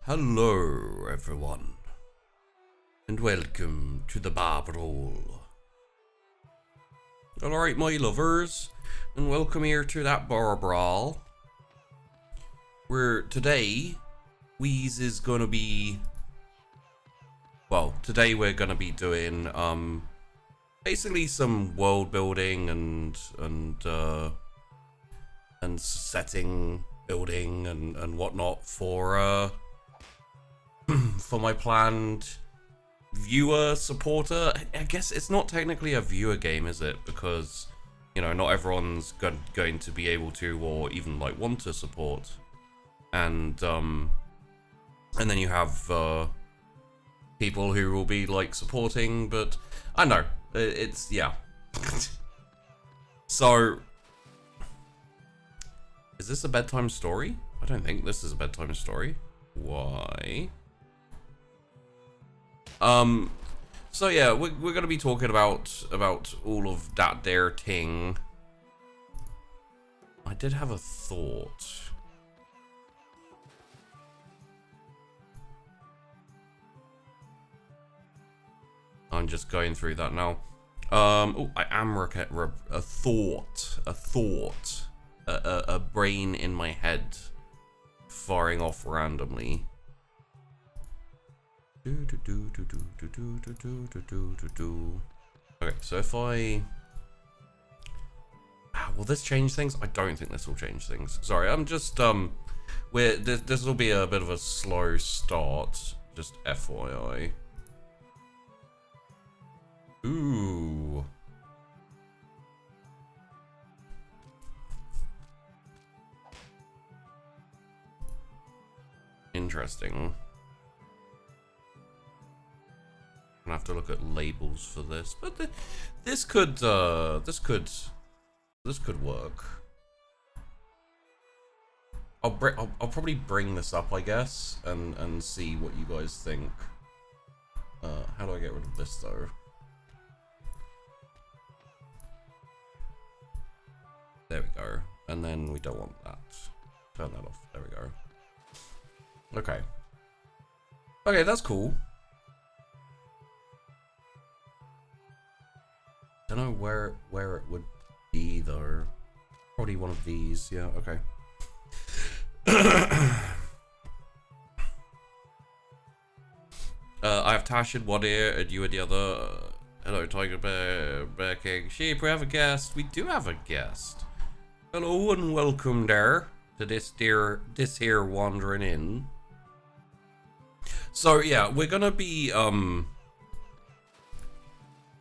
Hello everyone, and welcome to the Bar Brawl. Alright my lovers, and welcome here to that Bar Brawl, where today, today we're gonna be doing, basically some world building and setting building and whatnot for for my planned viewer supporter. I guess it's not technically a viewer game, is it? Because, you know, not everyone's going to be able to or even like want to support. And then you have people who will be like supporting, but I know it's yeah. So is this a bedtime story? I don't think this is a bedtime story. Why? So yeah, we're gonna be talking about all of that there thing. I did have a thought. I'm just going through that now. Oh, I am a brain in my head firing off randomly. Okay, so if I... will this change things? I don't think this will change things. Sorry, I'm just, this will be a bit of a slow start, just FYI. Ooh. Interesting. I'm gonna have to look at labels for this, but this could work. I'll probably bring this up, I guess, and see what you guys think. How do I get rid of this though? There we go. And then we don't want that. Turn that off. There we go. Okay. Okay, that's cool. Don't know where it would be though. Probably one of these. Yeah. Okay. I have Tash in one ear and you in the other. Hello, Tiger Bear King. Sheep, we have a guest. We do have a guest. Hello and welcome there to this here wandering in. So yeah, we're gonna be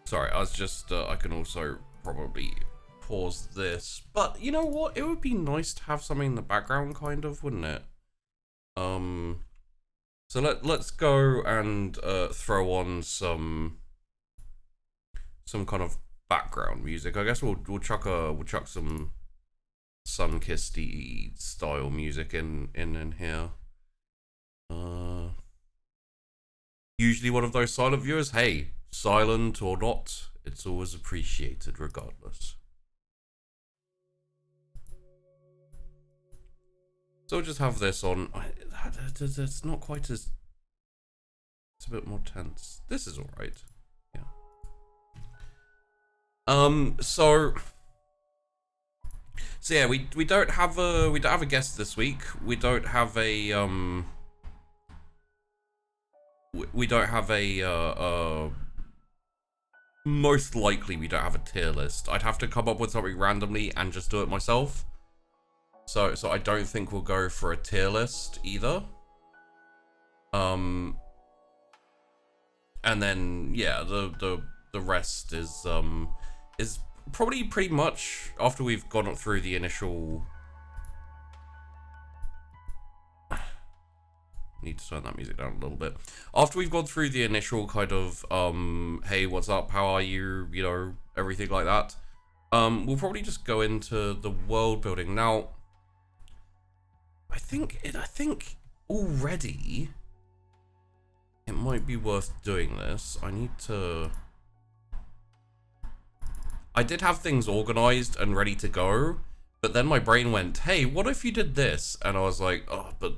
sorry, I was just I can also probably pause this, but you know what? It would be nice to have something in the background, kind of, wouldn't it? So let's go and throw on some kind of background music. I guess we'll chuck some Sunkissed style music in here. Usually one of those silent viewers. Hey, silent or not, it's always appreciated regardless. So we'll just have this on. It's not quite as... It's a bit more tense. This is alright. Yeah. So yeah, we don't have a guest this week. We don't have a most likely we don't have a tier list. I'd have to come up with something randomly and just do it myself. So I don't think we'll go for a tier list either. And then yeah, the rest is probably pretty much after we've gone through the initial... Need to turn that music down a little bit. After we've gone through the initial kind of, hey, what's up, how are you, you know, everything like that, we'll probably just go into the world building. Now, I think already it might be worth doing this. I did have things organized and ready to go, but then my brain went, hey, what if you did this? And I was like, oh, but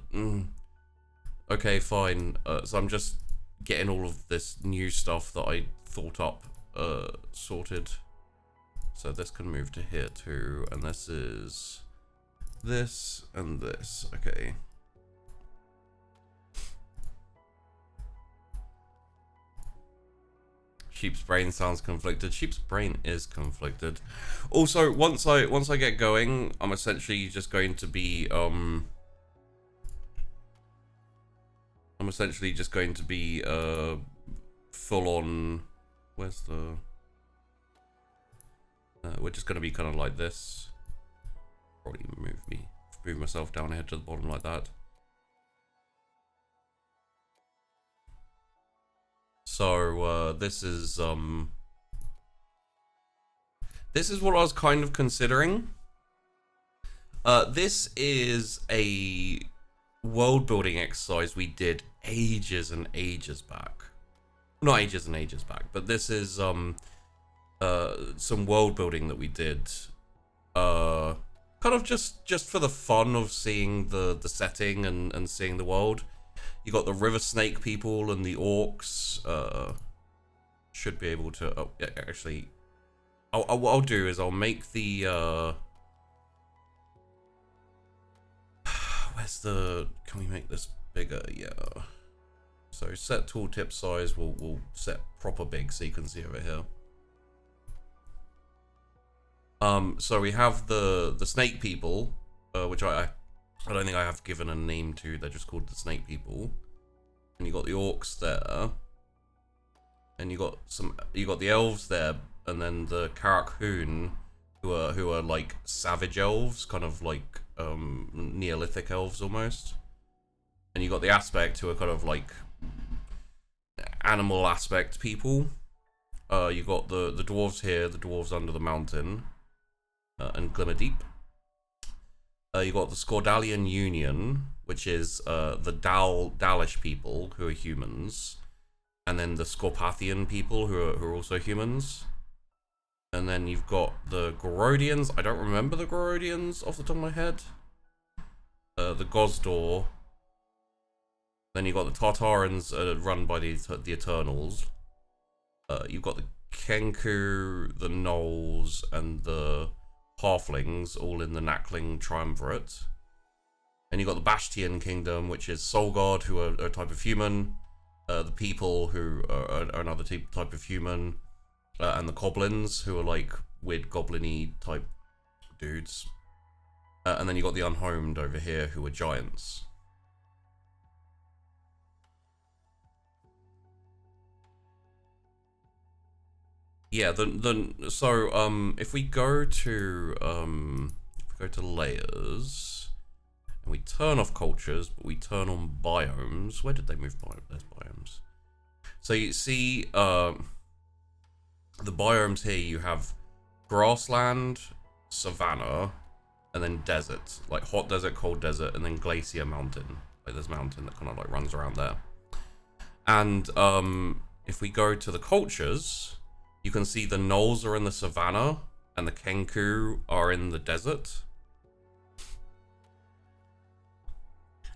Okay, fine. So I'm just getting all of this new stuff that I thought up sorted. So this can move to here too, and this is this and this. Okay. Sheep's brain sounds conflicted. Sheep's brain is conflicted. Also, once I get going, I'm essentially just going to be full on. Where's the? We're just gonna be kind of like this. Probably move myself down here to the bottom like that. So this is what I was kind of considering. This is a world building exercise we did ages and ages back. Not ages and ages back, but this is some world building that we did. Kind of just for the fun of seeing the setting and seeing the world. You got the river snake people and the orcs. Should be able to. Oh, yeah, actually, what I'll do is I'll make the. Where's the? Can we make this bigger? Yeah. So set tooltip size. We'll set proper big so you can see over here. So we have the snake people, which I don't think I have given a name to. They're just called the snake people. And you got the orcs there. And you got the elves there, and then the Karakhoon, who are like savage elves, kind of like Neolithic elves almost. And you got the aspect, who are kind of like animal aspect people. You got the dwarves here, the dwarves under the mountain, and Glimmerdeep. You got the Scordalian Union, which is the Dalish people who are humans, and then the Scorpathian people who are also humans. And then you've got the Gorodians. I don't remember the Gorodians off the top of my head. The Gozdor. Then you've got the Tartarans run by the Eternals. You've got the Kenku, the Gnolls, and the Halflings, all in the Knackling Triumvirate. And you've got the Bashtian Kingdom, which is Solgard, who are a type of human. The people, who are another type of human. And the Goblins, who are like weird goblin-y type dudes. And then you got the Unhomed over here, who are giants. Yeah, if we go to layers and we turn off cultures, but we turn on biomes. Where did they move biomes? There's biomes. So you see the biomes here. You have grassland, savanna, and then desert, like hot desert, cold desert, and then glacier mountain. Like there's a mountain that kind of like runs around there. And if we go to the cultures, you can see the Gnolls are in the savanna and the Kenku are in the desert.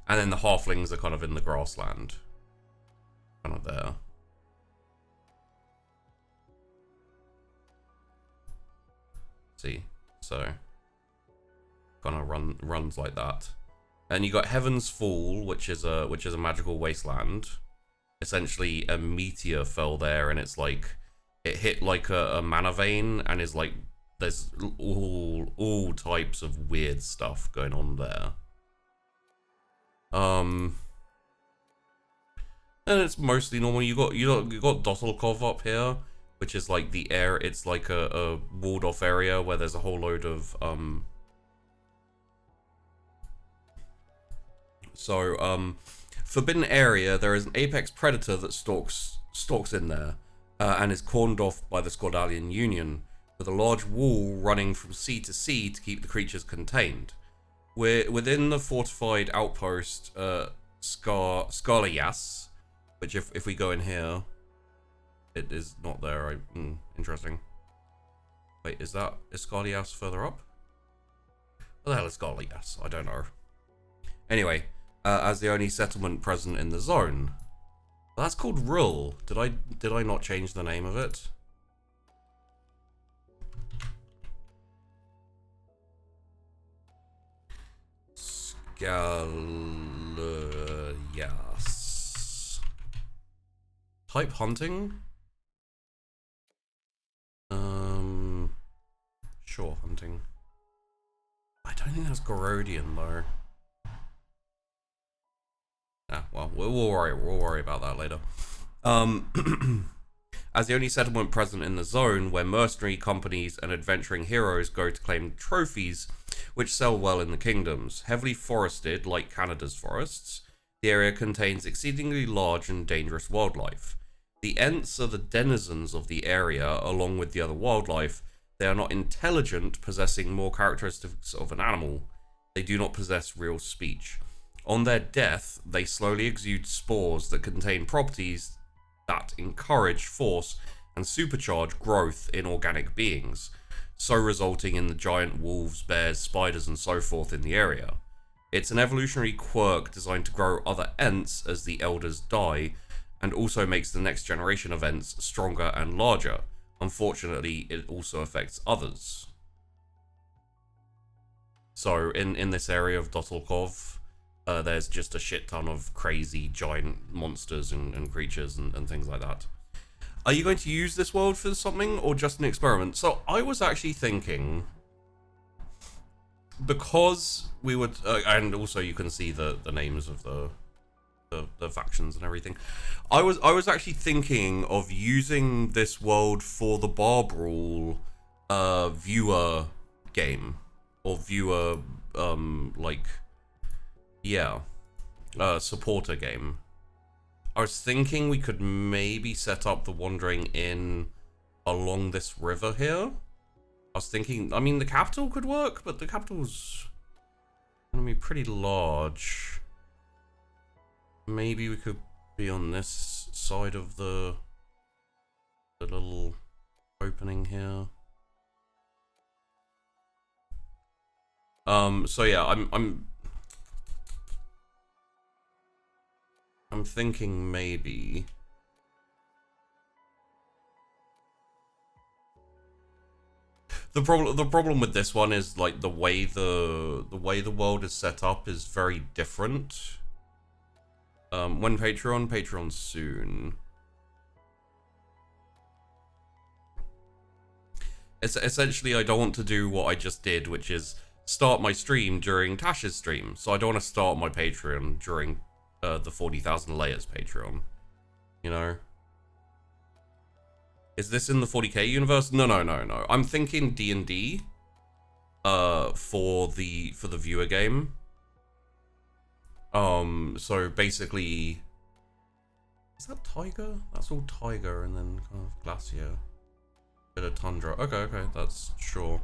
And then the Halflings are kind of in the grassland. Kind of there. See? So kind of runs like that. And you got Heaven's Fall, which is a magical wasteland. Essentially a meteor fell there, and it's like it hit like a mana vein, and is like there's all types of weird stuff going on there. And it's mostly normal. You got Dottelkov up here, which is like the air. It's like a walled off area where there's a whole load of forbidden area. There is an apex predator that stalks in there. And is corned off by the Scordalian Union, with a large wall running from sea to sea to keep the creatures contained. We're within the fortified outpost Skarlias, which if we go in here, it is not there. Interesting. Wait, is Skarlias further up? What the hell is Skarlias? I don't know. Anyway, as the only settlement present in the zone. That's called Rull. Did I not change the name of it? Yes. Type hunting? Sure, hunting. I don't think that's Gorodian though. Ah, well, we'll worry about that later. As the only settlement present in the zone, where mercenary companies and adventuring heroes go to claim trophies, which sell well in the kingdoms. Heavily forested, like Canada's forests, the area contains exceedingly large and dangerous wildlife. The Ents are the denizens of the area, along with the other wildlife. They are not intelligent, possessing more characteristics of an animal. They do not possess real speech. On their death, they slowly exude spores that contain properties that encourage, force, and supercharge growth in organic beings, so resulting in the giant wolves, bears, spiders, and so forth in the area. It's an evolutionary quirk designed to grow other Ents as the elders die, and also makes the next generation of Ents stronger and larger. Unfortunately, it also affects others. So, in this area of Dottelkov, there's just a shit ton of crazy giant monsters and creatures and things like that. Are you going to use this world for something, or just an experiment? So, I was actually thinking, because we would, and also you can see the names of the factions and everything. I was actually thinking of using this world for the Bar Brawl viewer game, or viewer supporter game. I was thinking we could maybe set up the Wandering Inn along this river here. I was thinking, I mean, the capital could work, but the capital's gonna be pretty large. Maybe we could be on this side of the little opening here. So yeah, I'm thinking maybe the problem with this one is like the way the world is set up is very different. When Patreon soon. It's essentially, I don't want to do what I just did, which is start my stream during Tash's stream. So I don't want to start my Patreon during the 40,000 layers Patreon. You know? Is this in the 40k universe? No. I'm thinking D&D for the viewer game. So basically, is that Tiger? That's all Tiger and then kind of Glacier. Bit of Tundra. Okay, that's sure.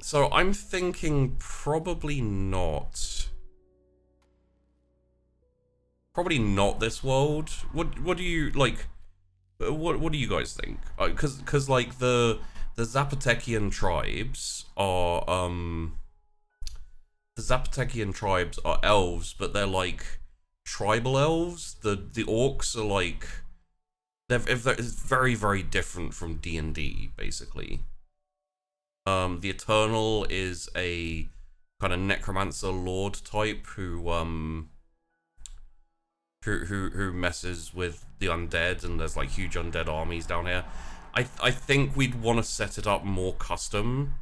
So I'm thinking probably not. Probably not this world. What do you like? What do you guys think? Because like the Zapotekian tribes are the Zapotekian tribes are elves, but they're like tribal elves. The orcs are like it's very, very different from D&D basically. The Eternal is a kind of necromancer lord type who messes with the undead, and there's like huge undead armies down here. I think we'd want to set it up more custom.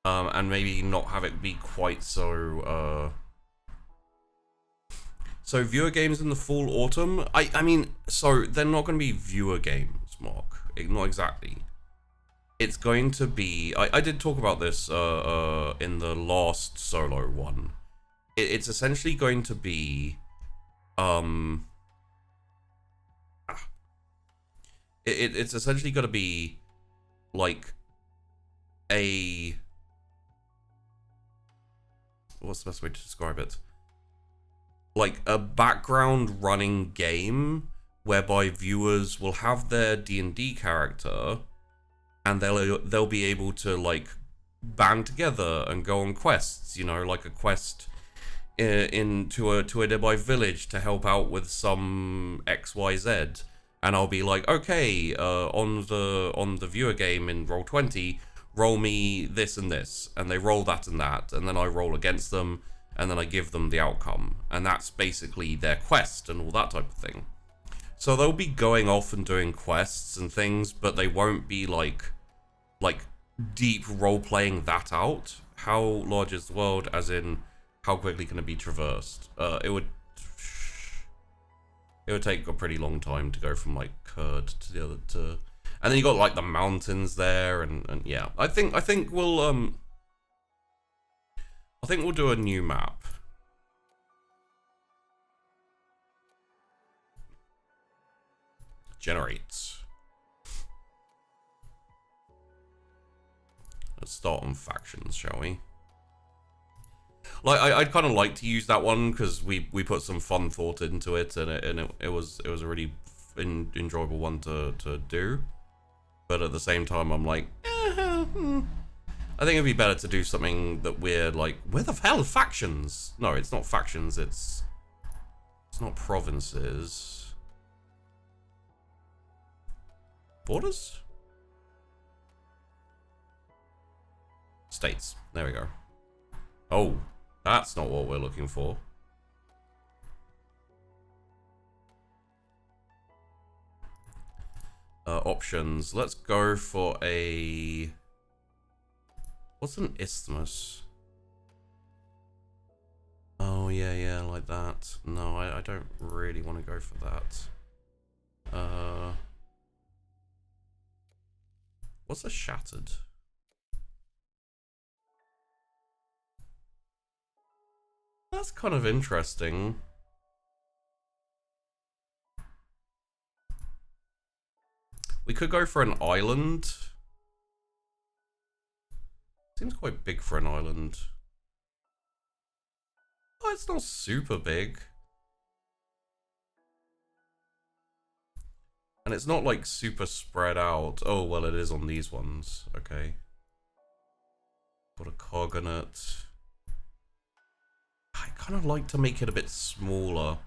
And maybe not have it be quite so, So viewer games in the fall, autumn? I mean, so they're not going to be viewer games, Mark. Not exactly. It's going to be... I did talk about this in the last solo one. It's essentially going to be... It's essentially going to be like a... What's the best way to describe it? Like a background running game whereby viewers will have their D&D character and they'll be able to like band together and go on quests, you know, like a quest into a nearby village to help out with some XYZ, and I'll be like, okay, on the viewer game in Roll20, roll me this and this, and they roll that and that, and then I roll against them, and then I give them the outcome, and that's basically their quest and all that type of thing. So they'll be going off and doing quests and things, but they won't be like deep role playing that out. How large is the world, as in how quickly can it be traversed? It would take a pretty long time to go from like Kurd to the other to, and then you got like the mountains there, and yeah. I think we'll do a new map. Generates. Let's start on factions, shall we? Like I'd kind of like to use that one because we put some fun thought into it, and it was a really enjoyable one to do. But at the same time, I'm like, I think it'd be better to do something that we're like, where the hell are factions? No, it's not factions. It's not provinces. Borders? States. There we go. Oh, that's not what we're looking for. Options. Let's go for a... What's an isthmus? Oh, yeah, like that. No, I don't really want to go for that. What's a shattered? That's kind of interesting. We could go for an island. Seems quite big for an island. Oh, it's not super big. And it's not like super spread out. Oh, well, it is on these ones. Okay. Got a cognate. I kind of like to make it a bit smaller.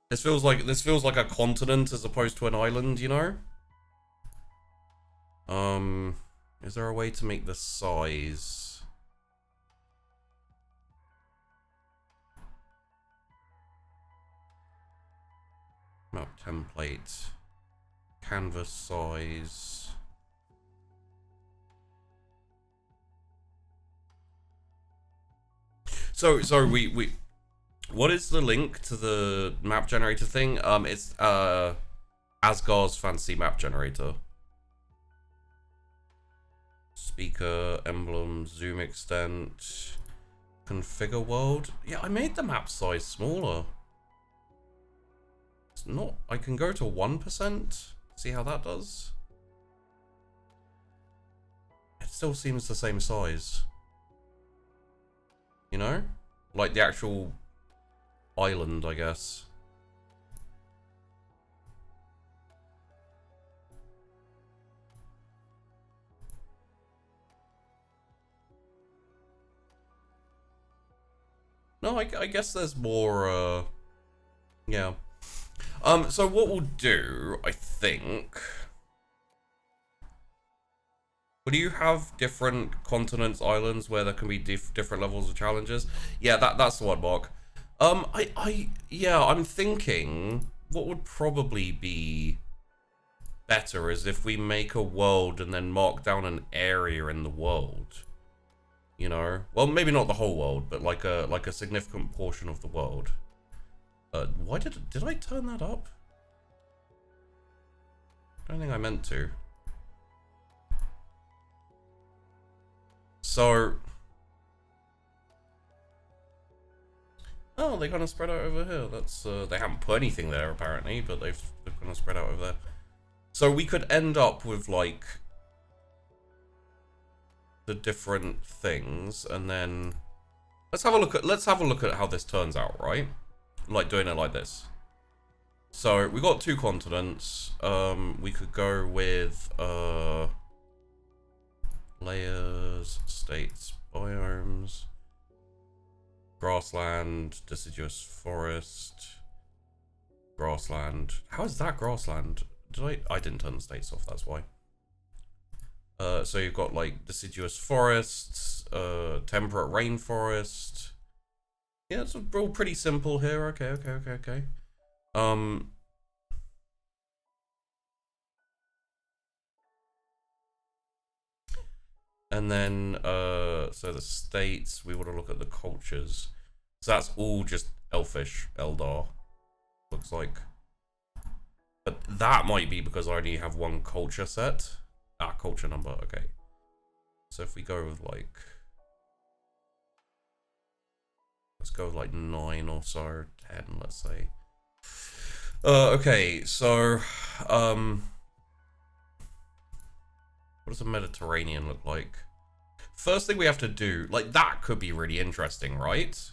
This feels like a continent as opposed to an island, you know? Is there a way to make the size? Map template. Canvas size. So we what is the link to the map generator thing? It's Asgard's fancy map generator. Speaker, emblem, zoom extent, configure world. Yeah, I made the map size smaller. It's not, I can go to 1%. See how that does? It still seems the same size. You know? Like the actual island, I guess. No, I guess there's more, yeah. So what we'll do, I think... Well, do you have different continents, islands, where there can be different levels of challenges? Yeah, that's the one, Mark. Yeah, I'm thinking what would probably be better is if we make a world and then mark down an area in the world. You know? Well, maybe not the whole world, but like a significant portion of the world. Why did I turn that up? I don't think I meant to. So, oh, they kind of spread out over here. That's they haven't put anything there apparently, but they've kind of spread out over there. So we could end up with like the different things, and then let's have a look at how this turns out, right? Like doing it like this. So we got 2 continents. We could go with Layers, states, biomes, grassland, deciduous forest, grassland. How is that grassland? I didn't turn the states off, that's why. So you've got like deciduous forests, temperate rainforest. Yeah, it's all pretty simple here. Okay. And then, so the states, we want to look at the cultures. So that's all just Elfish, Eldar, looks like. But that might be because I only have one culture set. Ah, culture number, okay. So if we go with like, let's go with like 9 or so, 10, let's say. Okay, so, what does the Mediterranean look like? First thing we have to do, like, that could be really interesting, right?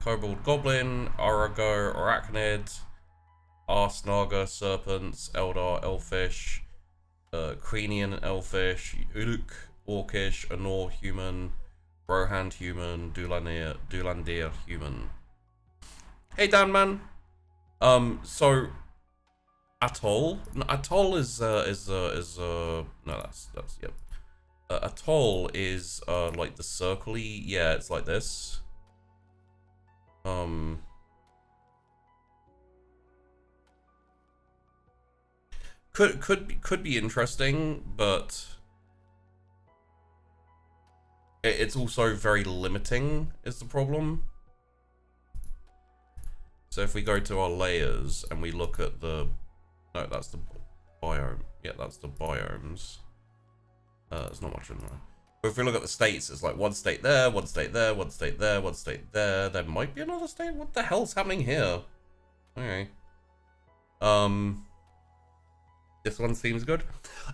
Kobold Goblin, Arago, Arachnid, Arsnaga, Serpents, Eldar, Elfish, Queenian, Elfish, Uluk, Orcish, Anor, Human, Rohand, Human, Dulandir, Human. Hey, Dan, man. So Atoll. No, Atoll is no, that's yep. Atoll is like the circly. Yeah, it's like this. Could be interesting, but it's also very limiting. Is the problem? So if we go to our layers and we look at the, no, that's the biome. Yeah, that's the biomes. There's not much in there. But if we look at the states, it's like one state there, one state there, one state there, one state there. There might be another state. What the hell's happening here? Okay. This one seems good.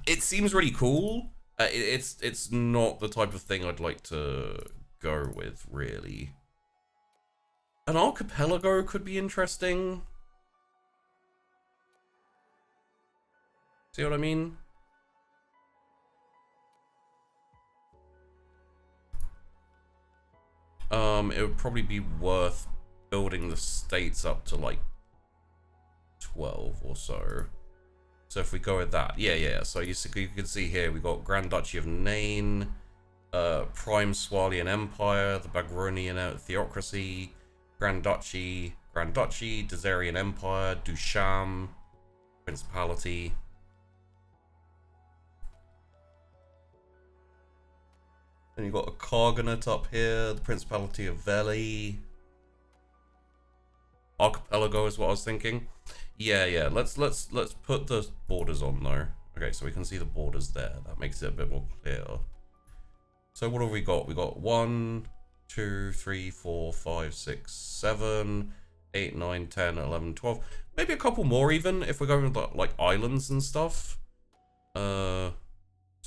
It seems really cool. It's not the type of thing I'd like to go with, really. An archipelago could be interesting. See what I mean? It would probably be worth building the states up to like 12 or so. So if we go with that, yeah. So you can see here we got Grand Duchy of Nain, Prime Swalian Empire, the Bagronian Theocracy, Grand Duchy, Dezerian Empire, Dusham, Principality. Then you've got a Cargonet up here, the Principality of Veli. Archipelago is what I was thinking. Yeah. Let's put the borders on though. Okay, so we can see the borders there. That makes it a bit more clear. So what have we got? We got 1, 2, 3, 4, 5, 6, 7, 8, 9, 10, 11, 12. Maybe a couple more even if we're going with like islands and stuff. So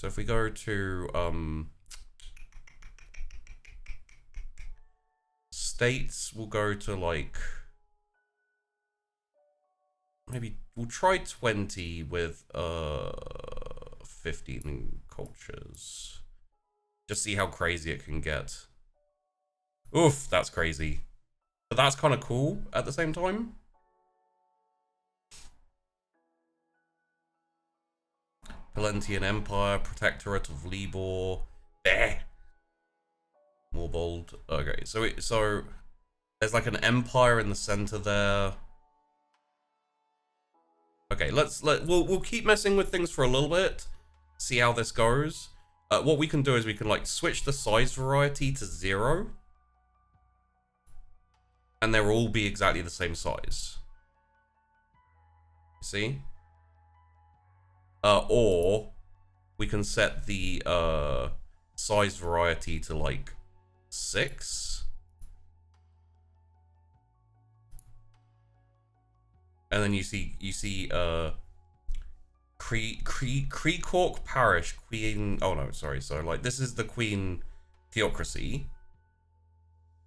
if we go to states, we'll go to like, maybe we'll try 20 with 15 cultures. Just see how crazy it can get. Oof, that's crazy. But that's kind of cool at the same time. Palentian Empire, Protectorate of Libor. There. More bold. Okay, so there's like an empire in the center there. Okay, we'll keep messing with things for a little bit. See how this goes. What we can do is we can like switch the size variety to 0. And they'll all be exactly the same size. See? Or we can set the size variety to like 6. And then you see Creecork Parish Queen. Oh no, sorry. So like this is the Queen Theocracy,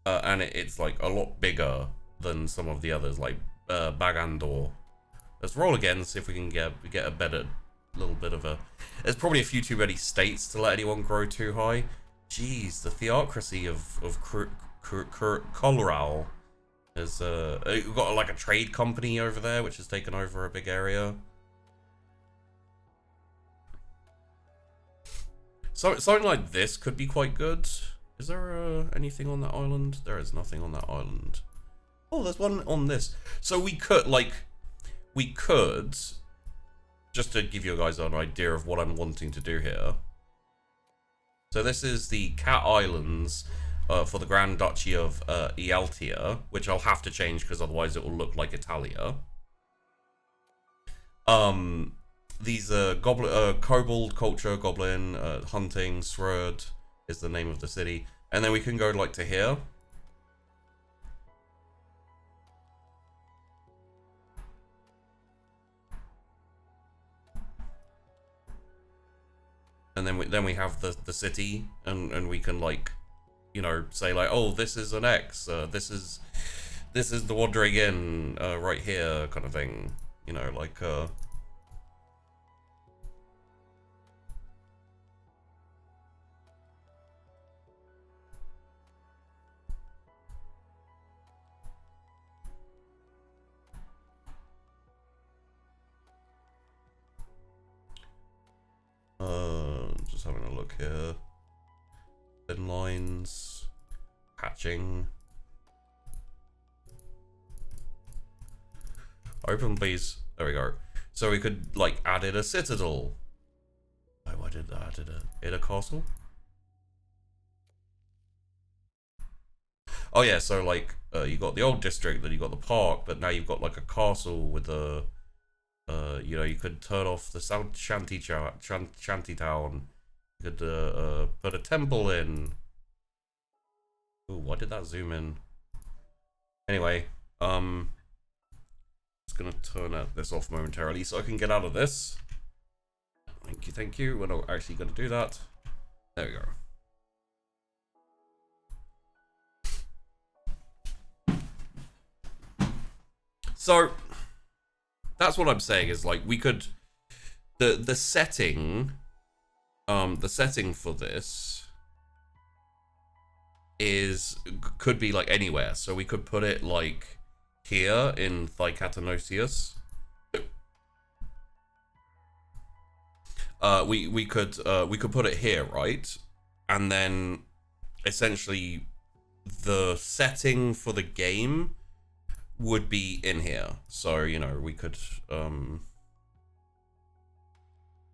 and it's like a lot bigger than some of the others, like Bagandor. Let's roll again, see if we can get a better little bit of a... There's probably a few too many states to let anyone grow too high. Jeez, the theocracy of Colorado is... we've got like a trade company over there, which has taken over a big area. So something like this could be quite good. Is there anything on that island? There is nothing on that island. Oh, there's one on this. So we could, just to give you guys an idea of what I'm wanting to do here. So this is the Cat Islands for the Grand Duchy of Ealtia, which I'll have to change because otherwise it will look like Italia. These are kobold culture, goblin, hunting, Srud is the name of the city. And then we can go like to here. And then we have the city, and we can, like, you know, say like, oh, this is an X, this is the Wandering Inn right here, kind of thing, you know, like just having a look here. Thin lines, hatching. Open, please. There we go. So we could, like, add in a citadel. Why did that add in a castle? Oh yeah, so like you got the old district, then you got the park, but now you've got like a castle with a you know, you could turn off the shanty town. You could put a temple in. Ooh, why did that zoom in? Anyway, just gonna turn this off momentarily so I can get out of this. Thank you. We're not actually gonna do that. There we go. So that's what I'm saying is, like, we could the setting for this could be like anywhere. So we could put it like here in Thycatanosius. We could put it here, right? And then essentially the setting for the game would be in here. So, you know, we could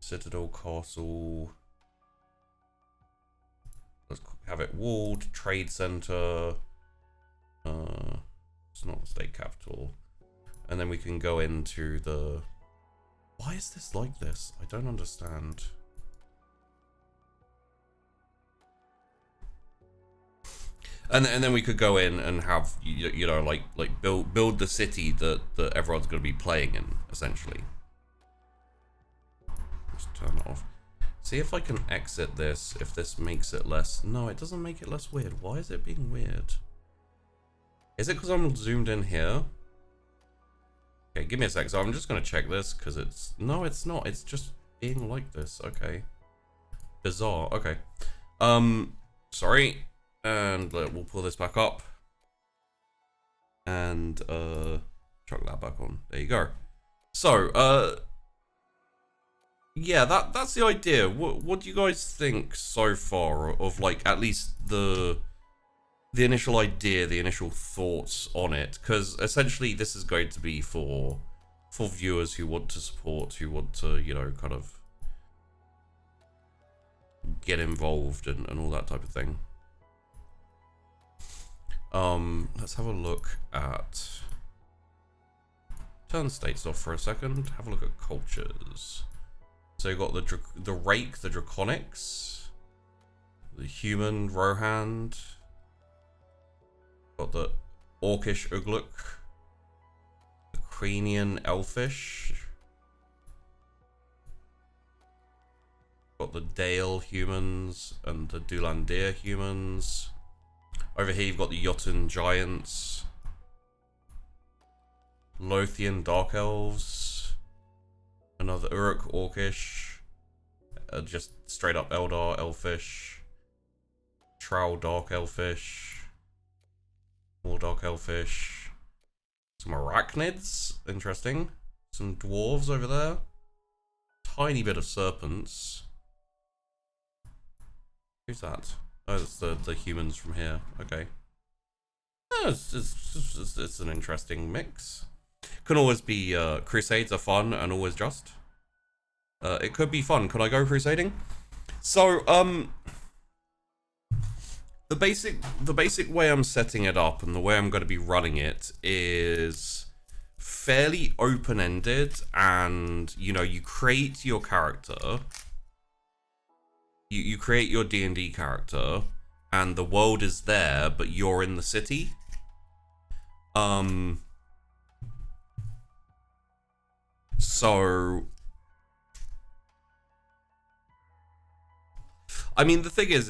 Citadel, Castle, let's have it walled, trade center, it's not the state capital, and then we can go into the... Why is this like this? I don't understand. And then we could go in and have, you know, like build the city that everyone's going to be playing in, essentially. Just turn it off. See if I can exit this, if this makes it less... No, it doesn't make it less weird. Why is it being weird? Is it because I'm zoomed in here? Okay, give me a sec. So I'm just going to check this, because it's... No, it's not. It's just being like this. Okay. Bizarre. Okay. Sorry. And we'll pull this back up. And, chuck that back on. There you go. So, yeah, that's the idea. What do you guys think so far of, like, at least the initial idea, the initial thoughts on it? Because essentially this is going to be for viewers who want to support, who want to, you know, kind of get involved and all that type of thing. Let's have a look at... Turn states off for a second. Have a look at cultures. So you've got the Rake, the Draconics, the Human Rohand, got the Orcish Ugluk, the Cranian Elfish, got the Dale humans and the Dulandir humans. Over here you've got the Jotun Giants, Lothian Dark Elves, Another Uruk, Orcish. Just straight up Eldar, Elfish. Trow, Dark Elfish. More Dark Elfish. Some Arachnids. Interesting. Some Dwarves over there. Tiny bit of Serpents. Who's that? Oh, it's the humans from here. Okay. Yeah, it's an interesting mix. Can always be, Crusades are fun and always just. It could be fun. Could I go crusading? So, the basic way I'm setting it up and the way I'm going to be running it is fairly open-ended, and, you know, you create your character. You create your D&D character, and the world is there, but you're in the city. So, I mean, the thing is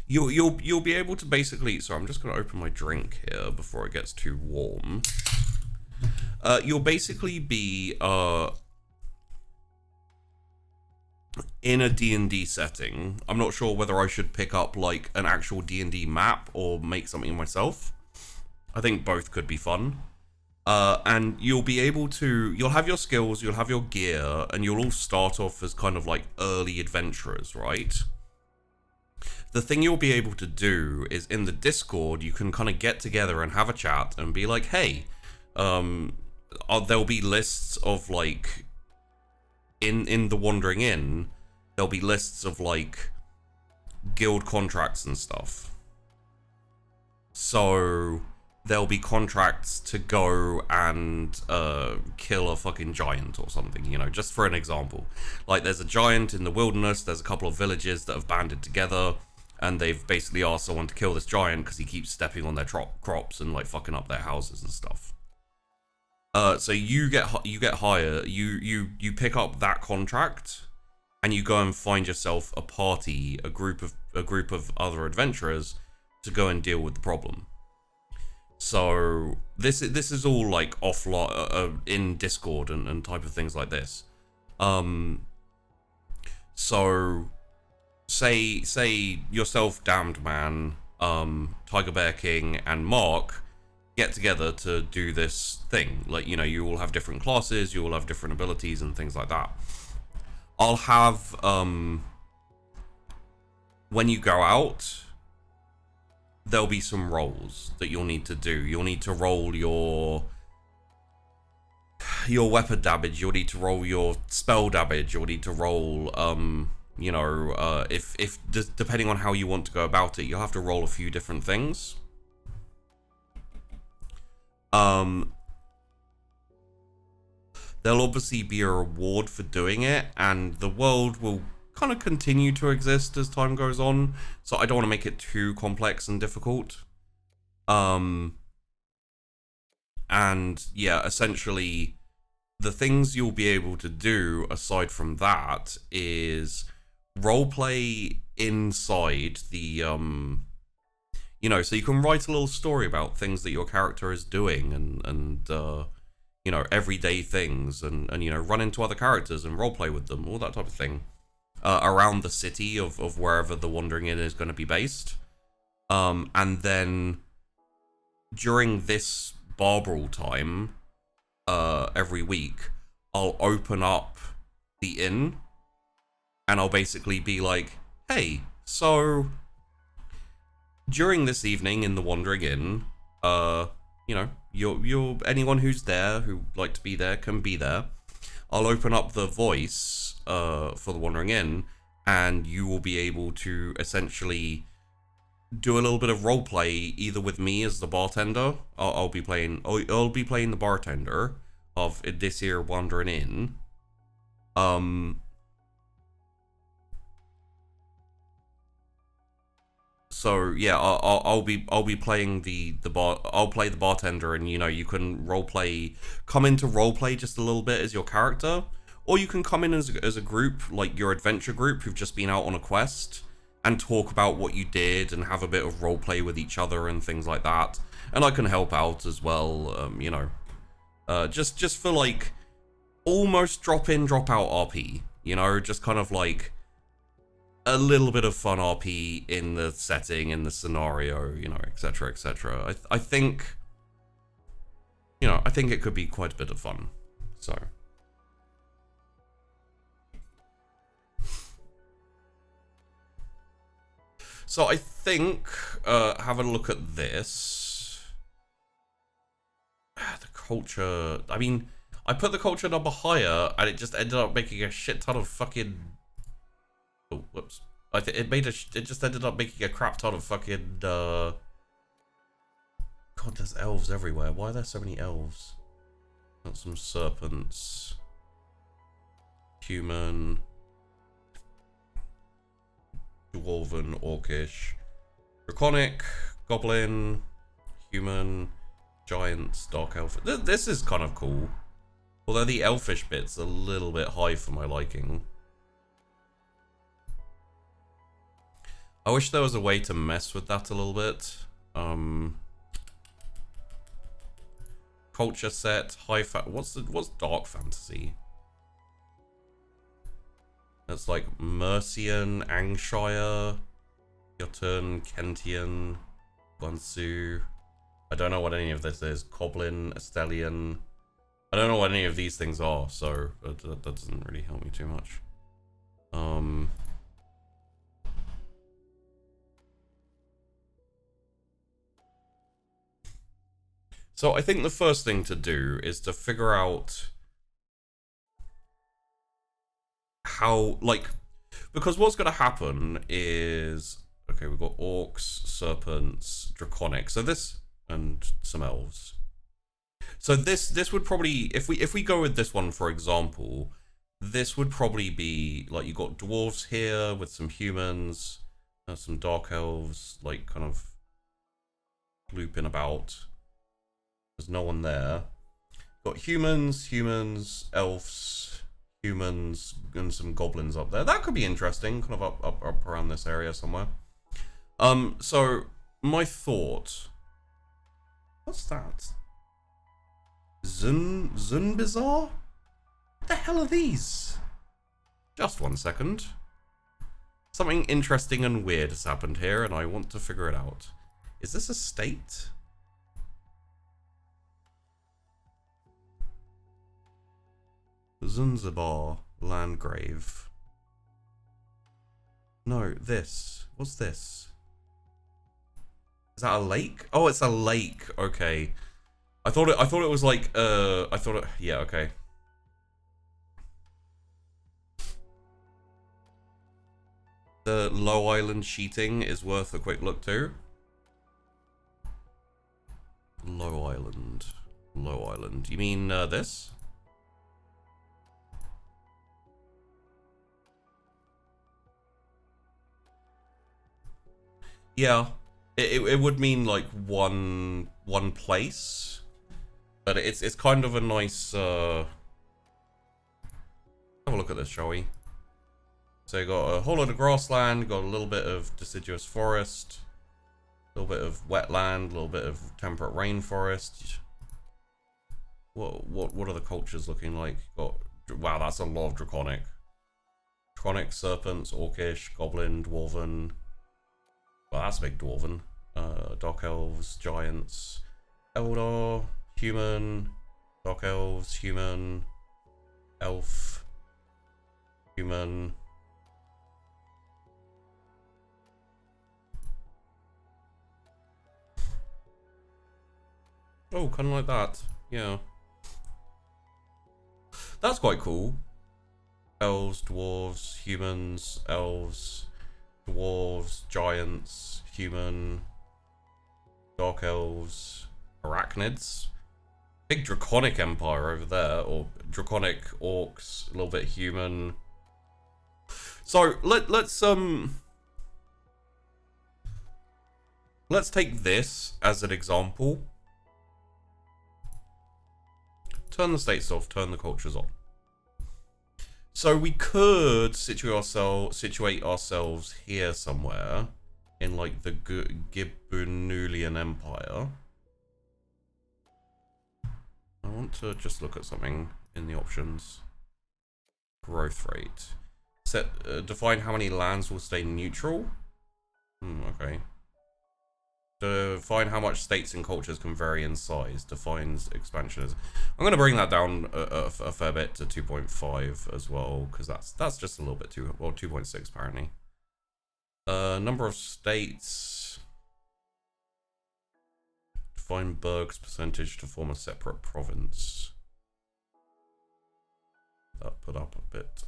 you'll be able to basically. So I'm just gonna open my drink here before it gets too warm. You'll basically be in a D&D setting. I'm not sure whether I should pick up like an actual D&D map or make something myself. I think both could be fun. And you'll be able to, you'll have your skills, you'll have your gear, and you'll all start off as kind of like early adventurers, right? The thing you'll be able to do is in the Discord, you can kind of get together and have a chat and be like, hey, there'll be lists of like, in the Wandering Inn, there'll be lists of like guild contracts and stuff. So there'll be contracts to go and kill a fucking giant or something, you know, just for an example. Like, there's a giant in the wilderness, there's a couple of villages that have banded together, and they've basically asked someone to kill this giant because he keeps stepping on their crops and, like, fucking up their houses and stuff. So you get hired, you pick up that contract, and you go and find yourself a party, a group of other adventurers to go and deal with the problem. So this is all like offline in Discord and type of things like this. So say yourself, Damned Man, Tiger Bear King, and Mark get together to do this thing. Like, you know, you all have different classes, you all have different abilities and things like that. I'll have when you go out, there'll be some rolls that you'll need to do. You'll need to roll your weapon damage, you'll need to roll your spell damage, you'll need to roll you know, if depending on how you want to go about it, you'll have to roll a few different things. There'll obviously be a reward for doing it, and the world will kind of continue to exist as time goes on, so I don't want to make it too complex and difficult. And yeah, essentially the things you'll be able to do aside from that is roleplay inside the you know, so you can write a little story about things that your character is doing and you know, everyday things, and you know, run into other characters and roleplay with them, all that type of thing. Around the city of wherever the Wandering Inn is going to be based. And then during this Bar Brawl time, every week, I'll open up the inn, and I'll basically be like, hey, so during this evening in the Wandering Inn, you know, you're anyone who's there, who'd like to be there, can be there. I'll open up the voice for the Wandering Inn, and you will be able to essentially do a little bit of roleplay, either with me as the bartender. I'll be playing the bartender of this here Wandering Inn. So yeah, I'll be playing I'll play the bartender, and you know, you can come into roleplay just a little bit as your character, or you can come in as a group, like your adventure group who've just been out on a quest, and talk about what you did and have a bit of roleplay with each other and things like that. And I can help out as well, you know, Just for like almost drop in, drop out RP. You know, just kind of like a little bit of fun RP in the setting, in the scenario, you know, etc., etc. I think, you know, I think it could be quite a bit of fun. So. So I think, have a look at this. The culture, I mean, I put the culture number higher and it just ended up making a shit ton of fucking... Oh, whoops. It just ended up making a crap ton of fucking, God, there's elves everywhere. Why are there so many elves? Got some serpents. Human. Dwarven, orcish. Draconic, goblin, human, giants, dark elf. This is kind of cool. Although the elfish bit's a little bit high for my liking. I wish there was a way to mess with that a little bit. Culture set, what's dark fantasy? That's like Mercian, Angshire, Jotun, Kentian, Guansu. I don't know what any of this is. Goblin, Estelian. I don't know what any of these things are, so that doesn't really help me too much. So I think the first thing to do is to figure out how, like, because what's going to happen is, okay, we've got orcs, serpents, draconic, so this, and some elves. So this would probably, if we go with this one for example, this would probably be like, you got dwarves here with some humans, some dark elves, like kind of looping about. There's no one there. Got humans, elves, humans, and some goblins up there. That could be interesting, kind of up around this area somewhere. So my thought. What's that? Zunbizar? What the hell are these? Just 1 second. Something interesting and weird has happened here, and I want to figure it out. Is this a state? Zanzibar Landgrave. No, this. What's this? Is that a lake? Oh, it's a lake. Okay. I thought it was like yeah, okay. The Low Island sheeting is worth a quick look too. Low Island. Low Island. You mean this? Yeah, it would mean like one place, but it's kind of a nice. Have a look at this, shall we? So you got a whole lot of grassland, got a little bit of deciduous forest, a little bit of wetland, a little bit of temperate rainforest. What are the cultures looking like? Got, wow, that's a lot of draconic. Draconic, serpents, orcish, goblin, dwarven. Well, that's a big dwarven. Dark elves, giants, Eldar, human, dark elves, human, elf, human. Oh, kind of like that. Yeah. That's quite cool. Elves, dwarves, humans, elves, dwarves, giants, human, dark elves, arachnids. Big draconic empire over there, or draconic orcs, a little bit human. So let's take this as an example. Turn the states off, turn the cultures on. So we could situate ourselves here somewhere in like the Gibunulian Empire. I want to just look at something in the options. Growth rate. Set define how many lands will stay neutral. Okay. Define how much states and cultures can vary in size. Defines expansionism. I'm going to bring that down a fair bit to 2.5 as well, because that's just a little bit too, well, 2.6 apparently. Number of states. Define Berg's percentage to form a separate province. That put up a bit.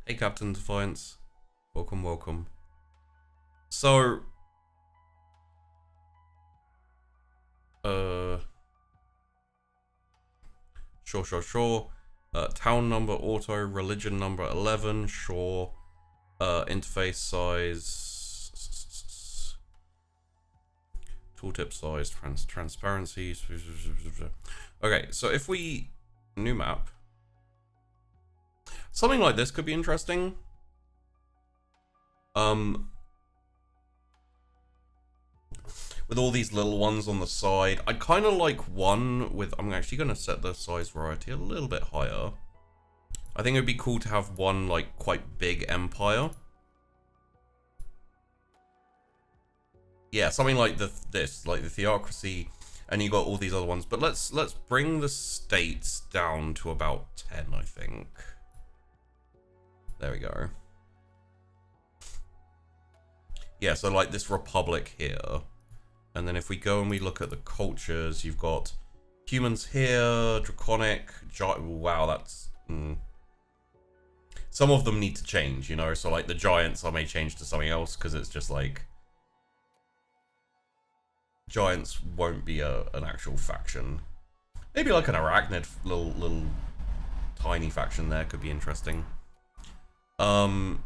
Hey Captain Defiance. Welcome, welcome. So sure. Town number auto, religion number 11, sure. Interface size, tooltip size, transparency. Okay, so if we new map, something like this could be interesting. With all these little ones on the side, I kind of like one with, I'm actually going to set the size variety a little bit higher. I think it'd be cool to have one like quite big empire. Yeah, something like this, like the theocracy, and you got all these other ones. But let's bring the states down to about 10, I think. There we go. Yeah, so like this republic here. And then if we go and we look at the cultures, you've got humans here, draconic, wow, that's... Some of them need to change, you know? So like the giants I may change to something else, because it's just like... Giants won't be an actual faction. Maybe like an arachnid little tiny faction there could be interesting. Something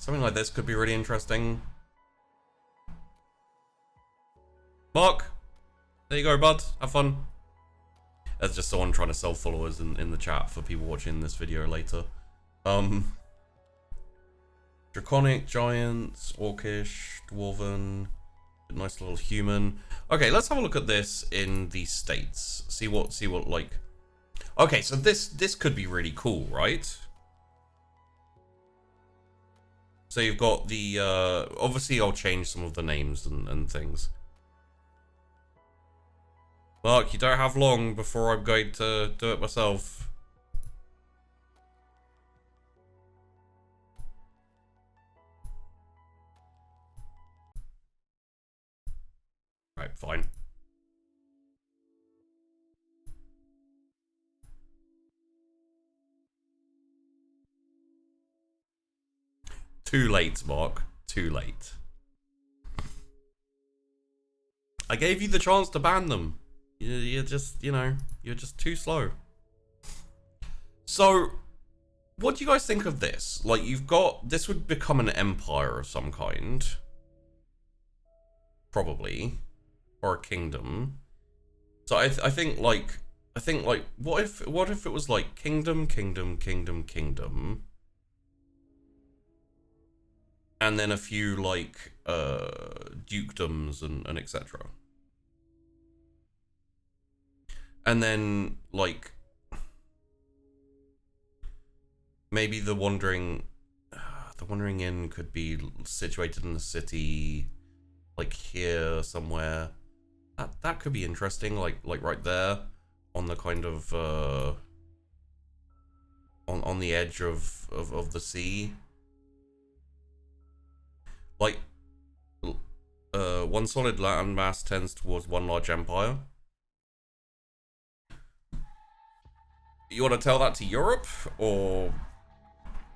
like this could be really interesting. Mark, there you go, bud. Have fun. That's just someone trying to sell followers in the chat for people watching this video later. Draconic, giants, orcish, dwarven, nice little human. Okay, let's have a look at this in the states. See what like. Okay, so this could be really cool, right? So you've got the obviously I'll change some of the names and things. Mark, you don't have long before I'm going to do it myself. Right, fine. Too late, Mark. Too late. I gave you the chance to ban them. You're just, you know, you're just too slow. So, what do you guys think of this? Like, you've got, this would become an empire of some kind. Probably. Or a kingdom. So I think like, what if it was like kingdom, and then a few like dukedoms and etc. And then like maybe the Wandering Inn could be situated in the city, like here somewhere. That could be interesting, like right there on the kind of on the edge of the sea. Like one solid landmass tends towards one large empire. You want to tell that to Europe or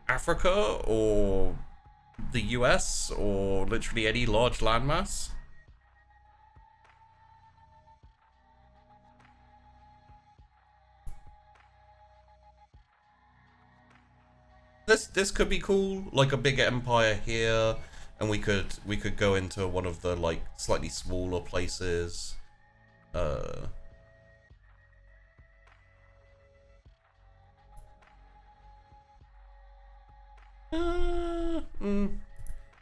Africa or the US or literally any large landmass? This could be cool, like a bigger empire here, and we could go into one of the like slightly smaller places.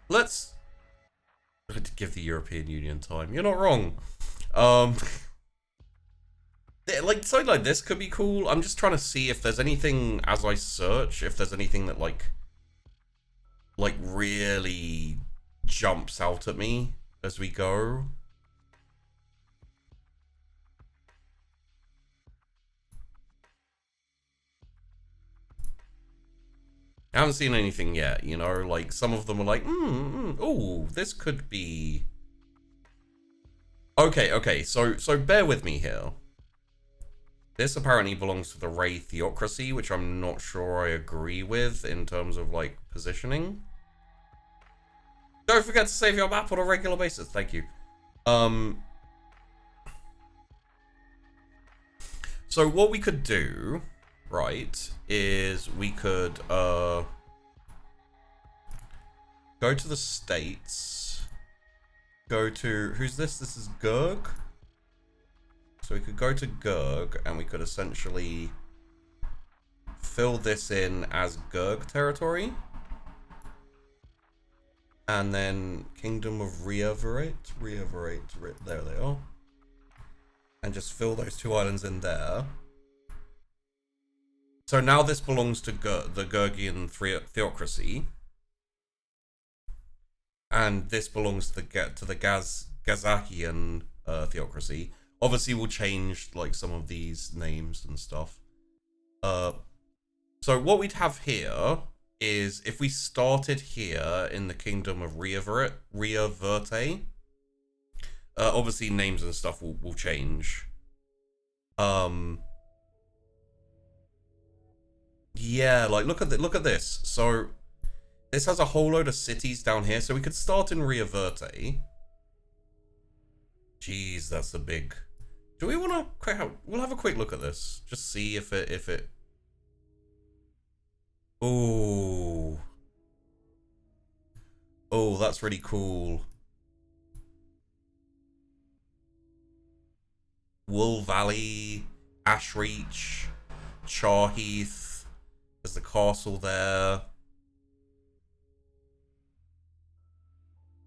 let's give the European Union time. You're not wrong. Like something like this could be cool. I'm just trying to see if there's anything as I search, if there's anything that like really jumps out at me as we go. I haven't seen anything yet, you know, like some of them are like, oh, this could be. Okay, so bear with me here. This apparently belongs to the Ray Theocracy, which I'm not sure I agree with in terms of like positioning. Don't forget to save your map on a regular basis. Thank you. So what we could do, right, is we could go to the States. Go to, who's this? This is Gurg. So we could go to Gurg and we could essentially fill this in as Gurg territory. And then Kingdom of Reaverate, there they are. And just fill those two islands in there. So now this belongs to the Gurgian Theocracy. And this belongs to the Gazakian Theocracy. Obviously we'll change like some of these names and stuff. So what we'd have here is if we started here in the Kingdom of Reaverte, obviously names and stuff will change. Yeah, like look at this. So this has a whole load of cities down here, so we could start in Reaverte. Jeez, that's a big. Do we want to? We'll have a quick look at this, just see if it. Oh, that's really cool. Wool Valley, Ashreach, Charheath. There's the castle there.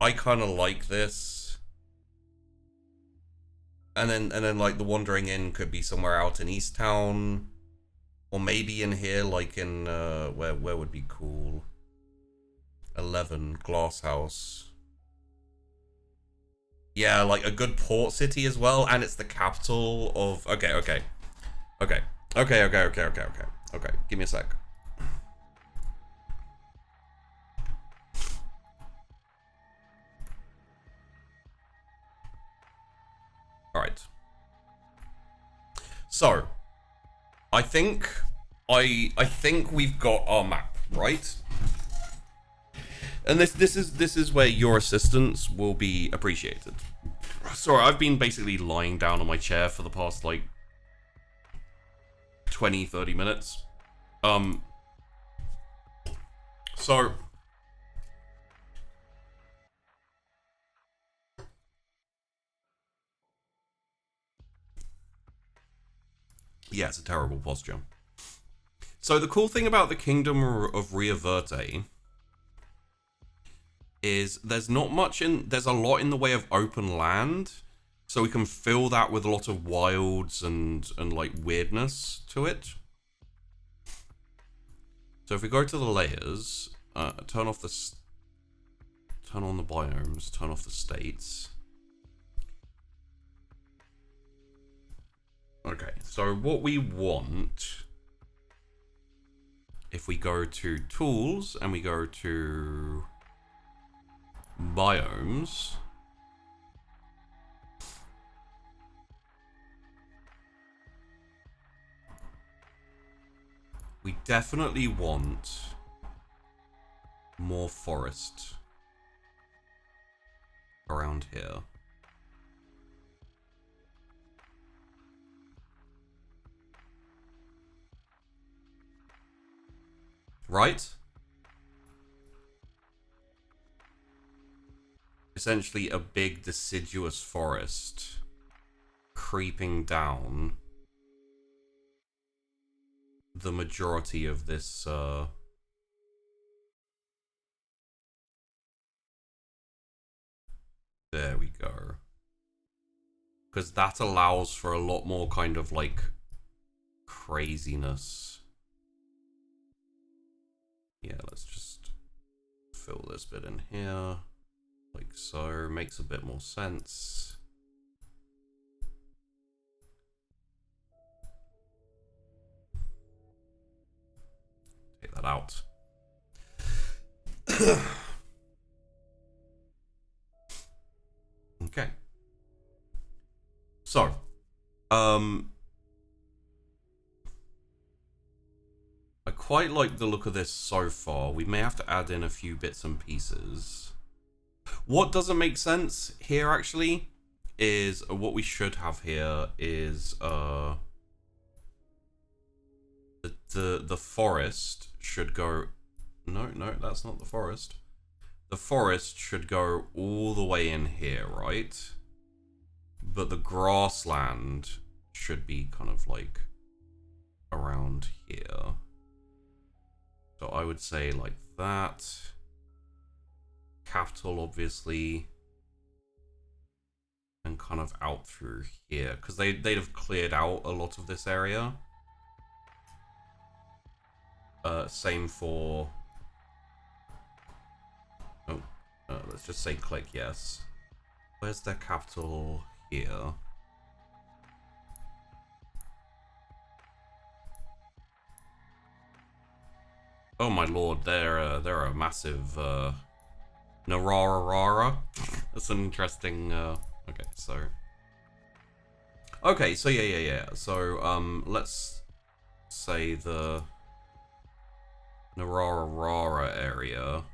I kind of like this. And then like the Wandering Inn could be somewhere out in East Town. Or maybe in here, like in, where would be cool? 11, Glasshouse. Yeah, like a good port city as well, and it's the capital of... Okay. Give me a sec. Alright. So... I think we've got our map, right? And this is where your assistance will be appreciated. Sorry, I've been basically lying down on my chair for the past like 20-30 minutes. So yeah, it's a terrible posture. So the cool thing about the Kingdom of Reaverte is there's a lot in the way of open land, so we can fill that with a lot of wilds and like weirdness to it. So if we go to the layers, turn on the biomes, turn off the states. Okay, so what we want, if we go to tools and we go to biomes, we definitely want more forest around here. Right? Essentially a big deciduous forest creeping down the majority of this There we go. Because that allows for a lot more kind of like craziness. Yeah, let's just fill this bit in here. Like so. Makes a bit more sense. Take that out. Okay. So, I quite like the look of this so far. We may have to add in a few bits and pieces. What doesn't make sense here actually is what we should have here is the forest should go. No, that's not the forest. The forest should go all the way in here, right? But the grassland should be kind of like around here. So I would say like that. Capital, obviously. And kind of out through here. Because they'd have cleared out a lot of this area. Same for... let's just say click yes. Where's their capital here? Oh my lord, they're a massive Narara. That's an interesting okay, so yeah. So let's say the Narara area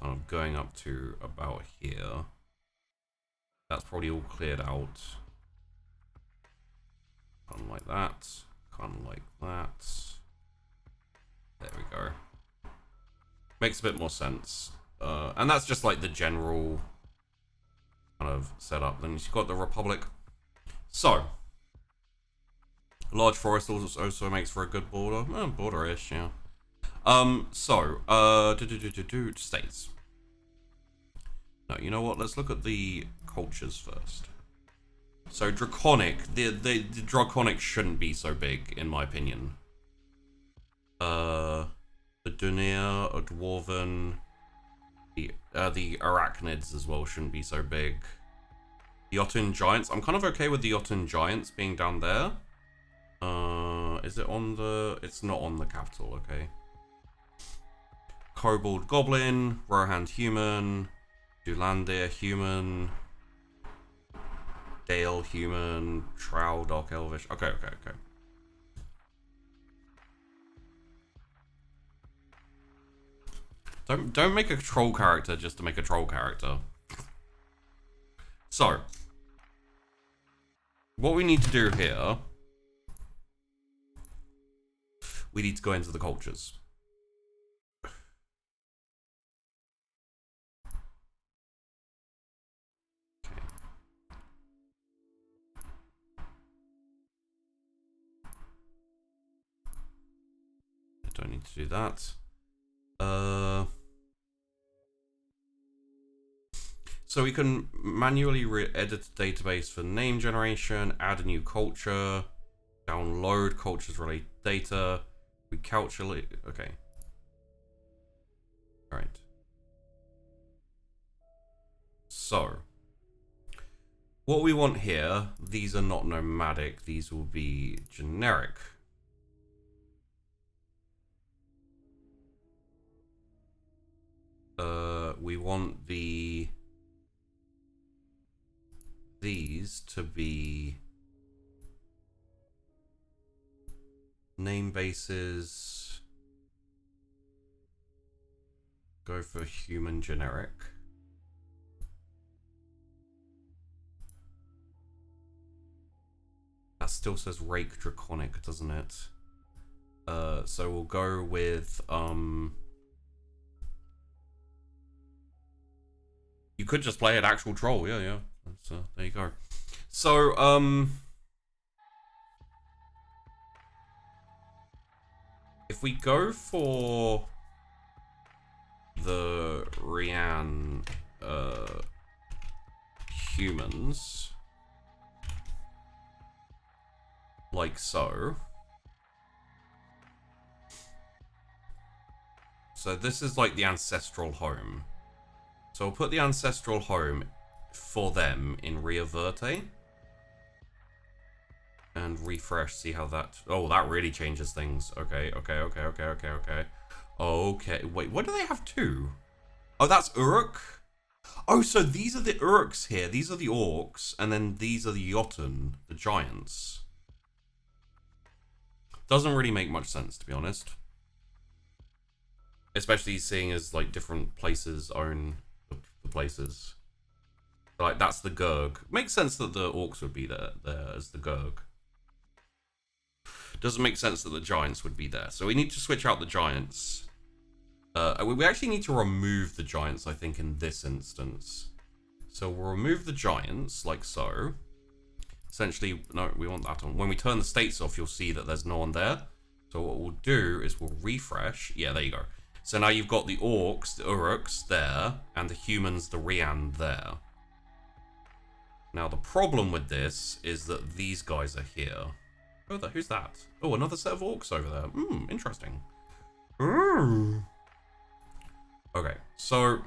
kind of going up to about here. That's probably all cleared out. Kind of like that. Kind of like that. There we go. Makes a bit more sense. And that's just like the general kind of setup. Then you've got the Republic. So, large forest also makes for a good border. Border-ish, yeah. States. No, you know what? Let's look at the cultures first. So Draconic, the Draconic shouldn't be so big, in my opinion. The Dunir, a Dwarven, the Arachnids as well shouldn't be so big. The Jotun Giants, I'm kind of okay with the Jotun Giants being down there. Is it on the... It's not on the capital, okay. Kobold Goblin, Rohand Human, Dulandir Human, Dale Human, Trow Dark Elvish. Okay. Don't make a troll character just to make a troll character. So, what we need to do here, we need to go into the cultures. Okay. I don't need to do that. So we can manually edit the database for name generation, add a new culture, download cultures related data, we calculate, okay. All right. So, what we want here, these are not nomadic, these will be generic. We want these to be name bases. Go for human generic. That still says Rake Draconic, doesn't it? So we'll go with you could just play an actual troll, yeah. That's, there you go. So, if we go for the Rian humans. Like so. So this is like the ancestral home. So I'll put the ancestral home for them in Ria Verte. And refresh, see how that... Oh, that really changes things. Okay. Okay, wait, what do they have two? Oh, that's Uruk? Oh, so these are the Uruks here. These are the orcs, and then these are the Jotun, the giants. Doesn't really make much sense, to be honest. Especially seeing as, like, different places own the places. Like, that's the Gurg. Makes sense that the orcs would be there as the Gurg. Doesn't make sense that the giants would be there. So we need to switch out the giants. We actually need to remove the giants, I think, in this instance. So we'll remove the giants, like so. Essentially, no, we want that on. When we turn the states off, you'll see that there's no one there. So what we'll do is we'll refresh. Yeah, there you go. So now you've got the orcs, the Uruks there, and the humans, the Rian there. Now the problem with this is that these guys are here. Oh, who's that? Oh, another set of orcs over there. Interesting. Okay, so...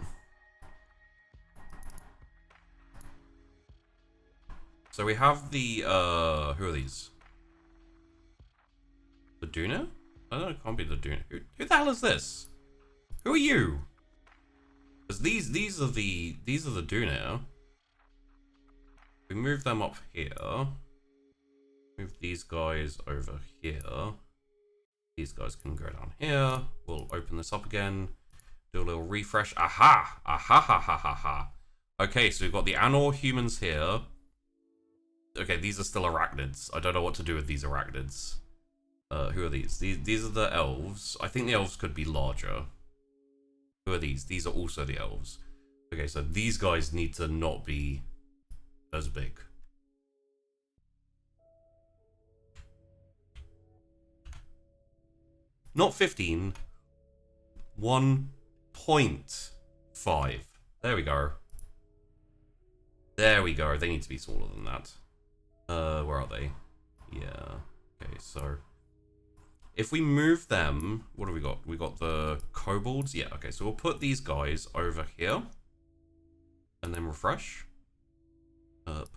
So we have the, who are these? The Duna? I don't know, it can't be the Duna. Who the hell is this? Who are you? Because these are the Duna. We move them up here. Move these guys over here. These guys can go down here. We'll open this up again. Do a little refresh. Aha! Aha ha ha ha ha. Okay, so we've got the Anor humans here. Okay, these are still arachnids. I don't know what to do with these arachnids. Who are these? These are the elves. I think the elves could be larger. Who are these? These are also the elves. Okay, so these guys need to not be as big. Not 15. 1.5. There we go. There we go. They need to be smaller than that. Where are they? Yeah. Okay, so if we move them, what do we got? We got the kobolds. Yeah, okay, so we'll put these guys over here and then refresh.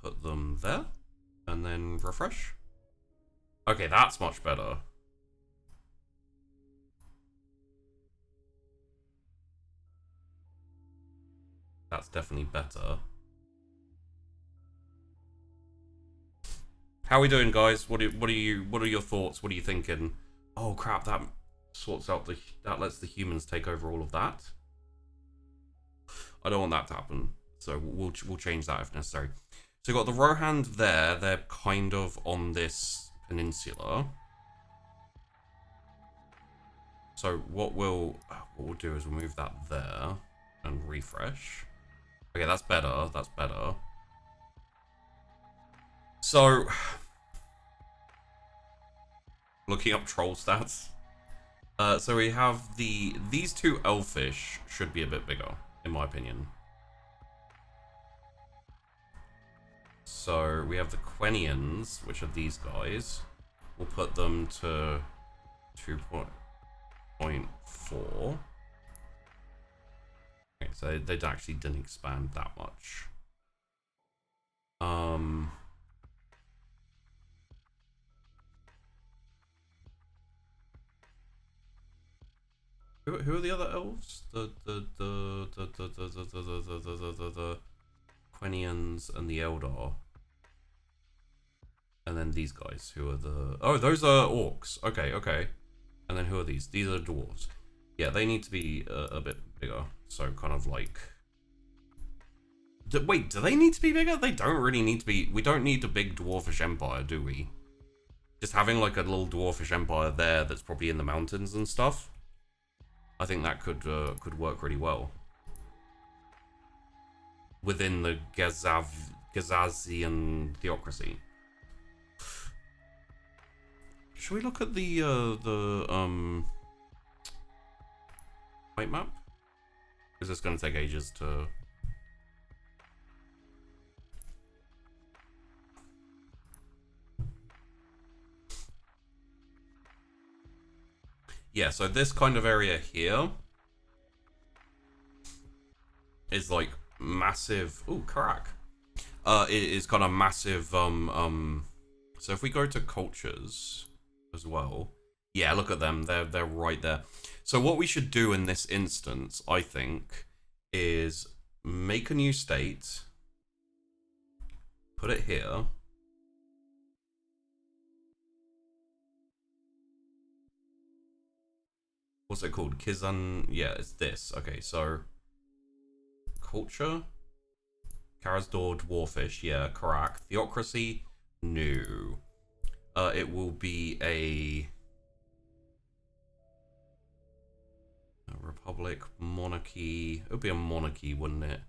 Put them there and then refresh. Okay, that's much better. That's definitely better. How are we doing, guys? What are your thoughts? What are you thinking? Oh crap, that sorts out that lets the humans take over all of that. I don't want that to happen. So we'll change that if necessary. So we've got the Rohand there, they're kind of on this peninsula. So what we'll do is we'll move that there and refresh. Okay, that's better. That's better. So, looking up troll stats. So we have these two elfish should be a bit bigger, in my opinion. So we have the Quenians, which are these guys. We'll put them to 2.4. Okay, so they actually didn't expand that much. Who are the other elves? The Quenians and the Eldar. And then these guys, who are the... Oh, those are orcs. Okay, okay. And then who are these? These are dwarves. Yeah, they need to be a bit bigger. So kind of like... Wait, do they need to be bigger? They don't really need to be... We don't need a big dwarfish empire, do we? Just having like a little dwarfish empire there that's probably in the mountains and stuff. I think that could work really well. Within the Gazazian theocracy. Should we look at the height map? Is this going to take ages to... Yeah, so this kind of area here is like massive. Ooh, crack. It is kind of massive. So if we go to cultures as well, yeah, look at them. They're right there. So what we should do in this instance, I think, is make a new state, put it here. What's it called? Kizan. Yeah, it's this. Okay, so culture. Karazdur Dwarfish, yeah, correct. Theocracy, no. It will be a republic, monarchy. It would be a monarchy, wouldn't it?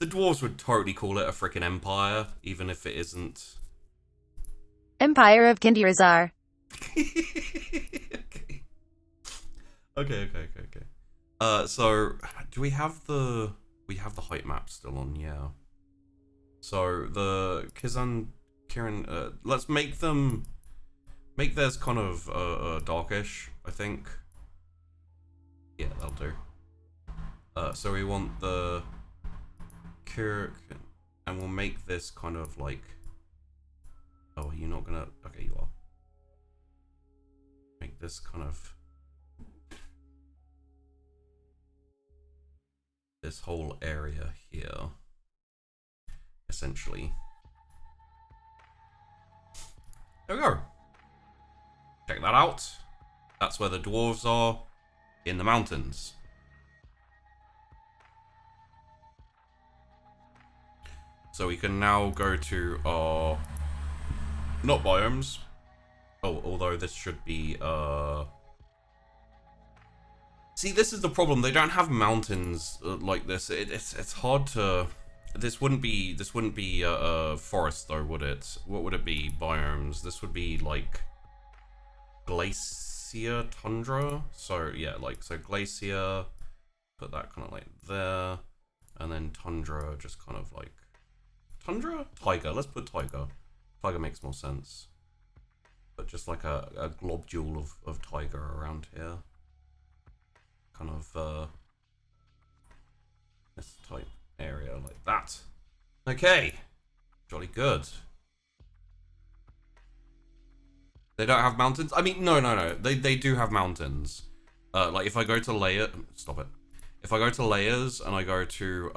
The dwarves would totally call it a freaking empire, even if it isn't. Empire of Kindirazar. Okay. So do we have the height map still on? Yeah. So the Kiran, let's make theirs kind of darkish, I think. Yeah, that'll do. So we want the Kirk, and we'll make this kind of like. Oh, are you not gonna? Okay, you are. Make this kind of. This whole area here, essentially. There we go. Check that out. That's where the dwarves are, in the mountains. So we can now go to our, not biomes. Oh, although this should be, see, this is the problem. They don't have mountains like this. It's hard to. This wouldn't be forest though, would it? What would it be? Biomes. This would be like glacier, tundra. So yeah, like so glacier. Put that kind of like there, and then tundra, just kind of like tundra, taiga. Let's put taiga. Taiga makes more sense. But just like a globule of taiga around here. Kind of this type area like that. Okay, jolly good. They don't have mountains. I mean, no. They do have mountains. Like if I go to layer, stop it. If I go to layers and I go to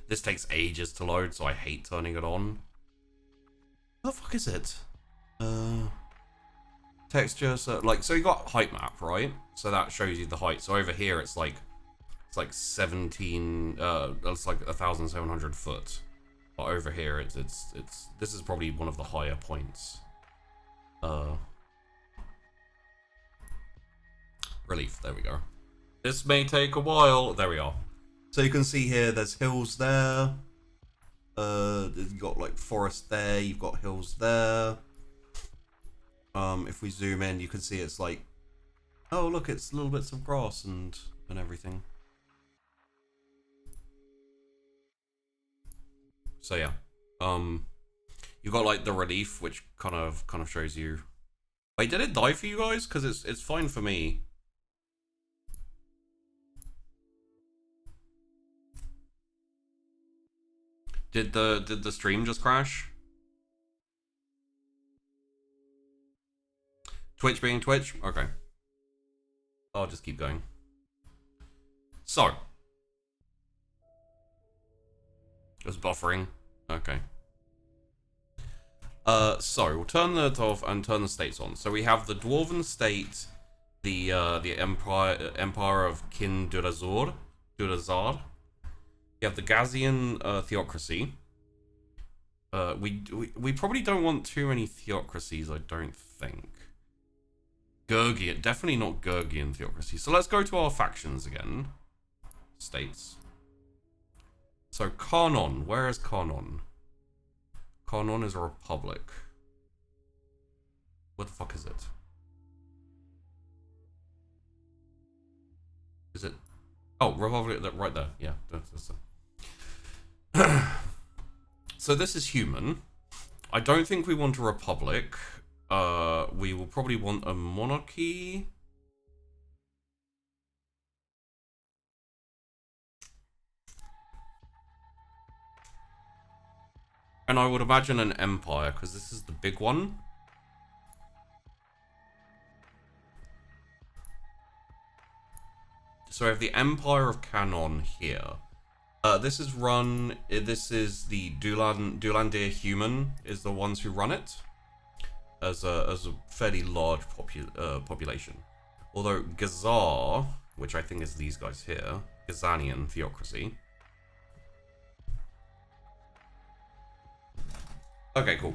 this takes ages to load, so I hate turning it on. What the fuck is it? Texture, so you got height map, right? So that shows you the height. So over here it's like 17 it's like 1,700 foot. But over here it's this is probably one of the higher points. Relief, there we go. This may take a while. There we are. So you can see here there's hills there. You've got like forest there, you've got hills there. If we zoom in, you can see it's like, oh look, it's little bits of grass and everything. So yeah, you've got like the relief, which kind of shows you. Wait, did it die for you guys? Because it's fine for me. Did the stream just crash? Twitch being Twitch? Okay. I'll just keep going. So. It was buffering. Okay. So we'll turn that off and turn the states on. So we have the Dwarven state, the Empire of Kindurazur. Durazar. You have the Gazian theocracy. We probably don't want too many theocracies, I don't think. Gurgian, definitely not Gurgian theocracy. So let's go to our factions again. States. So Karnon, where is Karnon? Karnon is a republic. What the fuck is it? Is it? Oh, republic, right there. Yeah. So this is human. I don't think we want a republic. We will probably want a monarchy. And I would imagine an empire, because this is the big one. So we have the Empire of Canon here. This is the Dulandir human is the ones who run it. As a fairly large population. Although Gazar, which I think is these guys here, Gazanian theocracy. Okay, cool.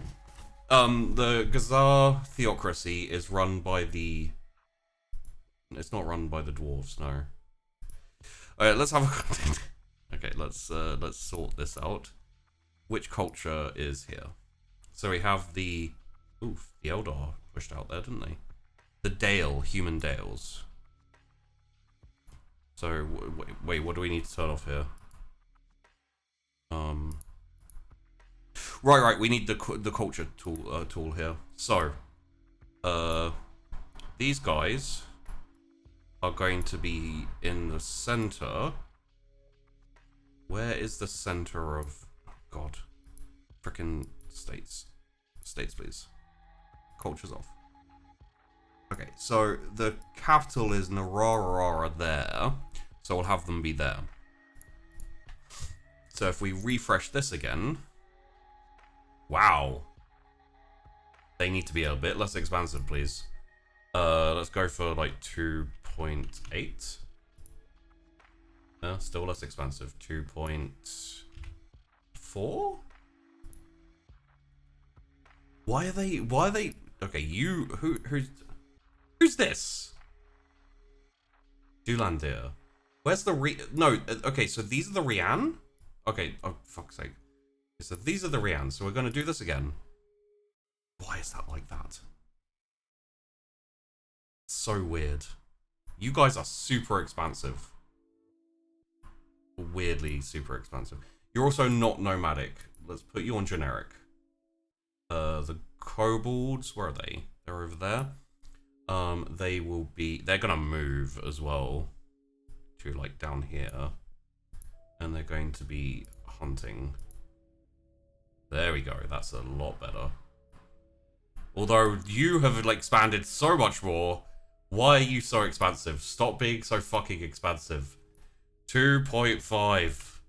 The Gazar theocracy is run by the... It's not run by the dwarves, no. Alright, let's have a... Okay, let's sort this out. Which culture is here? So we have the... Oof, the Eldar pushed out there, didn't they? The Dale, human Dales. So, wait, what do we need to turn off here? Right, we need the culture tool here. So, these guys are going to be in the center. Where is the center of... Oh God. Frickin' states. States, please. Culture's off. Okay, so the capital is Narara there. So we'll have them be there. So if we refresh this again... Wow. They need to be a bit less expansive, please. Let's go for like 2.8. Still less expensive. 2.4? Why are they... Okay, who's this? Dulandir. Where's the No, okay, so these are the Rian? Okay, oh, fuck's sake. So these are the Rian, so we're gonna do this again. Why is that like that? So weird. You guys are super expansive. Weirdly super expansive. You're also not nomadic. Let's put you on generic. The kobolds, where are they? They're over there. They're gonna move as well to like down here. And they're going to be hunting. There we go, that's a lot better. Although you have like expanded so much more, why are you so expansive? Stop being so fucking expansive. 2.5.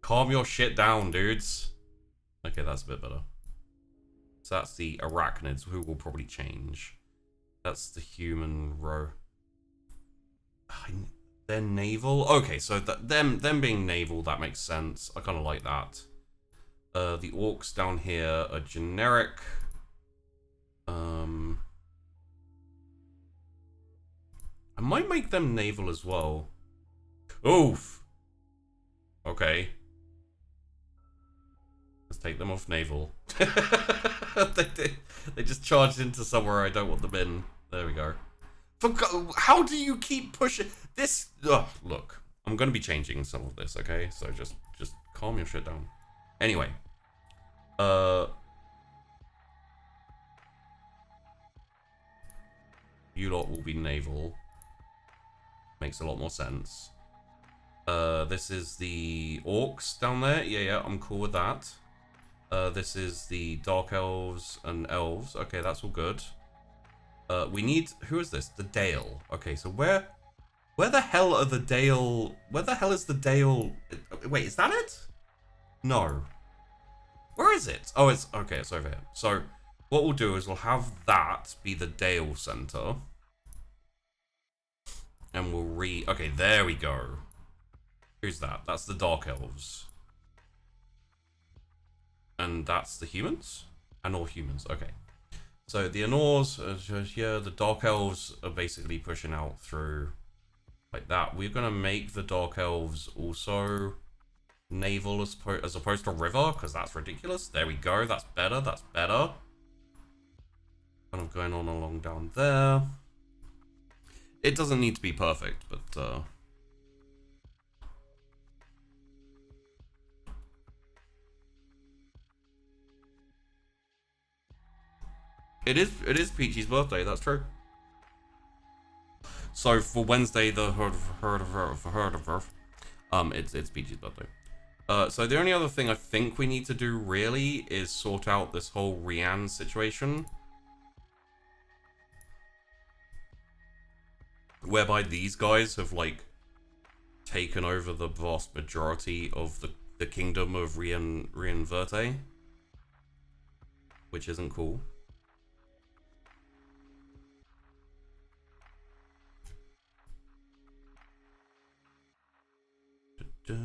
Calm your shit down, dudes. Okay, that's a bit better. So that's the arachnids, who will probably change. That's the human row. They're naval? Okay, so them being naval, that makes sense. I kind of like that. The orcs down here are generic. I might make them naval as well. Oof. Okay. Let's take them off naval. They just charged into somewhere I don't want them in. There we go. How do you keep pushing this? Ugh, look, I'm gonna be changing some of this, okay? So just calm your shit down. Anyway, you lot will be naval. Makes a lot more sense. This is the orcs down there. Yeah, I'm cool with that. This is the dark elves and elves. Okay, that's all good. We need... Who is this? The Dale. Okay, so where the hell are the Dale... Where the hell is the Dale... Wait, is that it? No. Where is it? Oh, it's... Okay, it's over here. So, what we'll do is we'll have that be the Dale Center. And we'll Okay, there we go. Who's that? That's the Dark Elves. And that's the humans? And all humans, okay. So the Anors, yeah, the Dark Elves are basically pushing out through like that. We're going to make the Dark Elves also naval as opposed to river, because that's ridiculous. There we go, that's better, that's better. Kind of going on along down there. It doesn't need to be perfect, but It is Peachy's birthday, that's true. So for Wednesday, the it's Peachy's birthday. So the only other thing I think we need to do really is sort out this whole Rianne situation. Whereby these guys have, like, taken over the vast majority of the kingdom of Rian Verte. Which isn't cool. There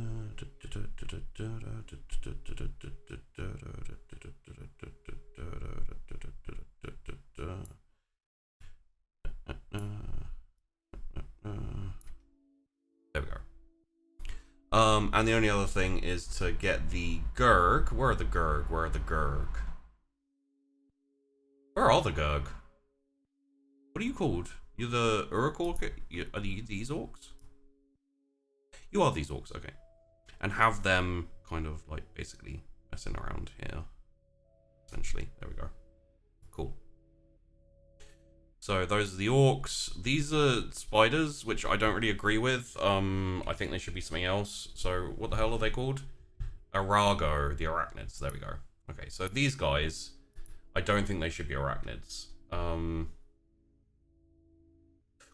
we go. And the only other thing is to get the Gurg. Where are the Gurg? Where are the Gurg? Where are the Gurg? What are you called? You're the Uruk? Are you these orcs? You are these orcs, okay. And have them kind of, like, basically messing around here. Essentially. There we go. Cool. So those are the orcs. These are spiders, which I don't really agree with. I think they should be something else. So what the hell are they called? Arago, the arachnids. There we go. Okay, so these guys, I don't think they should be arachnids.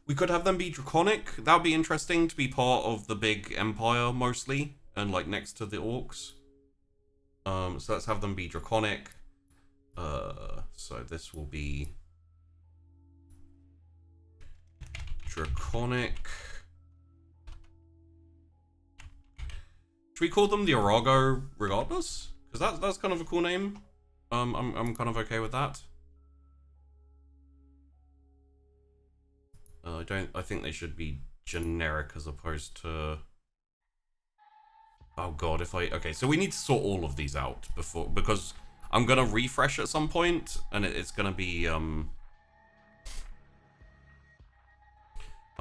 We could have them be draconic. That would be interesting to be part of the big empire mostly, and like next to the orcs. So let's have them be draconic. So this will be draconic. Should we call them the Arago regardless? Because that's kind of a cool name. I'm kind of okay with that. I think they should be generic as opposed to. Oh god, okay, so we need to sort all of these out because I'm gonna refresh at some point and it's gonna be I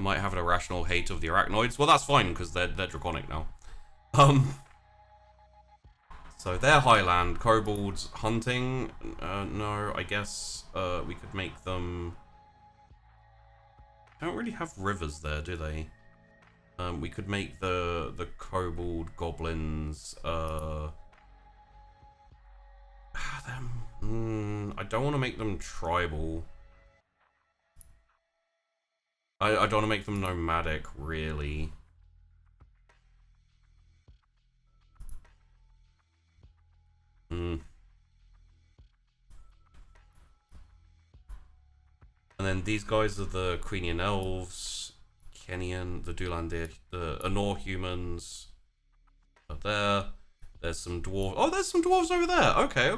might have an irrational hate of the arachnoids. Well, that's fine because they're draconic now. So they're highland kobolds hunting. No, I guess we could make them. They don't really have rivers there, do they? We could make the kobold goblins. I don't want to make them tribal. I don't want to make them nomadic, really. And then these guys are the Queenian elves, Kenyan, the Dulandir, the Anor humans are there. There's some dwarves. Oh, there's some dwarves over there. Okay.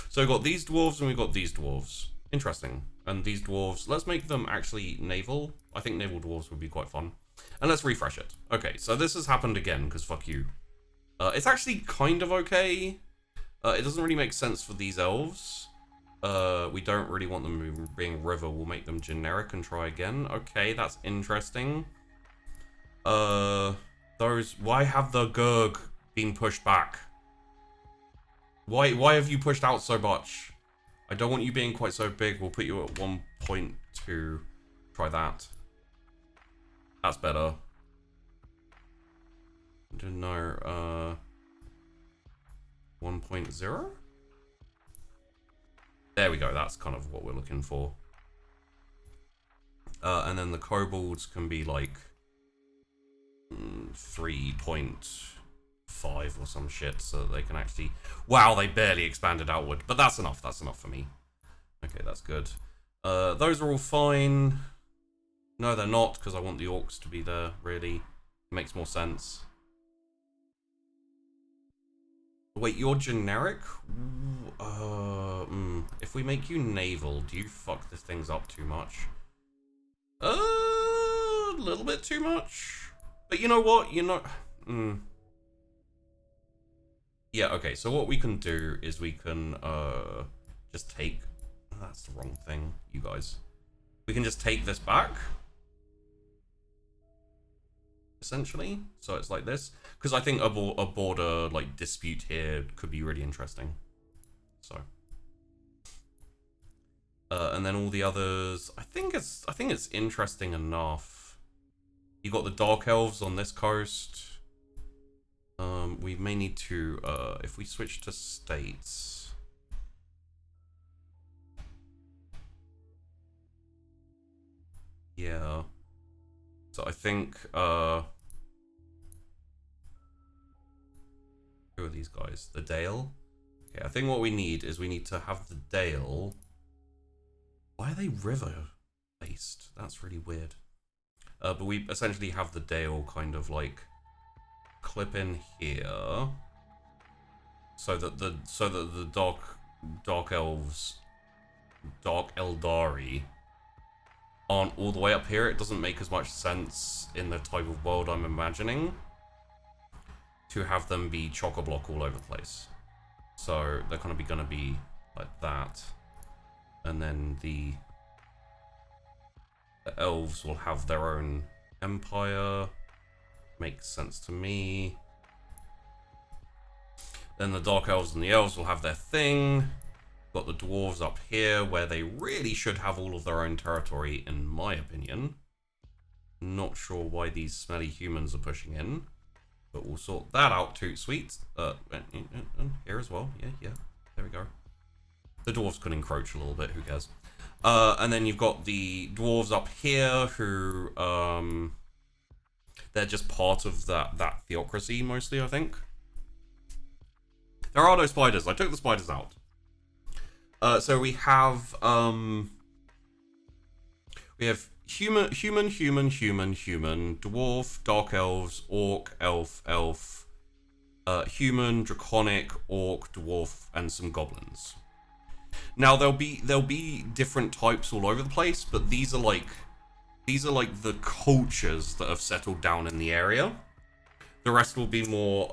So we've got these dwarves and we've got these dwarves. Interesting. And these dwarves, let's make them actually naval. I think naval dwarves would be quite fun. And let's refresh it. Okay, so this has happened again, because fuck you. It's actually kind of okay. It doesn't really make sense for these elves. We don't really want them being river. We'll make them generic and try again. Okay, that's interesting. Why have the Gurg been pushed back? Why have you pushed out so much? I don't want you being quite so big. We'll put you at 1.2. Try that. That's better. No, 1.0? There we go, that's kind of what we're looking for. And then the kobolds can be like 3.5 or some shit, so they can actually... Wow, they barely expanded outward, but that's enough for me. Okay, that's good. Those are all fine. No, they're not, because I want the orcs to be there, really. It makes more sense. Wait, you're generic? If we make you naval, do you fuck this things up too much? A little bit too much. But you know what? Yeah, okay, so what we can do is we can just take... That's the wrong thing, you guys. We can just take this back. Essentially, so it's like this, because I think a border like dispute here could be really interesting. So And then all the others, I think it's interesting enough. You got the Dark Elves on this coast. We may need to, if we switch to states. Yeah. So I think, who are these guys? The Dale? Okay, I think what we need is we need to have the Dale. Why are they river based? That's really weird. But we essentially have the Dale kind of like clip in here, so that the dark elves, Dark Eldari, aren't all the way up here. It doesn't make as much sense in the type of world I'm imagining to have them be chock-a-block all over the place. So they're kind of gonna be like that. And then the elves will have their own empire. Makes sense to me. Then the dark elves and the elves will have their thing. Got the dwarves up here, where they really should have all of their own territory, in my opinion. Not sure why these smelly humans are pushing in, but we'll sort that out too. Sweet. Here as well. Yeah. There we go. The dwarves could encroach a little bit, who cares? And then you've got the dwarves up here who, they're just part of that theocracy mostly, I think. There are no spiders. I took the spiders out. So we have human, dwarf, dark elves, orc, elf, human, draconic, orc, dwarf, and some goblins. Now there'll be different types all over the place, but these are like the cultures that have settled down in the area. The rest will be more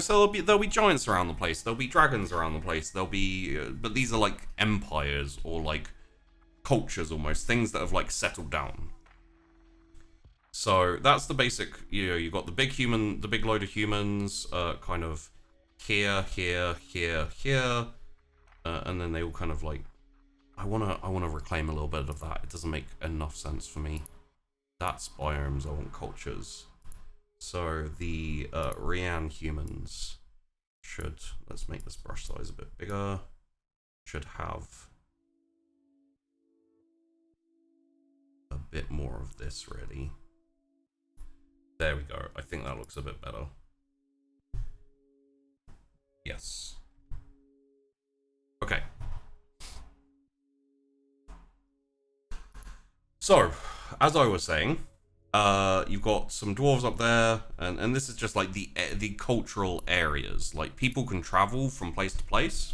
so there'll be giants around the place, there'll be dragons around the place, there'll be but these are like empires or like cultures, almost things that have like settled down. So that's the basic. You've got the big load of humans, kind of here, and then they all kind of like, I wanna reclaim a little bit of that. It doesn't make enough sense for me. That's biomes. I want cultures. So the Rian humans should, let's make this brush size a bit bigger, should have a bit more of this, really. There we go. I think that looks a bit better. Yes. Okay. So, as I was saying, you've got some dwarves up there, and this is just like the cultural areas. Like, people can travel from place to place,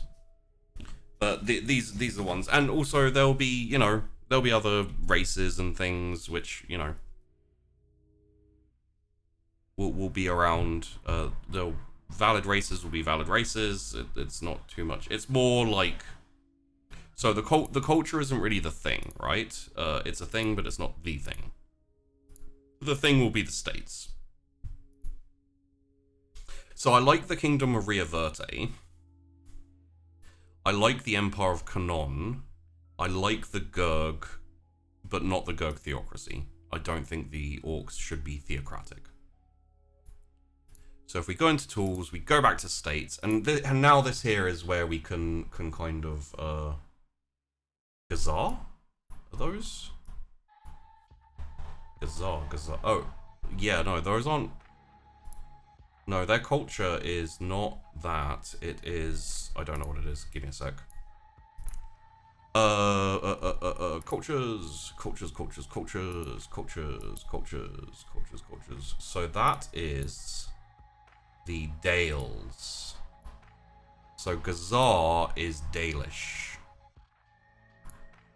but these are the ones. And also there'll be other races and things which will be around. The valid races will be valid races. It's not too much. It's more like, so the culture isn't really the thing, right? It's a thing, but it's not the thing. The thing will be the states. So I like the Kingdom of Ria Verte. I like the Empire of Kanon. I like the Gurg, but not the Gurg theocracy. I don't think the orcs should be theocratic. So if we go into tools, we go back to states, and now this here is where we can kind of Gazar? Are those? Gazar. Oh, yeah, no, those aren't. No, their culture is not that. It is, I don't know what it is. Give me a sec. Cultures. So that is the Dales. So Gazar is Dalish.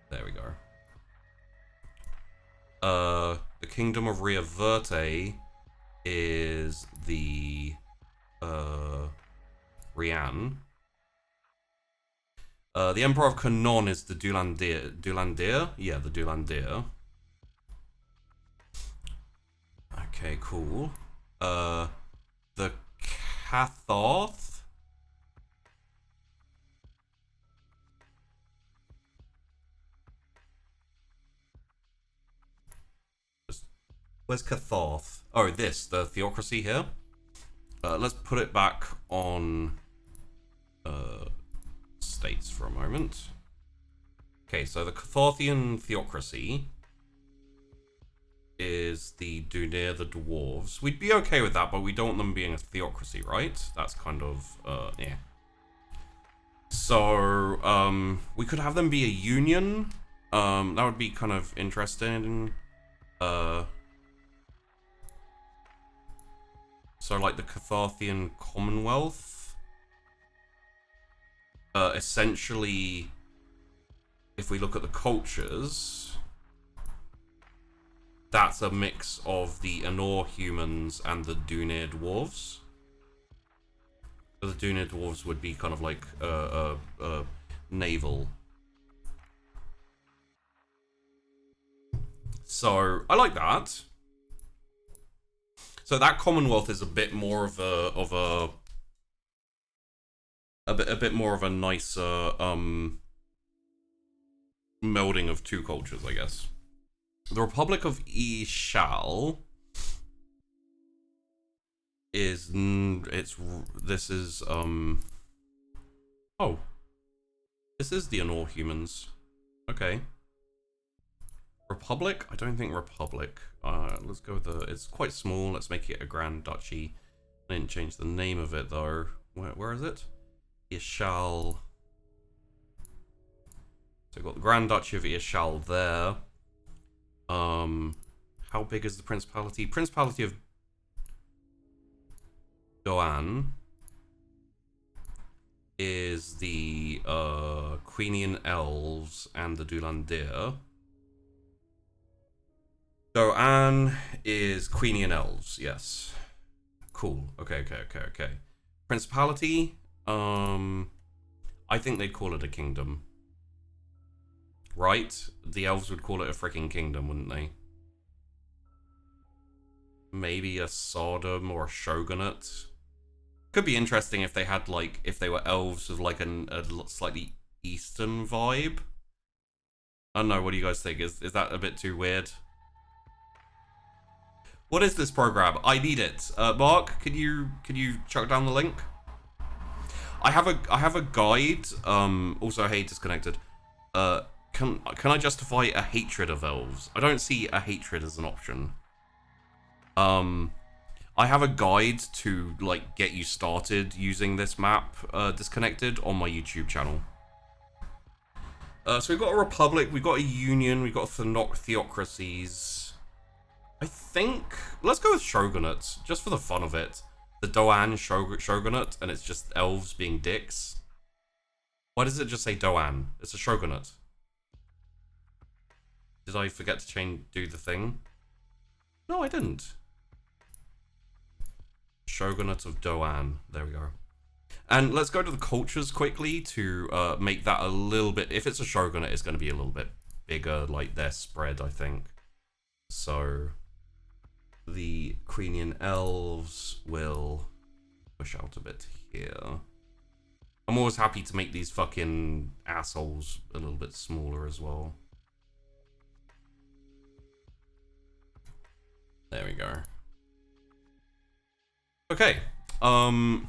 There we go. The Kingdom of Ria Verte is the Rian. The Emperor of Kanon is the Dulandir? Yeah, the Dulandir. Okay, cool. The Catharth Where's Catharth? Oh, the theocracy here. Let's put it back on states for a moment. Okay, so the Catharthian theocracy is the Dunir, the dwarves. We'd be okay with that, but we don't want them being a theocracy, right? That's kind of, yeah. So, we could have them be a union. That would be kind of interesting. So, like the Catharthian Commonwealth. Essentially, if we look at the cultures, that's a mix of the Anor humans and the Dunir dwarves. So the Dunir dwarves would be kind of like naval. So I like that. So that Commonwealth is a bit more of a bit more of a nicer melding of two cultures, I guess. The Republic of Ishal is this is oh, this is the Anor humans. Okay. Republic? I don't think Republic. Let's go with it's quite small. Let's make it a Grand Duchy. I didn't change the name of it though. Where is it? Ishal. So we've got the Grand Duchy of Ishal there. How big is the Principality? Principality of Doan is the Queenian Elves and the Dulandir. Doan is Queenian Elves, yes. Cool. Okay. Principality, I think they'd call it a kingdom. Right? The elves would call it a freaking kingdom, wouldn't they? Maybe a Sodom or a shogunate. Could be interesting if they had, like, if they were elves with, like, a slightly eastern vibe. I don't know, what do you guys think? Is that a bit too weird? What is this program? I need it. Mark, can you chuck down the link? I have a guide. Also, hey, disconnected. Can I justify a hatred of elves? I don't see a hatred as an option. I have a guide to like get you started using this map, disconnected, on my YouTube channel. So we've got a republic, we've got a union, we've got theocracies. I think let's go with shogunates just for the fun of it. The Doan shogunate, and it's just elves being dicks. Why does it just say Doan? It's a shogunate. Did I forget to do the thing? No, I didn't. Shogunate of Doan. There we go. And let's go to the cultures quickly to make that a little bit... If it's a shogunate, it's going to be a little bit bigger, like their spread, I think. So the Queenian Elves will push out a bit here. I'm always happy to make these fucking assholes a little bit smaller as well. There we go. Okay. Don't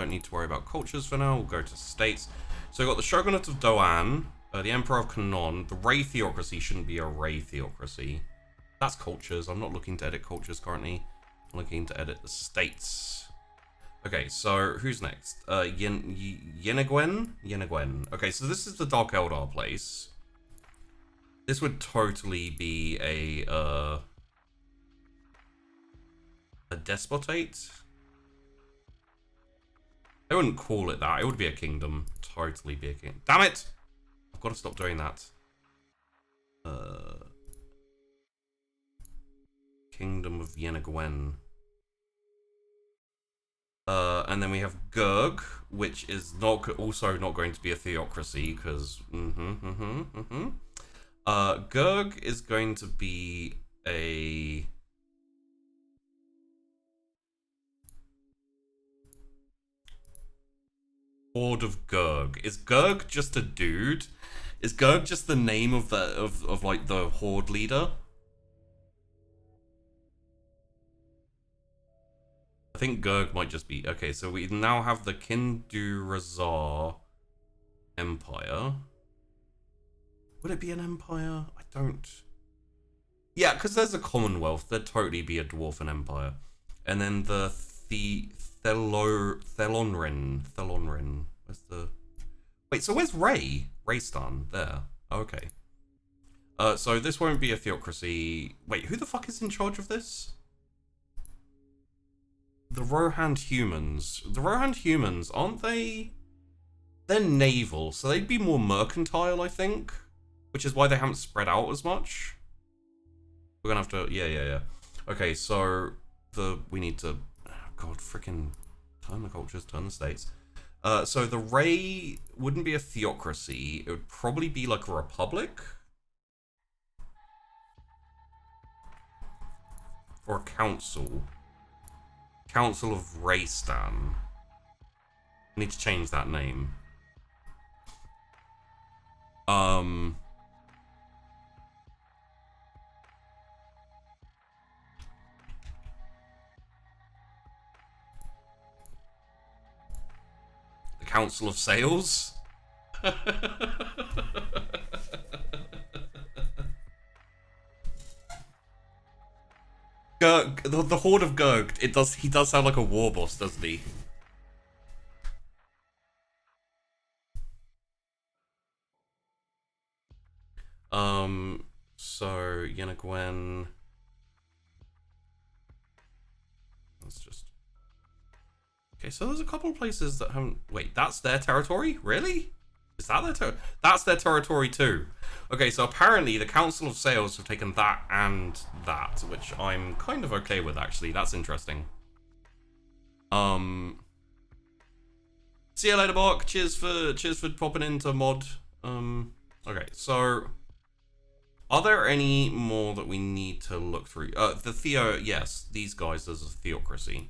need to worry about cultures for now. We'll go to states. So we've got the Shogunate of Doan, the Emperor of Kanon. The Ray theocracy shouldn't be a Ray theocracy. That's cultures. I'm not looking to edit cultures currently. I'm looking to edit the states. Okay, so who's next? Yeneguen? Yeneguen. Okay, so this is the Dark Eldar place. This would totally be a despotate? I wouldn't call it that. It would be a kingdom. Totally be a kingdom. Damn it! I've got to stop doing that. Kingdom of Yeneguen. And then we have Gurg, which is also not going to be a theocracy, because... Gurg is going to be a... Horde of Gurg. Is Gurg just a dude? Is Gurg just the name of the like the horde leader? I think Gurg might just be... Okay, so we now have the Kindurazar Empire. Would it be an empire? I don't... Yeah, because there's a Commonwealth. There'd totally be a Dwarven Empire. And then the Thelonrin. Where's the... Wait, so where's Ray? Raystan. There. Okay. So this won't be a theocracy. Wait, who the fuck is in charge of this? The Rohand humans. The Rohand humans, aren't they... They're naval, so they'd be more mercantile, I think. Which is why they haven't spread out as much. We're gonna have to... Yeah. Okay, so... We need to... Oh God, freaking... Turn the cultures, turn the states. So the Ray wouldn't be a theocracy. It would probably be like a republic. Or a council. Council of Raystan. I need to change that name. The Council of Sales? Gurg, the Horde of Gurg. He does sound like a war boss, doesn't he? So Yenagwen. Let's just... Okay, so there's a couple of places that haven't... Wait, that's their territory? Really? Is that their territory? That's their territory too. Okay, so apparently the Council of Sales have taken that and that, which I'm kind of okay with, actually. That's interesting. See you later, Mark. Cheers for popping into mod. Okay, so... Are there any more that we need to look through? Yes, these guys, there's a theocracy.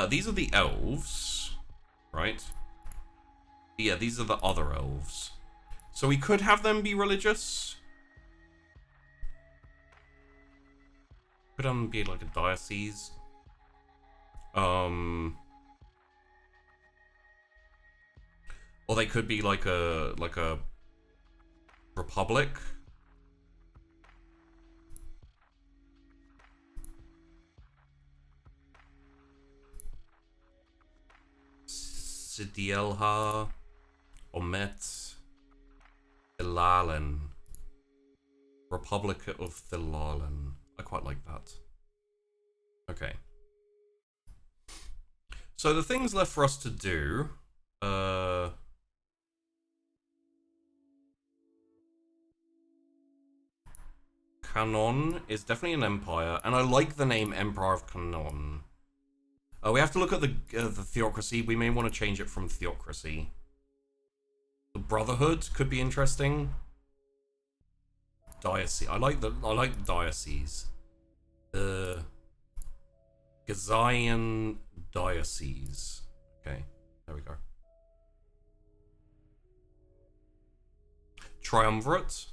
These are the elves, right? Yeah, these are the other elves. So we could have them be religious. Could be like a diocese. Or they could be like a republic. Sidielha, Omet, Thilalen. Republic of Thilalen. I quite like that. Okay. So the things left for us to do, Canon is definitely an empire, and I like the name Empire of Canon. We have to look at the theocracy. We may want to change it from theocracy. The Brotherhood could be interesting. Diocese. I like the diocese. The Gazayan Diocese. Okay, there we go. Triumvirate.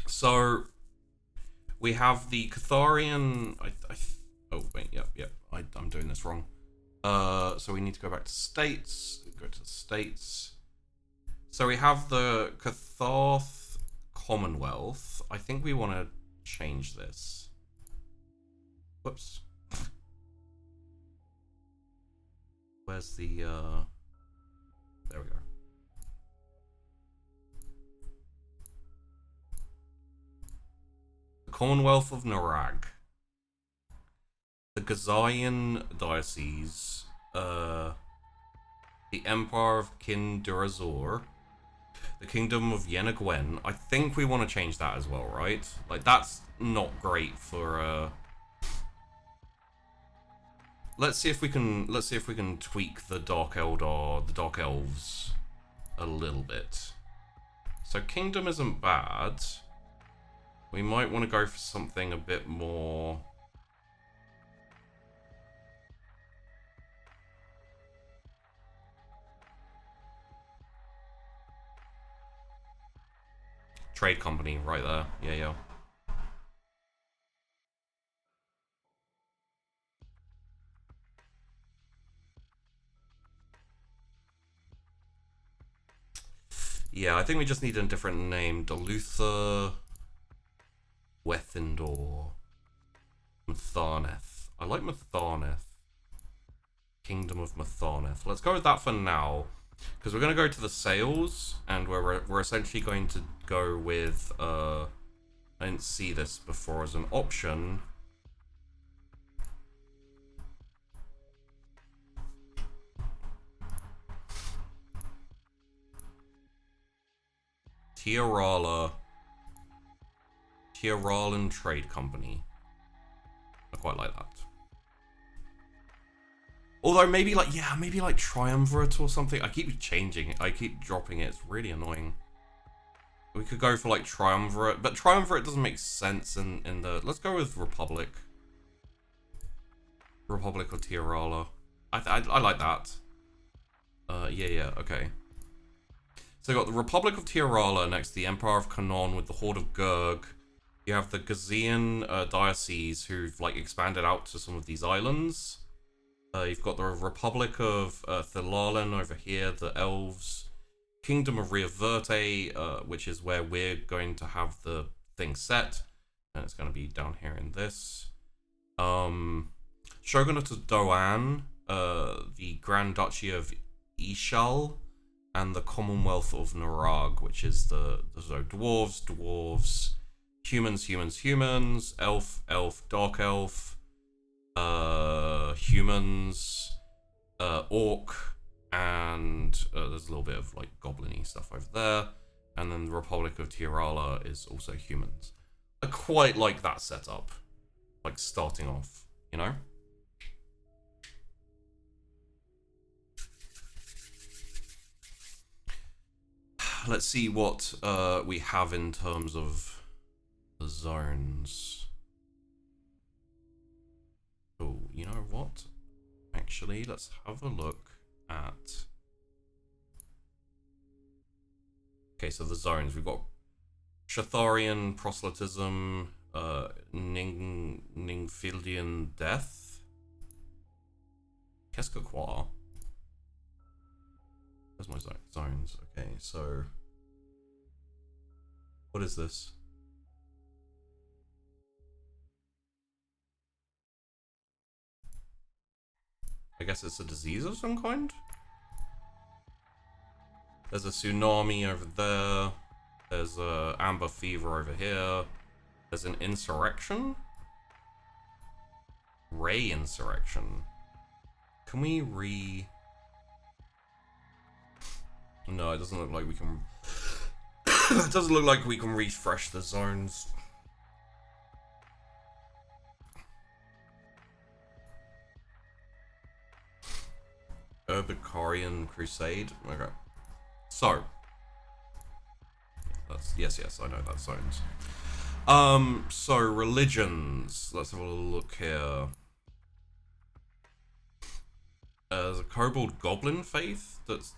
So we have the Catharian. Oh wait, yep. I'm doing this wrong. So we need to go back to states. Go to states. So we have the Catharth Commonwealth. I think we want to change this. Whoops. Where's the? There we go. Commonwealth of Narag, the Gazayan Diocese, the Empire of Kindurazor, the Kingdom of Yenagwen. I think we want to change that as well, right? Like, that's not great for, Let's see if we can tweak the Dark Eldar, the Dark Elves, a little bit. So Kingdom isn't bad. We might want to go for something a bit more... trade company right there. Yeah, yeah. Yeah, I think we just need a different name. Duluther, Wethendor, Matharneth. I like Matharneth. Kingdom of Matharneth. Let's go with that for now, because we're going to go to the sales, and we're essentially going to go with, I didn't see this before as an option. Tiaralan Trade Company. I quite like that. Although maybe like, yeah, maybe like Triumvirate or something. I keep changing it. I keep dropping it. It's really annoying. We could go for like Triumvirate, but Triumvirate doesn't make sense in the... Let's go with Republic. Republic or Tiarala. I like that. Yeah, okay. So you got the Republic of Tiarala next to the Empire of Kanon with the Horde of Gurg. You have the Gazean Diocese who've like expanded out to some of these islands. You've got the Republic of Thalalan over here, the Elves. Kingdom of Ria Verte, which is where we're going to have the thing set. And it's going to be down here in this. Shogunate of Doan, the Grand Duchy of Ishal, and the Commonwealth of Narag, which is so dwarves, humans, elf, dark elf, humans, orc, and there's a little bit of like goblin-y stuff over there. And then the Republic of Tiarala is also humans. I quite like that setup, like starting off, you know? Let's see what we have in terms of the zones. Oh, you know what? Actually, let's have a look at... Okay, so the zones. We've got Shatharian proselytism, Ningfildian death, Keskakwa. Where's my zones? Okay, so what is this? I guess it's a disease of some kind? There's a tsunami over there. There's a amber fever over here. There's an insurrection? Ray insurrection. Can we No, it doesn't look like we can... It doesn't look like we can refresh the zones. Urbicarian Crusade. Okay. So. Yes, I know that's zones. So religions. Let's have a little look here. There's a kobold goblin faith that's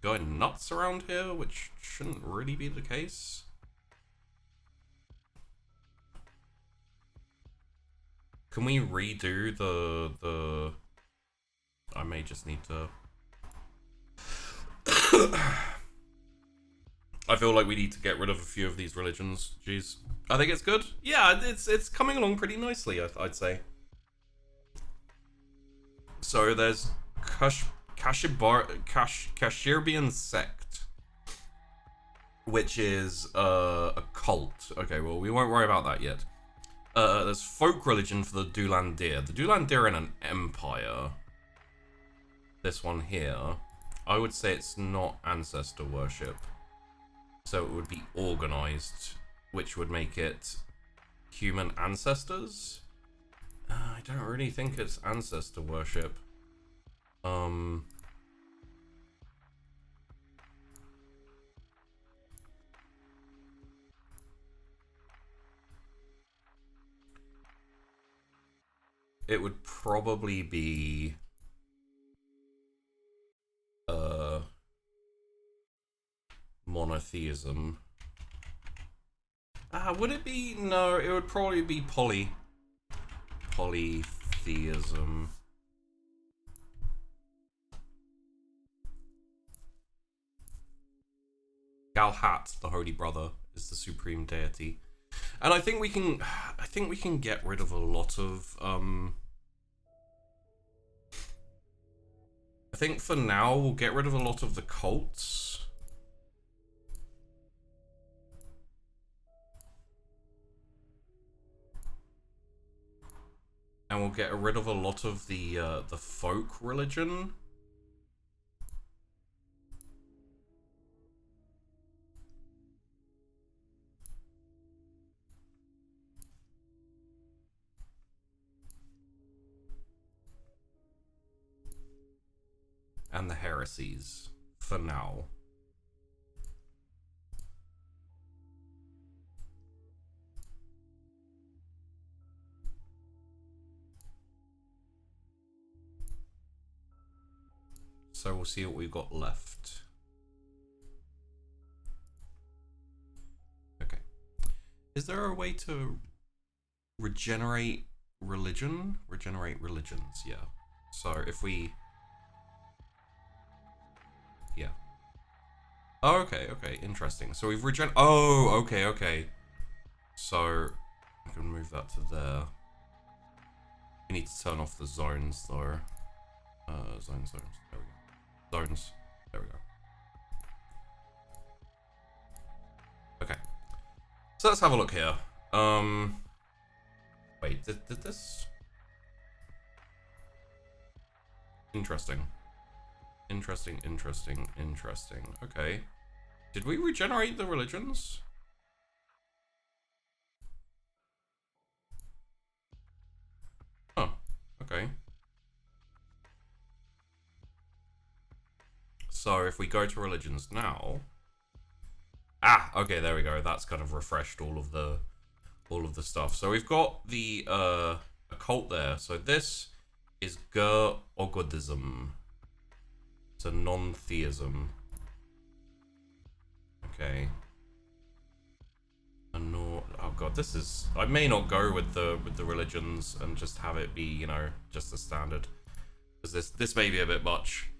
going nuts around here, which shouldn't really be the case. Can we redo the... I may just need to... I feel like we need to get rid of a few of these religions. Jeez. I think it's good. Yeah, it's coming along pretty nicely, I'd say. So there's Kashirbian sect, which is a cult. Okay, well, we won't worry about that yet. There's folk religion for the Dulandir. The Dulandir in an empire. This one here. I would say it's not ancestor worship. So it would be organized, which would make it human ancestors. I don't really think it's ancestor worship. It would probably be monotheism. Would it be? No, it would probably be polytheism. Galhat, the Holy Brother, is the supreme deity. And I think we can get rid of a lot of I think for now we'll get rid of a lot of the cults. And we'll get rid of a lot of the folk religion. And the heresies, for now. So we'll see what we've got left. Okay. Is there a way to regenerate religion? Regenerate religions, yeah. So if we... Yeah. Oh, okay, interesting. So we've oh, okay. So I can move that to there. We need to turn off the zones though. Zones, there we go. Zones, there we go. Okay. So let's have a look here. Wait, did this? Interesting. Interesting. Okay. Did we regenerate the religions? Oh, okay. So if we go to religions now... Ah, okay, there we go. That's kind of refreshed all of the stuff. So we've got the occult there. So this is Ger-Ogodism. It's a non-theism. Okay. Oh god, this is... I may not go with the religions and just have it be, you know, just the standard. Because this may be a bit much.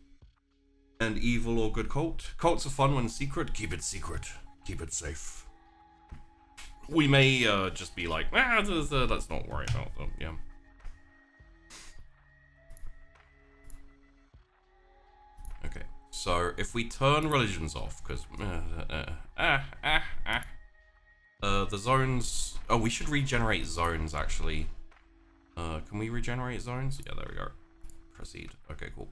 And evil or good cult. Cults are fun when secret. Keep it secret. Keep it safe. We may just be like, let's not worry about them. Yeah. Okay. So if we turn religions off, because the zones. Oh, we should regenerate zones actually. Can we regenerate zones? Yeah, there we go. Proceed. Okay, cool.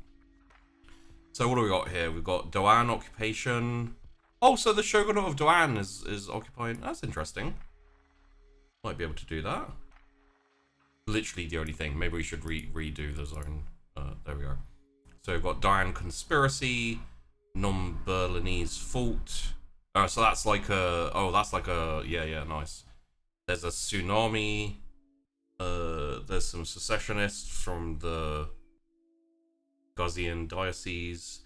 So what do we got here? We've got Doan occupation. Oh, so the Shogunate of Doan is occupying. That's interesting. Might be able to do that. Literally the only thing. Maybe we should redo the zone. There we go. So we've got Doan conspiracy, non-Berlinese fault. So that's like a... Oh, that's like a... Yeah, nice. There's a tsunami. There's some secessionists from the Gauzian diocese.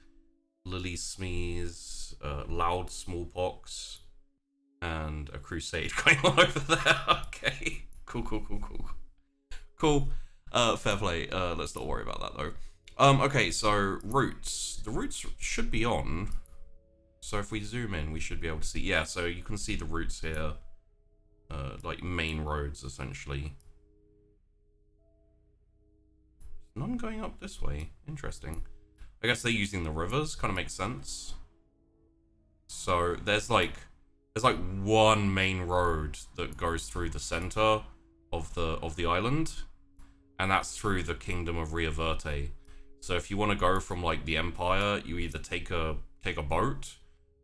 Lily Smees, loud smallpox, and a crusade going on over there. Okay, cool. Fair play. Let's not worry about that though. Okay, so roots. The roots should be on. So if we zoom in, we should be able to see. Yeah, so you can see the roots here, like main roads essentially. None going up this way. Interesting. I guess they're using the rivers. Kind of makes sense. So there's like one main road that goes through the center of the island, and that's through the kingdom of Ria Verte. So if you want to go from like the Empire, you either take a boat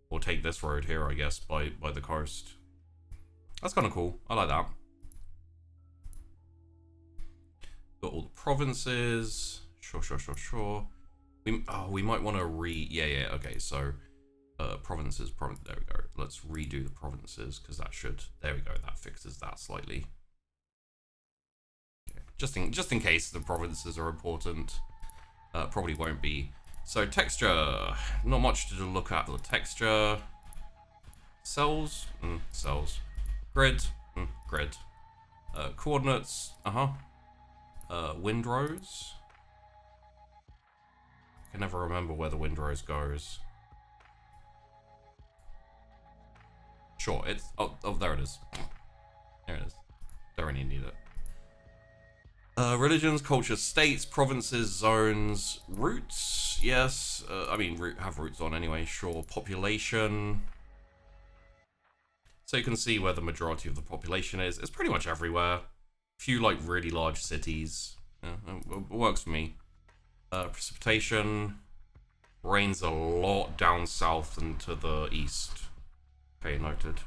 or take this road here, I guess, by the coast. That's kind of cool. I like that. Got all the provinces. Sure. We might want to yeah, okay, so provinces, there we go. Let's redo the provinces, because that should, there we go, that fixes that slightly. Okay. Just in case the provinces are important. Probably won't be. So texture, not much to look at the texture. Cells? Cells. Grid? Grid. Coordinates? Windrows? I can never remember where the windrows goes. Sure, it's... Oh, there it is. There it is. Don't really need it. Religions, cultures, states, provinces, zones, roots, yes. I mean, have roots on anyway, sure. Population. So you can see where the majority of the population is. It's pretty much everywhere. Few, like, really large cities. Yeah, it works for me. Precipitation. Rains a lot down south and to the east. Okay, noted.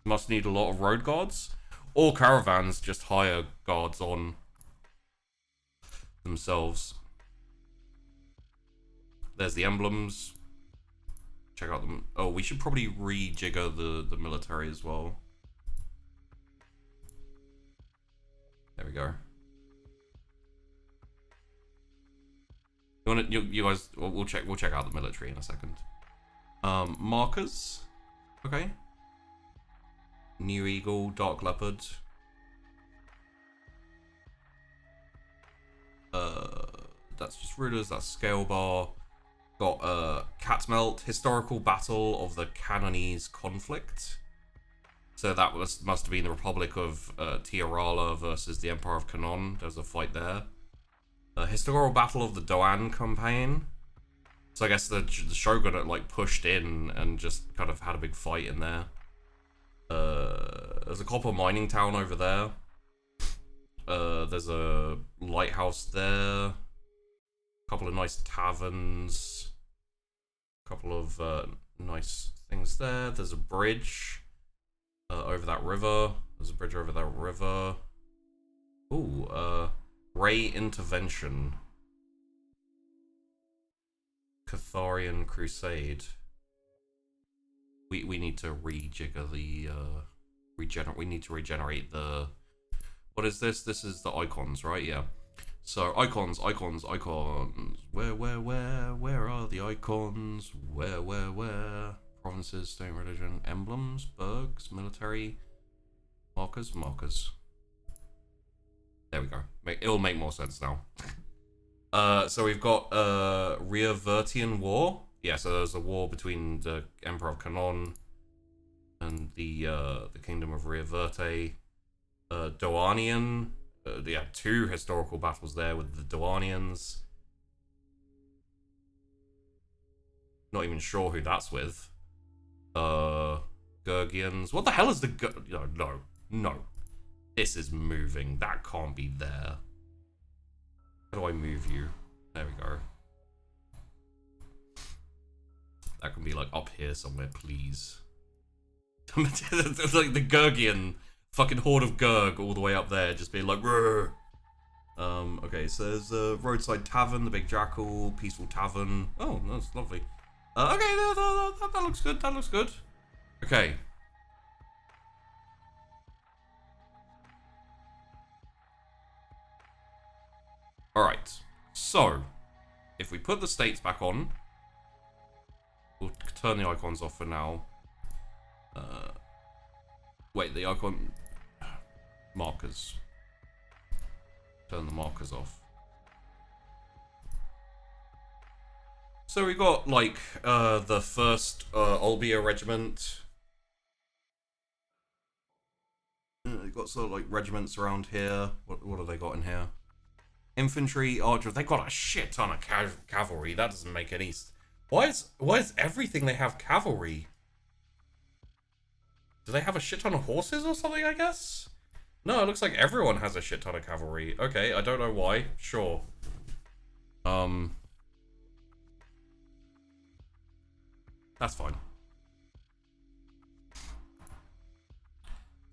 Must need a lot of road guards. All caravans just hire guards on themselves. There's the emblems. Check out them. Oh, we should probably rejigger the military as well. There we go. You guys, we'll check out the military in a second. Markers. Okay. New Eagle, Dark Leopard. That's just rulers, that's scale bar. Got Catmelt, Historical Battle of the Canonese Conflict. So that must have been the Republic of Tiarala versus the Empire of Canaan. There's a fight there. Historical Battle of the Doan Campaign. So I guess the Shogunate like pushed in and just kind of had a big fight in there. There's a copper mining town over there. There's a lighthouse there. A couple of nice taverns. A couple of nice things there. There's a bridge over that river. There's a bridge over that river. Ooh, Ray Intervention. Catharian Crusade. We need to rejigger the we need to regenerate the, what is this? This is the icons, right? Yeah. So icons. Where are the icons? Where? Provinces, state, religion, emblems, burgs, military, markers. There we go. It'll make more sense now. So we've got Reavertian War. Yeah, so there's a war between the Emperor of Canaan and the Kingdom of Reaverte. Doanian. Yeah, 2 historical battles there with the Doanians. Not even sure who that's with. Gurgians. What the hell is the No. This is moving. That can't be there. How do I move you? There we go. That can be like up here somewhere, please. It's like the Gurgian fucking horde of Gurg all the way up there, just being like, rrr. Okay, so there's a roadside tavern, the Big Jackal, peaceful tavern. Oh, that's lovely. Okay, that looks good. That looks good. Okay. All right. So, if we put the states back on, we'll turn the icons off for now. Wait, the icon markers. Turn the markers off. So we got like the first Olbia regiment. We've got sort of like regiments around here. What have they got in here? Infantry, archers. They got a shit ton of cavalry. That doesn't make any. Why is everything they have cavalry? Do they have a shit ton of horses or something, I guess? No, it looks like everyone has a shit ton of cavalry. Okay, I don't know why. Sure. That's fine.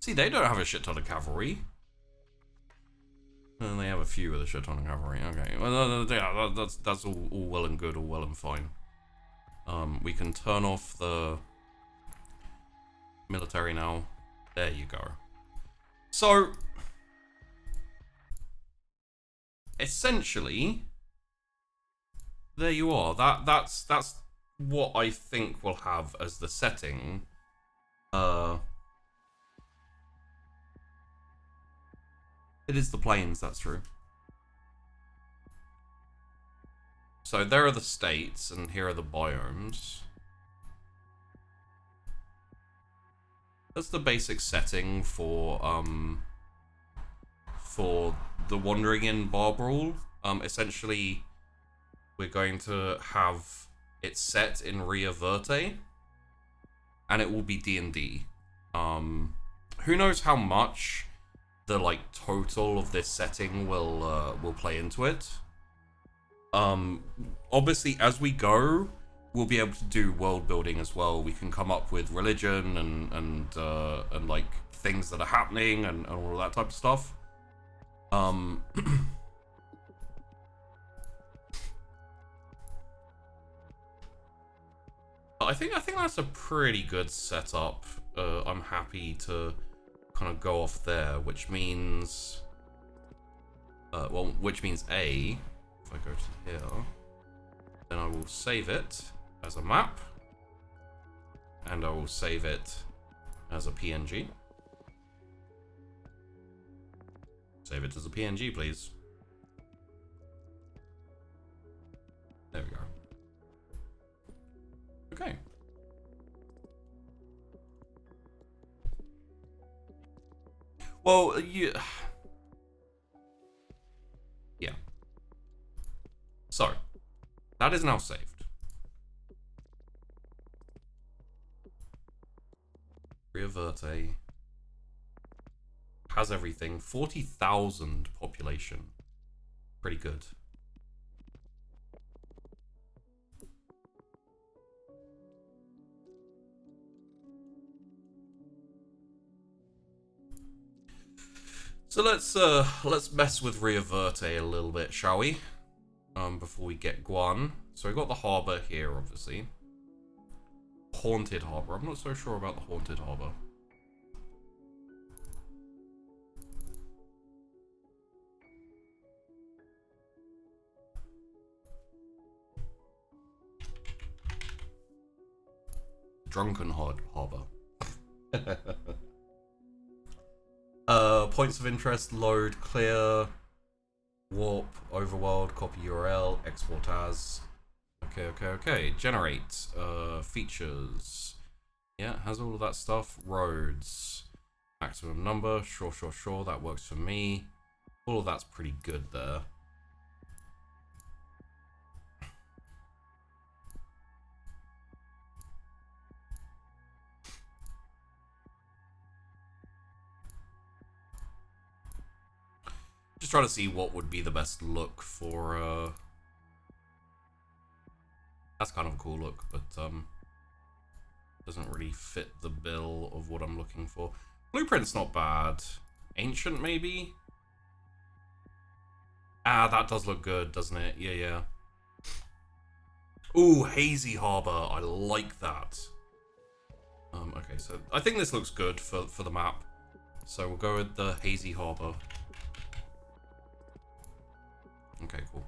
See, they don't have a shit ton of cavalry. And they have a few with a shit ton of cavalry. Okay, well, yeah, that's all well and good, all well and fine. We can turn off the military now. There you go. So, essentially, there you are. That's what I think we'll have as the setting. It is the plains, that's true. So there are the states, and here are the biomes. That's the basic setting for the Wandering in Bar Brawl. Essentially, we're going to have it set in Ria Verte, and it will be D&D. Who knows how much the like total of this setting will play into it. Obviously, as we go, we'll be able to do world building as well. We can come up with religion and like things that are happening and all that type of stuff. I think that's a pretty good setup. I'm happy to kind of go off there, which means which means A, if I go to here, then I will save it as a map, and I will save it as a PNG. Save it as a PNG, please. There we go. Okay. Well, yeah. So, that is now saved. Ria Verte has everything. 40,000 population. Pretty good. So let's mess with Ria Verte a little bit, shall we? Before we get Guan. So we got the harbour here, obviously. Haunted harbour. I'm not so sure about the haunted harbour. Drunken harbour. Points of interest, load, clear, warp, overworld, copy URL, export as. Okay. Generate, features. Yeah, has all of that stuff. Roads, maximum number, sure, that works for me. All of that's pretty good there. Just trying to see what would be the best look for, that's kind of a cool look, but, doesn't really fit the bill of what I'm looking for. Blueprint's not bad. Ancient, maybe? Ah, that does look good, doesn't it? Yeah. Ooh, Hazy Harbor. I like that. Okay, so I think this looks good for the map. So we'll go with the Hazy Harbor. Okay, cool.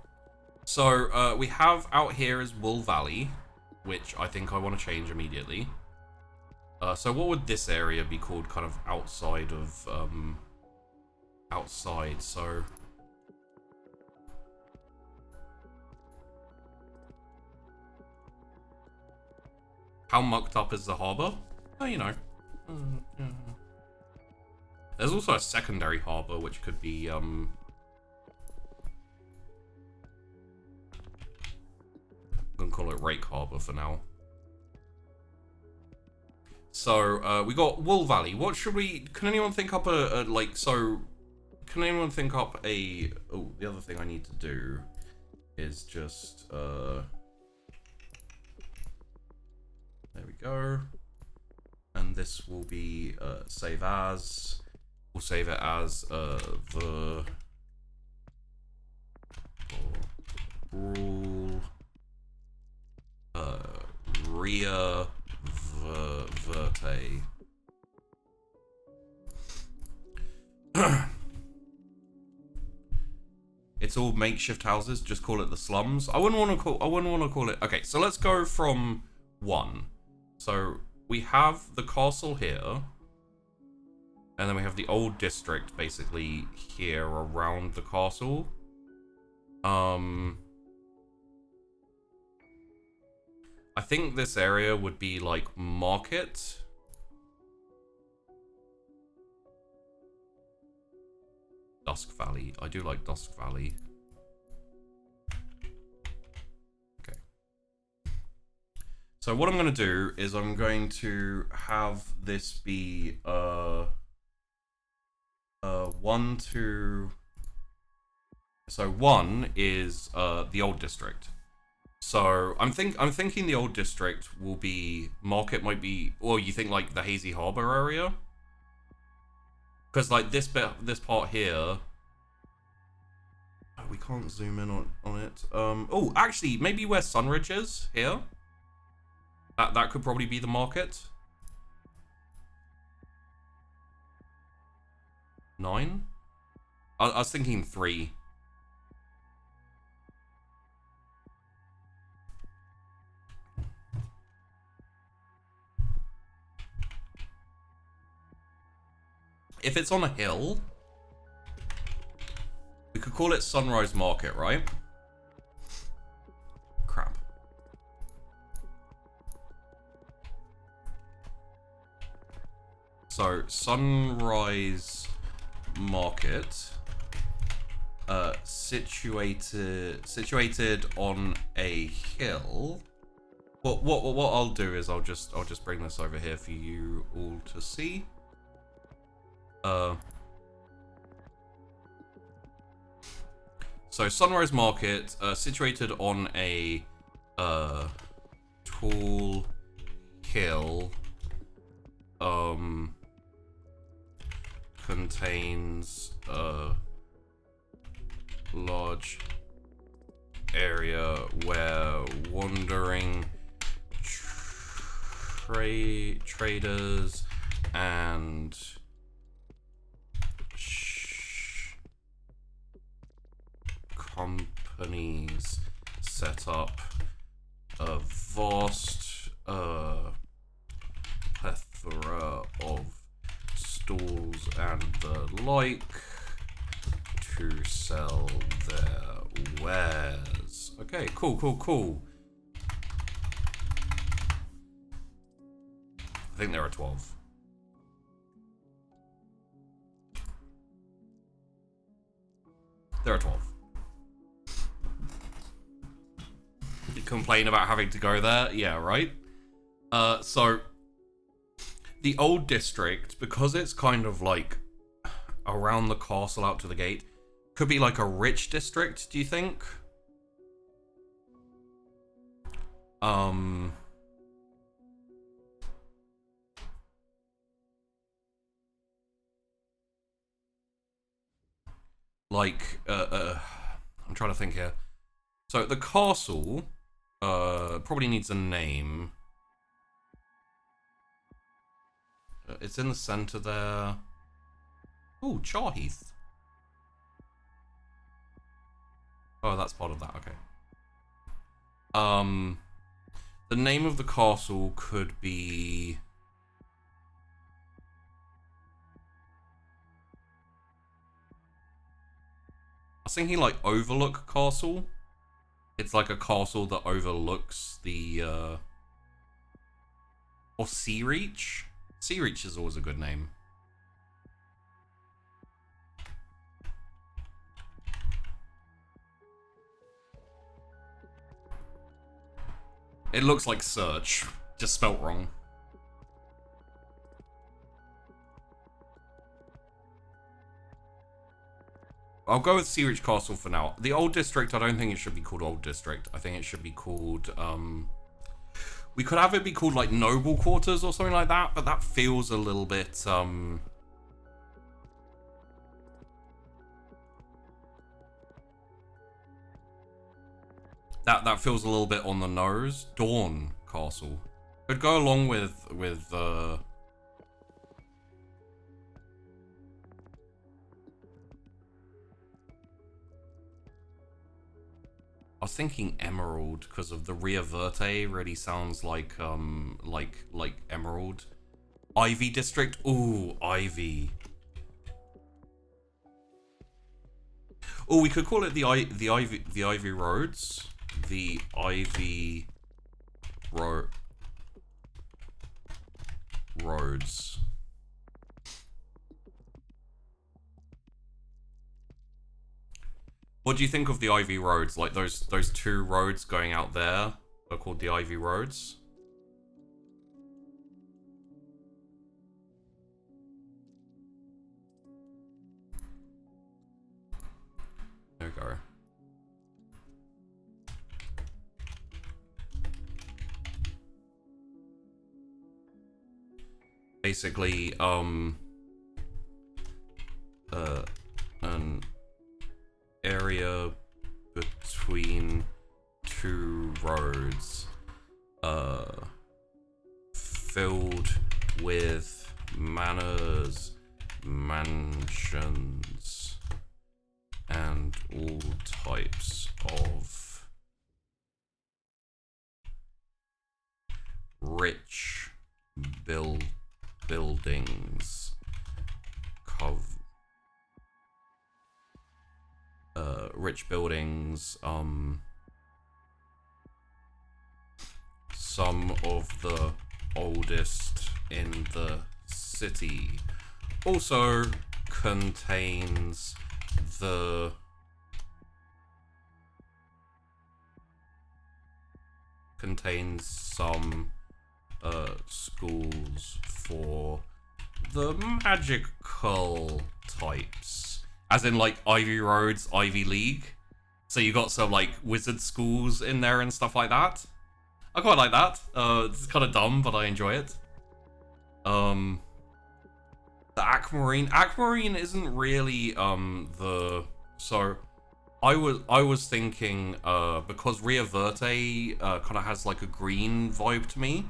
So, we have out here is Wool Valley, which I think I want to change immediately. So what would this area be called, kind of outside of, outside, so... How mucked up is the harbour? Oh, you know. There's also a secondary harbour, which could be, I'm gonna call it Rake Harbour for now. So, we got Wool Valley. What should we... Can anyone think up Can anyone think up a... Oh, the other thing I need to do is just, there we go. And this will be, save as. We'll save it as, the... Brawl... Ria Verte. it's all makeshift houses. Just call it the slums. I wouldn't want to call it. Okay, so let's go from 1. So we have the castle here, and then we have the old district basically here around the castle. I think this area would be like market. Dusk Valley. I do like Dusk Valley. Okay. So what I'm going to do is I'm going to have this be 1 to... So 1 is the old district. So I'm thinking the old district will be market might be, or you think like the Hazy Harbor area? Because like this part here, oh, we can't zoom in on it. Oh, actually, maybe where Sunridge is here. That could probably be the market. 9. I was thinking 3. If it's on a hill, we could call it Sunrise Market, right? Crap. So, Sunrise Market, situated on a hill. What I'll do is I'll just bring this over here for you all to see. So Sunrise Market, situated on a tall hill, contains a large area where wandering traders and companies set up a vast plethora of stalls and the like to sell their wares. Okay, cool. I think there are 12. There are 12. You complain about having to go there? Yeah, right? So, the old district, because it's kind of like around the castle out to the gate, could be like a rich district, do you think? I'm trying to think here. So the castle probably needs a name. It's in the center there. Oh, Charheath. Oh, that's part of that. Okay. The name of the castle could be... I was thinking like Overlook Castle. It's like a castle that overlooks the... Or Sea Reach? Sea Reach is always a good name. It looks like Search, just spelt wrong. I'll go with Sea Reach Castle for now. The Old District, I don't think it should be called Old District. I think it should be called, we could have it be called, like, Noble Quarters or something like that, but that feels a little bit, That feels a little bit on the nose. Dawn Castle. Could go along with I was thinking emerald because of the Ria Verte really sounds like emerald. Ivy district. Ooh, Ivy. Oh, we could call it the Ivy Roads. The Ivy Roads. What do you think of the Ivy Roads? Like those two roads going out there are called the Ivy Roads. There we go. Basically, an area between two roads, filled with manors, mansions, and all types of rich buildings, rich buildings, some of the oldest in the city. Also contains some schools for the magical types, as in like Ivy Roads, Ivy League. So you got some like wizard schools in there and stuff like that. I quite like that. It's kind of dumb, but I enjoy it. The Aquamarine isn't really so I was thinking because Ria Verte kind of has like a green vibe to me.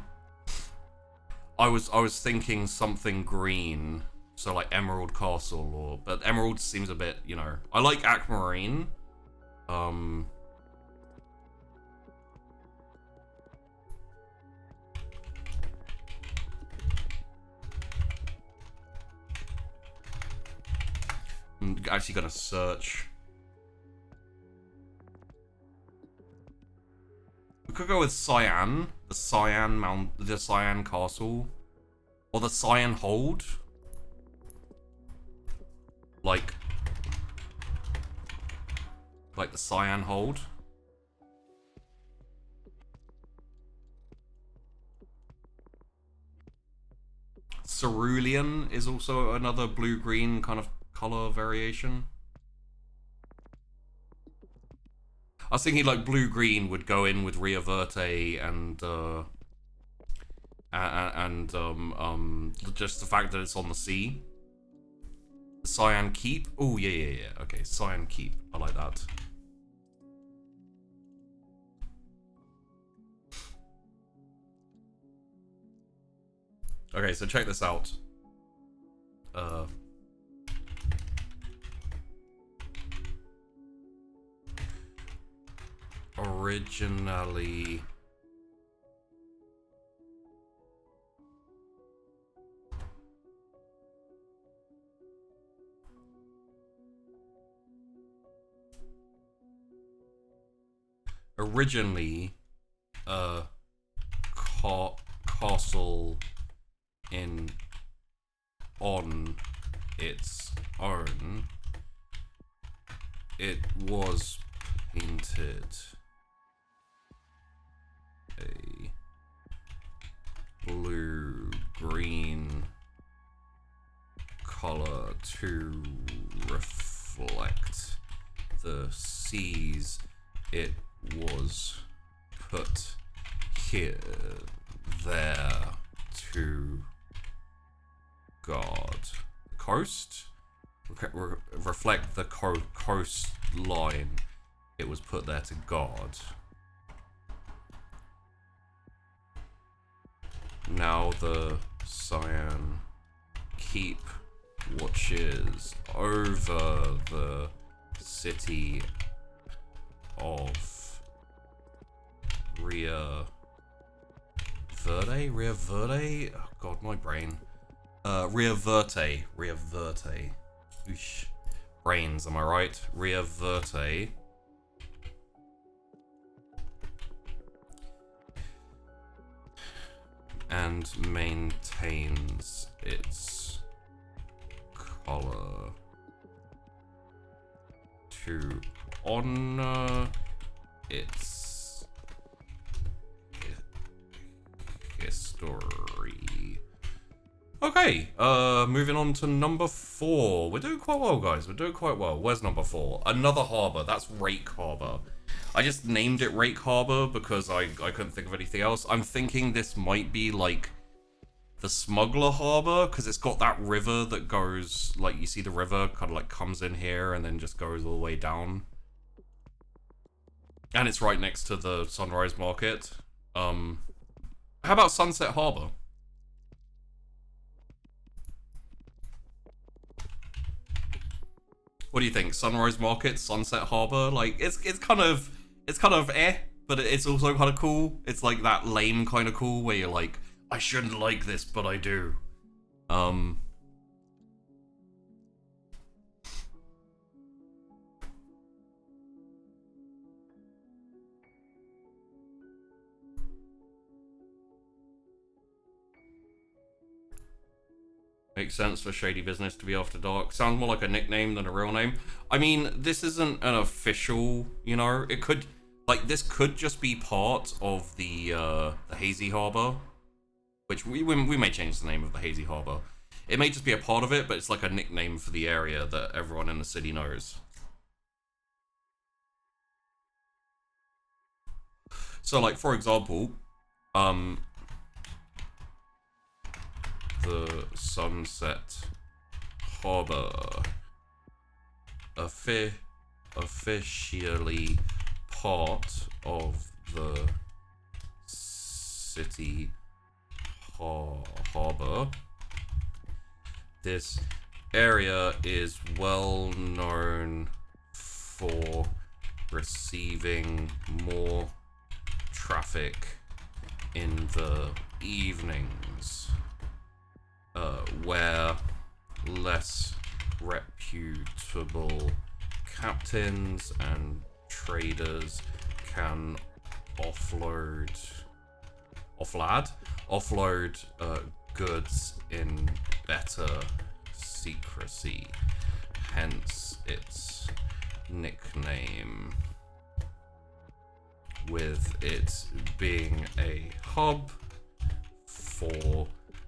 I was thinking something green, so like Emerald Castle, but Emerald seems a bit, you know. I like Aquamarine. I'm actually gonna search. We could go with Cyan, the Cyan Castle, or the Cyan Hold. Like the Cyan Hold. Cerulean is also another blue-green kind of color variation. I was thinking like blue-green would go in with Ria Verte and just the fact that it's on the sea. Cyan Keep. Oh yeah. Okay, Cyan Keep. I like that. Okay, so check this out. Originally castle on its own, it was painted a blue-green color to reflect the seas. It was put there to guard the coast, reflect the coastline. It was put there to guard. Now the Cyan Keep watches over the city of Ria Verde? Ria Verde? Oh god, my brain. Ria Verte. Ria Verte. Oosh. Brains, am I right? Ria Verte. And maintains its color to honor its history. Okay, moving on to number 4. We're doing quite well, guys. We're doing quite well. Where's number 4? Another harbor. That's Rake Harbor. I just named it Rake Harbor because I couldn't think of anything else. I'm thinking this might be like the Smuggler Harbor because it's got that river that goes, like, you see the river kind of like comes in here and then just goes all the way down. And it's right next to the Sunrise Market. How about Sunset Harbor? What do you think? Sunrise Market, Sunset Harbor? Like, it's kind of eh, but it's also kind of cool. It's like that lame kind of cool where you're like, I shouldn't like this, but I do. Makes sense for shady business to be after dark. Sounds more like a nickname than a real name. I mean, this isn't an official, you know, it could, like, this could just be part of the Hazy Harbor, which we may change the name of the Hazy Harbor. It may just be a part of it, but it's like a nickname for the area that everyone in the city knows. So, like, for example, the Sunset Harbor officially part of the city harbor. This area is well known for receiving more traffic in the evenings, where less reputable captains and traders can offload goods in better secrecy, hence its nickname, with it being a hub for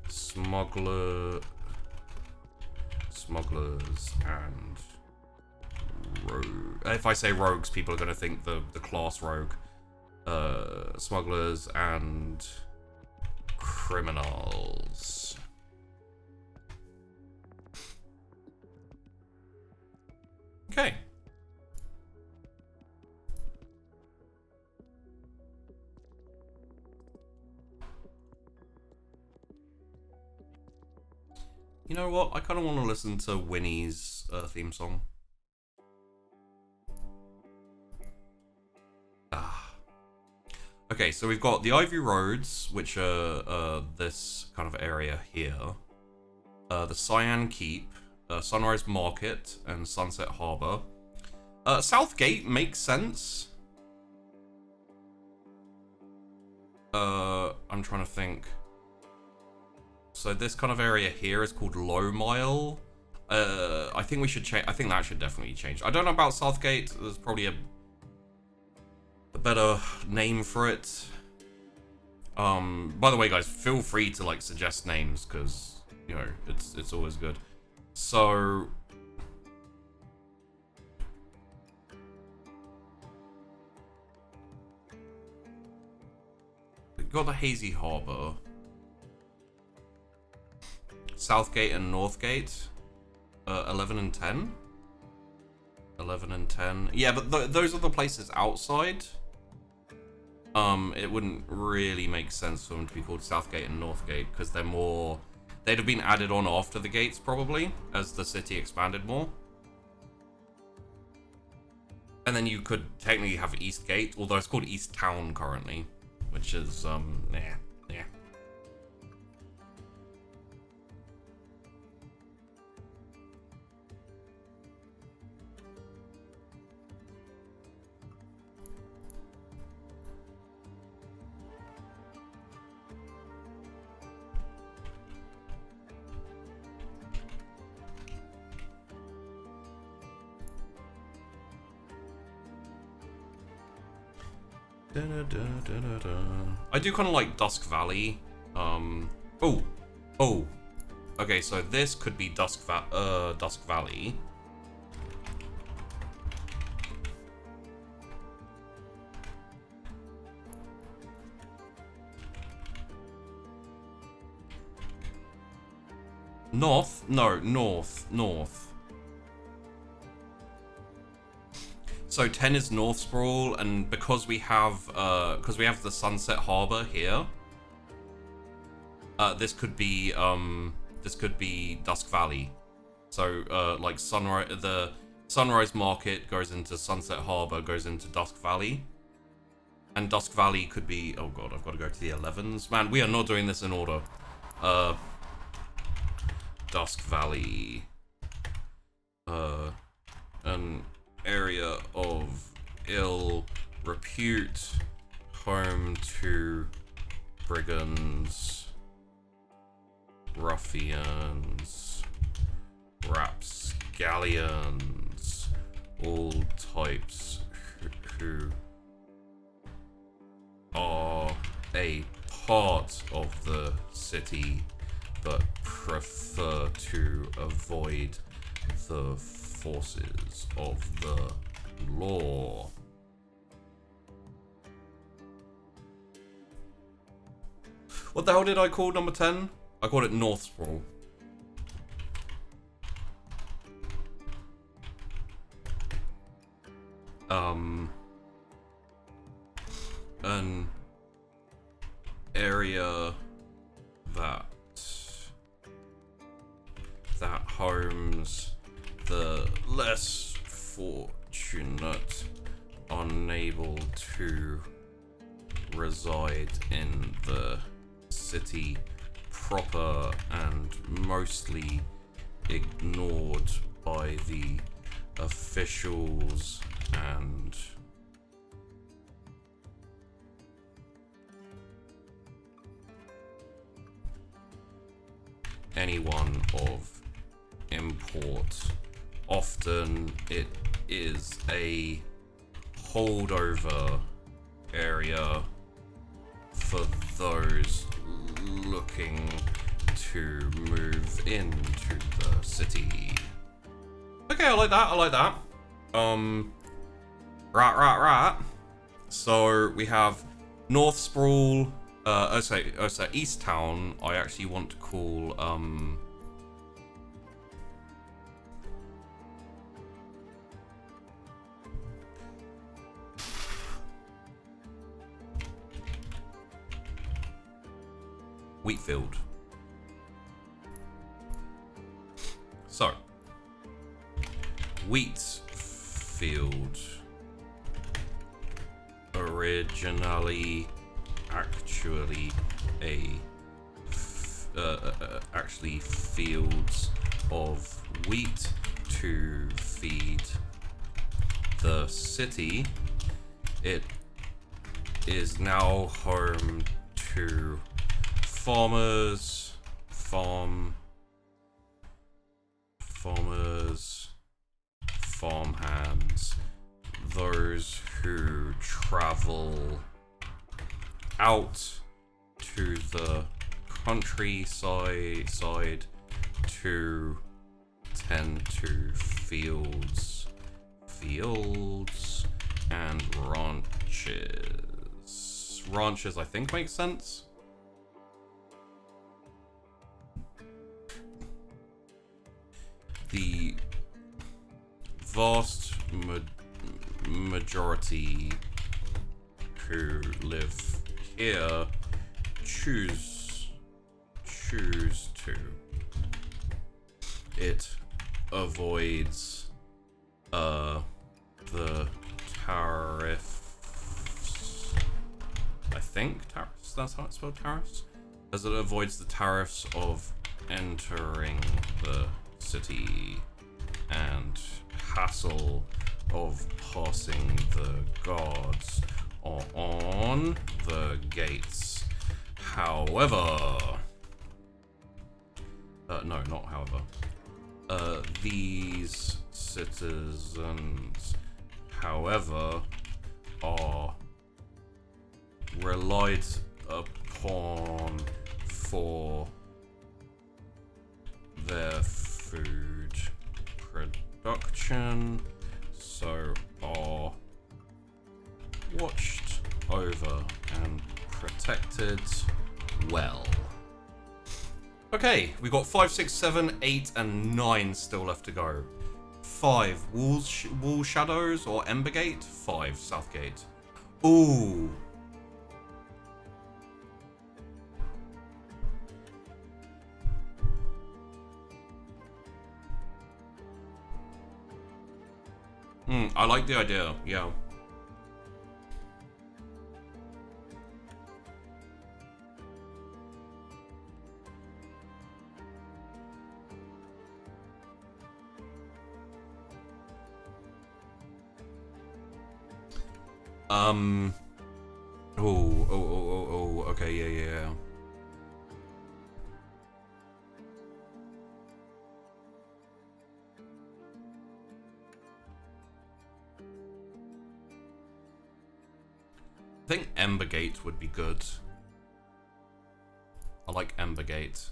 smugglers and if I say rogues, people are going to think the class rogue. Smugglers and criminals. Okay. You know what? I kind of want to listen to Winnie's theme song. Okay, so we've got the Ivy Roads, which are this kind of area here. The Cyan Keep, Sunrise Market, and Sunset Harbor. Southgate makes sense. I'm trying to think. So this kind of area here is called Low Mile. I think we should change. I think that should definitely change. I don't know about Southgate. There's probably a better name for it. By the way, guys, feel free to like suggest names because you know it's always good. So we've got the Hazy Harbor, Southgate and Northgate, 11 and 10. 11 and 10. Yeah, but those are the places outside. It wouldn't really make sense for them to be called Southgate and Northgate because they're more... They'd have been added on after the gates, probably, as the city expanded more. And then you could technically have East Gate, although it's called East Town currently. which is nah. I do kind of like Dusk Valley. Oh. Okay, so this could be Dusk Valley. North? No, north. So 10 is North Sprawl, and because we have the Sunset Harbor here, this could be Dusk Valley. So like the Sunrise Market goes into Sunset Harbor, goes into Dusk Valley, and Dusk Valley could be. Oh god, I've got to go to the 11s. Man, we are not doing this in order. Dusk Valley, an area of ill repute, home to brigands, ruffians, rapscallions, all types who are a part of the city but prefer to avoid the forces of the law. What the hell did I call number 10? I called it North Sprawl. An area that homes the less fortunate, unable to reside in the city proper and mostly ignored by the officials and anyone of import. Often it is a holdover area for those looking to move into the city. Okay, I like that. Right. So we have North Sprawl, East Town. I actually want to call, Wheatfield. So, Wheatfield, originally actually fields of wheat to feed the city. It is now home to farmers, farmhands, those who travel out to the countryside to tend to fields and ranches. Ranches, I think, makes sense. The vast majority who live here choose to. It avoids the tariffs I think tariffs, that's how it's spelled, tariffs, as it avoids the tariffs of entering the city and hassle of passing the guards on the gates. However, no, not however. These citizens, however, are relied upon for their food production, so are watched over and protected well. Okay, we got 5, 6, 7, 8, and 9 still left to go. 5, Wall Shadows or Embergate. 5, Southgate. Ooh. I like the idea, yeah. Okay, yeah. I think Embergate would be good. I like Embergate.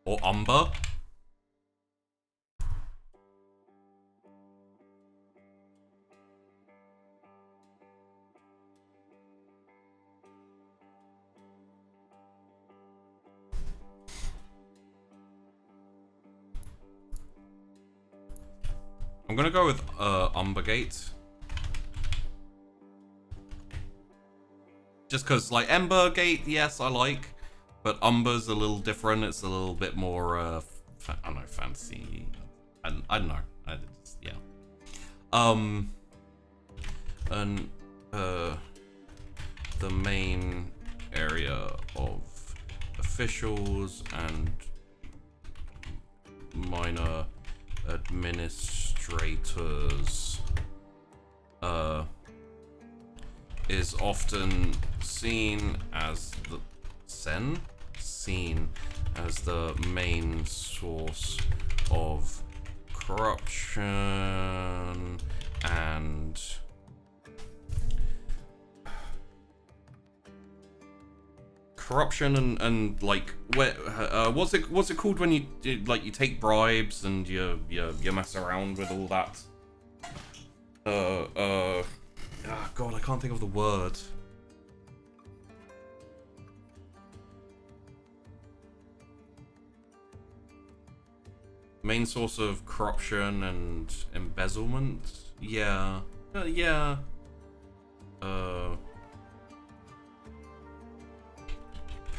Or Umber. I'm gonna go with Umbergate. Just because, like, Embergate, yes, I like. But Umber's a little different. It's a little bit more, I don't know, fancy. I don't know. Yeah. And, the main area of officials and minor administrators is often seen as the main source of corruption and like what's it called when you take bribes and you mess around with all that. God, I can't think of the word. Main source of corruption and embezzlement. Yeah. Yeah.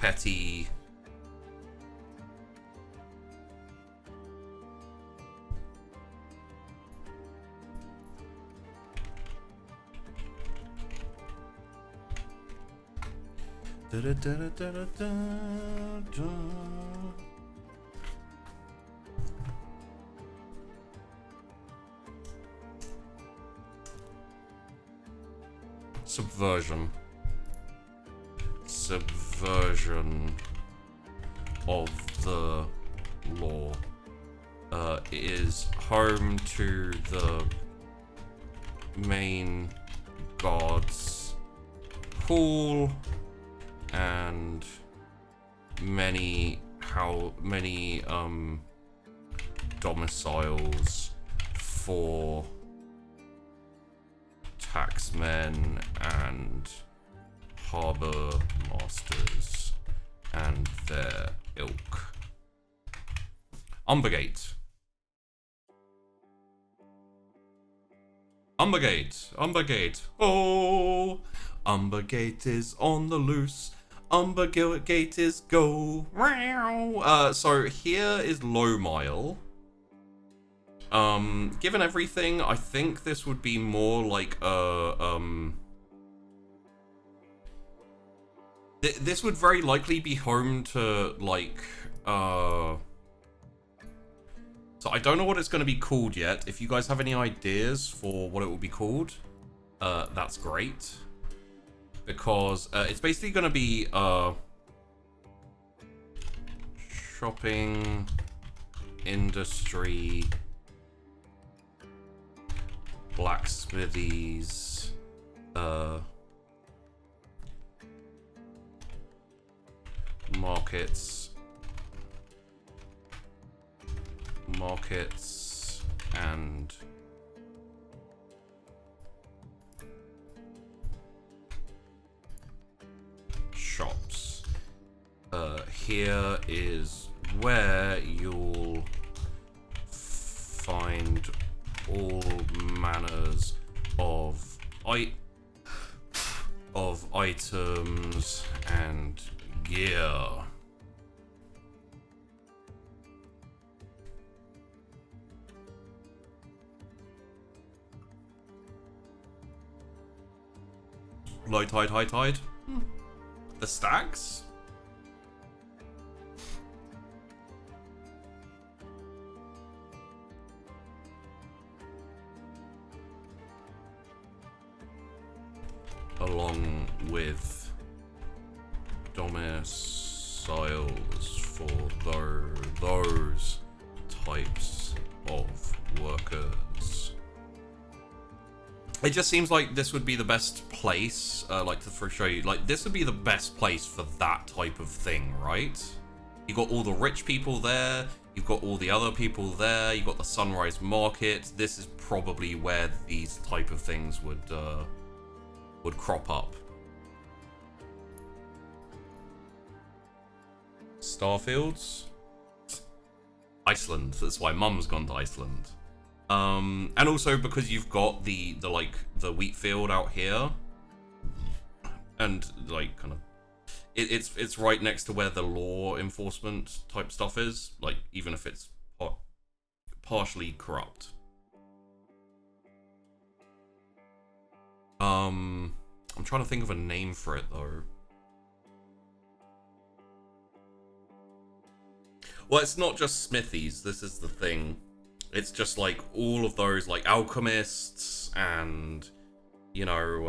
Petty. Da da da da da da da. Subversion of the law is home to the main guards pool and many domiciles for taxmen and harbor masters and their ilk. Umbergate. Oh, Umbergate is on the loose. Umbergate is go. So here is Low Mile. Given everything, I think this would be more like This would very likely be home to, like, so I don't know what it's going to be called yet. If you guys have any ideas for what it will be called, that's great. Because it's basically going to be shopping industry blacksmithies markets and shops. Here is where you'll find all manners of items and gear. Low tide, high tide. The stags? Along with domiciles for those types of workers. It just seems like this would be the best place, like to show you, like this would be the best place for that type of thing, right? You got all the rich people there, you've got all the other people there, you got the Sunrise Market. This is probably where these type of things would crop up. Starfields? Iceland. That's why Mum's gone to Iceland. And also because you've got the wheat field out here, and like kind of it's right next to where the law enforcement type stuff is. Like even if it's partially corrupt. I'm trying to think of a name for it though. Well, it's not just smithies. This is the thing. It's just like all of those like alchemists and, you know,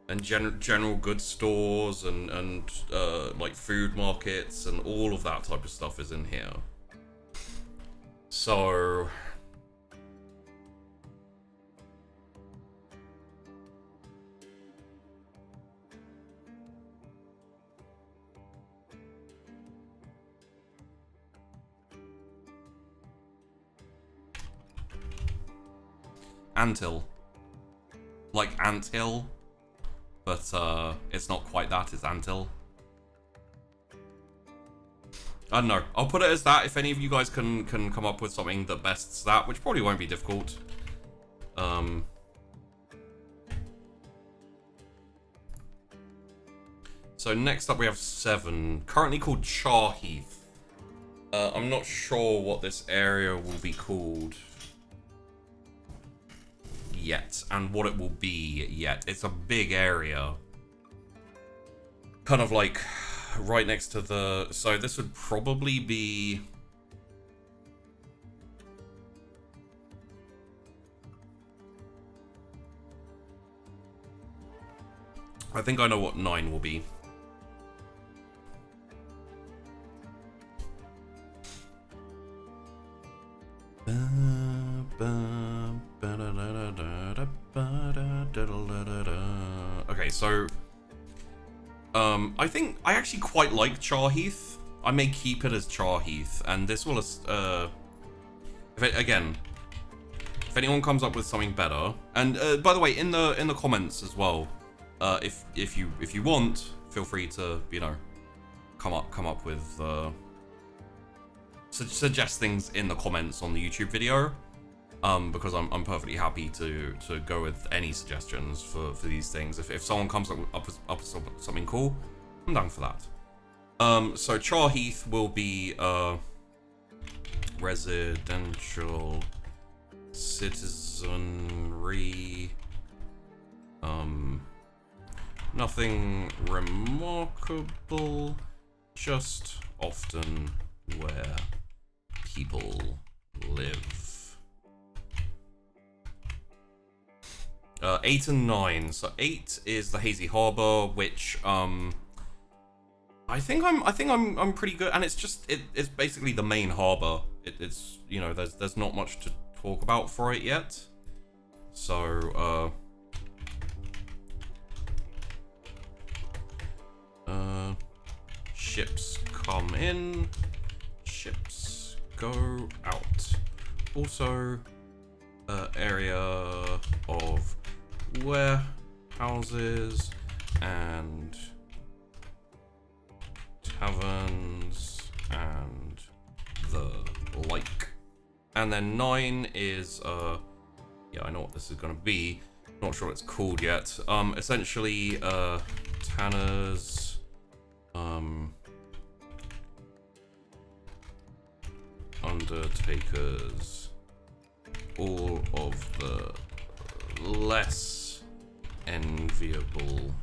and general goods stores and like food markets and all of that type of stuff is in here. So Anthill. Like anthill, but it's not quite that, it's anthill. I don't know. I'll put it as that if any of you guys can come up with something that bests that, which probably won't be difficult. So next up we have 7, currently called Charheath. I'm not sure what this area will be called yet, and what it will be yet. It's a big area. Kind of like right next to the... So this would probably be... I think I know what 9 will be. Okay, so I think I actually quite like Charheath. I may keep it as Charheath, and this will again, if anyone comes up with something better, and by the way, in the comments as well, if you want, feel free to, you know, come up with suggest things in the comments on the YouTube video, because I'm perfectly happy to go with any suggestions for these things. If someone comes up with something cool, I'm down for that. So Charheath will be residential citizenry, Nothing remarkable, just often where people live. 8 and 9. So 8 is the Hazy Harbor, which I think I'm pretty good, and it's basically the main harbor. It's you know there's not much to talk about for it yet. So ships come in, ships go out. Also, area of warehouses and taverns and the like. And then 9 is yeah, I know what this is gonna be. Not sure what it's called yet. Essentially tanners, undertakers, all of the less enviable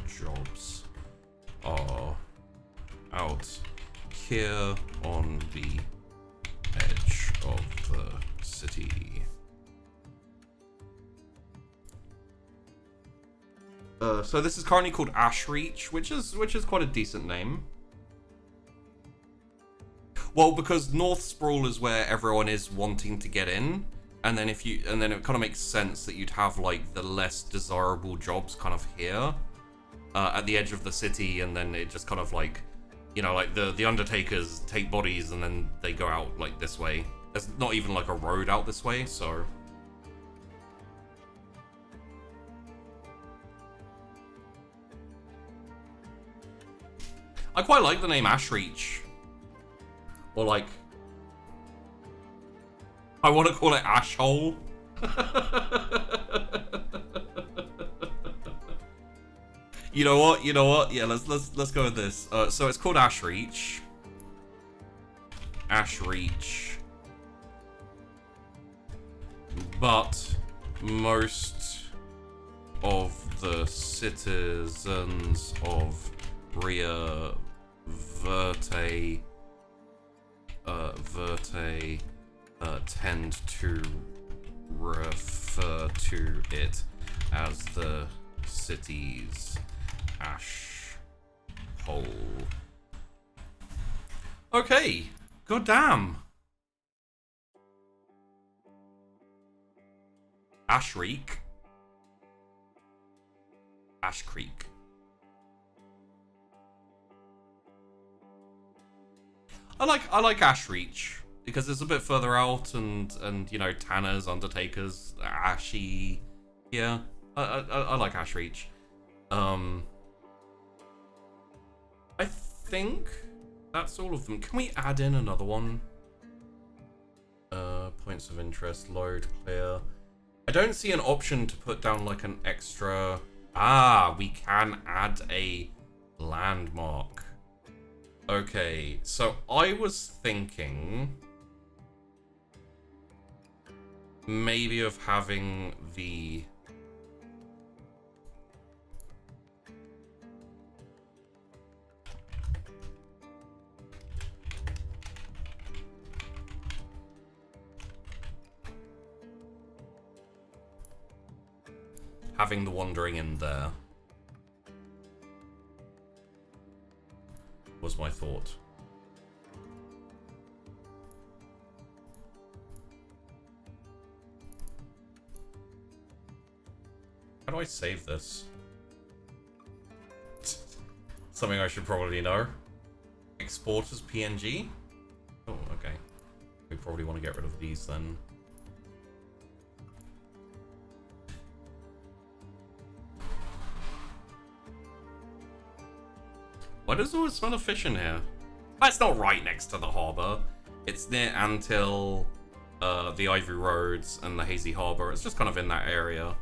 jobs are out here on the edge of the city. So this is currently called Ashreach, which is quite a decent name. Well, because North Sprawl is where everyone is wanting to get in, and then it kind of makes sense that you'd have like the less desirable jobs kind of here, at the edge of the city, and then it just kind of like, you know, like the undertakers take bodies and then they go out like this way. There's not even like a road out this way, so. I quite like the name Ashreach. Or like, I want to call it Ashhole. You know what? Yeah, let's go with this. So it's called Ashreach. Ashreach. But most of the citizens of Bria Verte tend to refer to it as the city's ash hole. Okay, goddamn. Ashreach. Ash Creek. I like Ashreach because it's a bit further out, and you know, tanners, undertakers, ashy. Yeah, I like Ashreach. I think that's all of them. Can we add in another one? Points of interest, load, clear. I don't see an option to put down like an extra. Ah, we can add a landmark. Okay, so I was thinking maybe of having the Wandering in there was my thought. How do I save this? Something I should probably know. Export as PNG? Oh, okay. We probably want to get rid of these then. Why does it always smell of fish in here? That's not right next to the harbour. It's near Antil, the Ivory Roads, and the Hazy Harbour. It's just kind of in that area.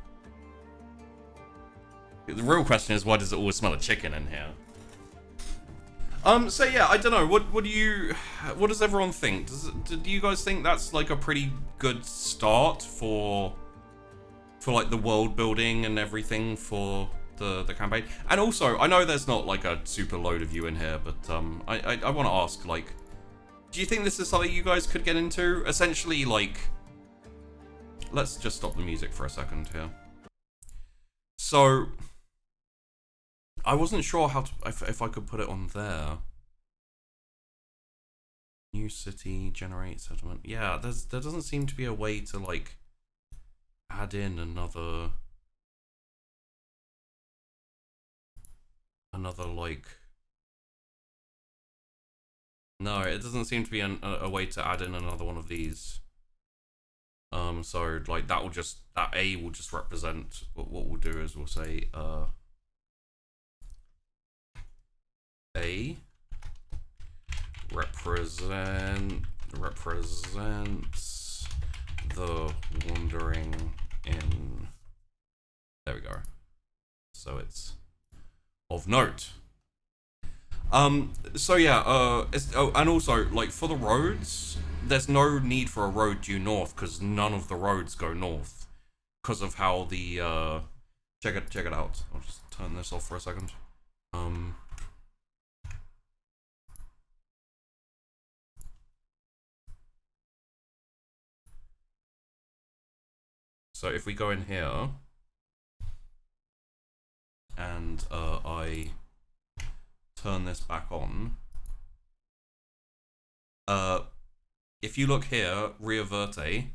The real question is, why does it always smell of chicken in here? So yeah, I don't know. What does everyone think? Do you guys think that's like a pretty good start for like the world building and everything for the campaign. And also, I know there's not like a super load of you in here, but I want to ask, like, do you think this is something you guys could get into? Essentially, like, let's just stop the music for a second here. So, I wasn't sure how to, if I could put it on there. New city, generate settlement. Yeah, there doesn't seem to be a way to, like, add in another like, no, it doesn't seem to be a way to add in another one of these. So like that A will just represent what we'll do is we'll say A represents the wandering in. There we go. So it's of note. So yeah, and also, like, for the roads, there's no need for a road due north, because none of the roads go north, because of how the, check it out. I'll just turn this off for a second. So if we go in here, and, I turn this back on. If you look here, Ria Verte,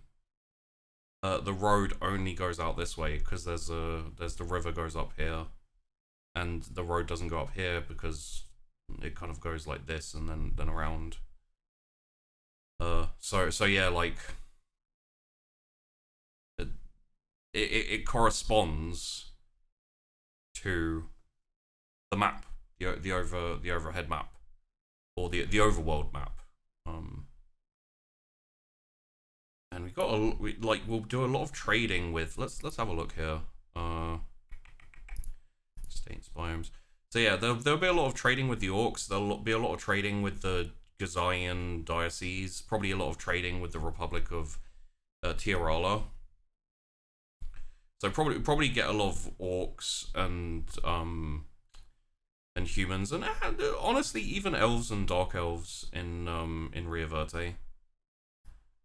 the road only goes out this way because there's the river goes up here, and the road doesn't go up here because it kind of goes like this and then around. So yeah, like it corresponds to the map. The overhead map, or the overworld map, and we'll do a lot of trading with. Let's have a look here. States biomes. So yeah, there'll be a lot of trading with the orcs. There'll be a lot of trading with the Gazayan diocese. Probably a lot of trading with the Republic of Tiarala. So probably get a lot of orcs and humans, and honestly, even elves and dark elves in Ria Verte.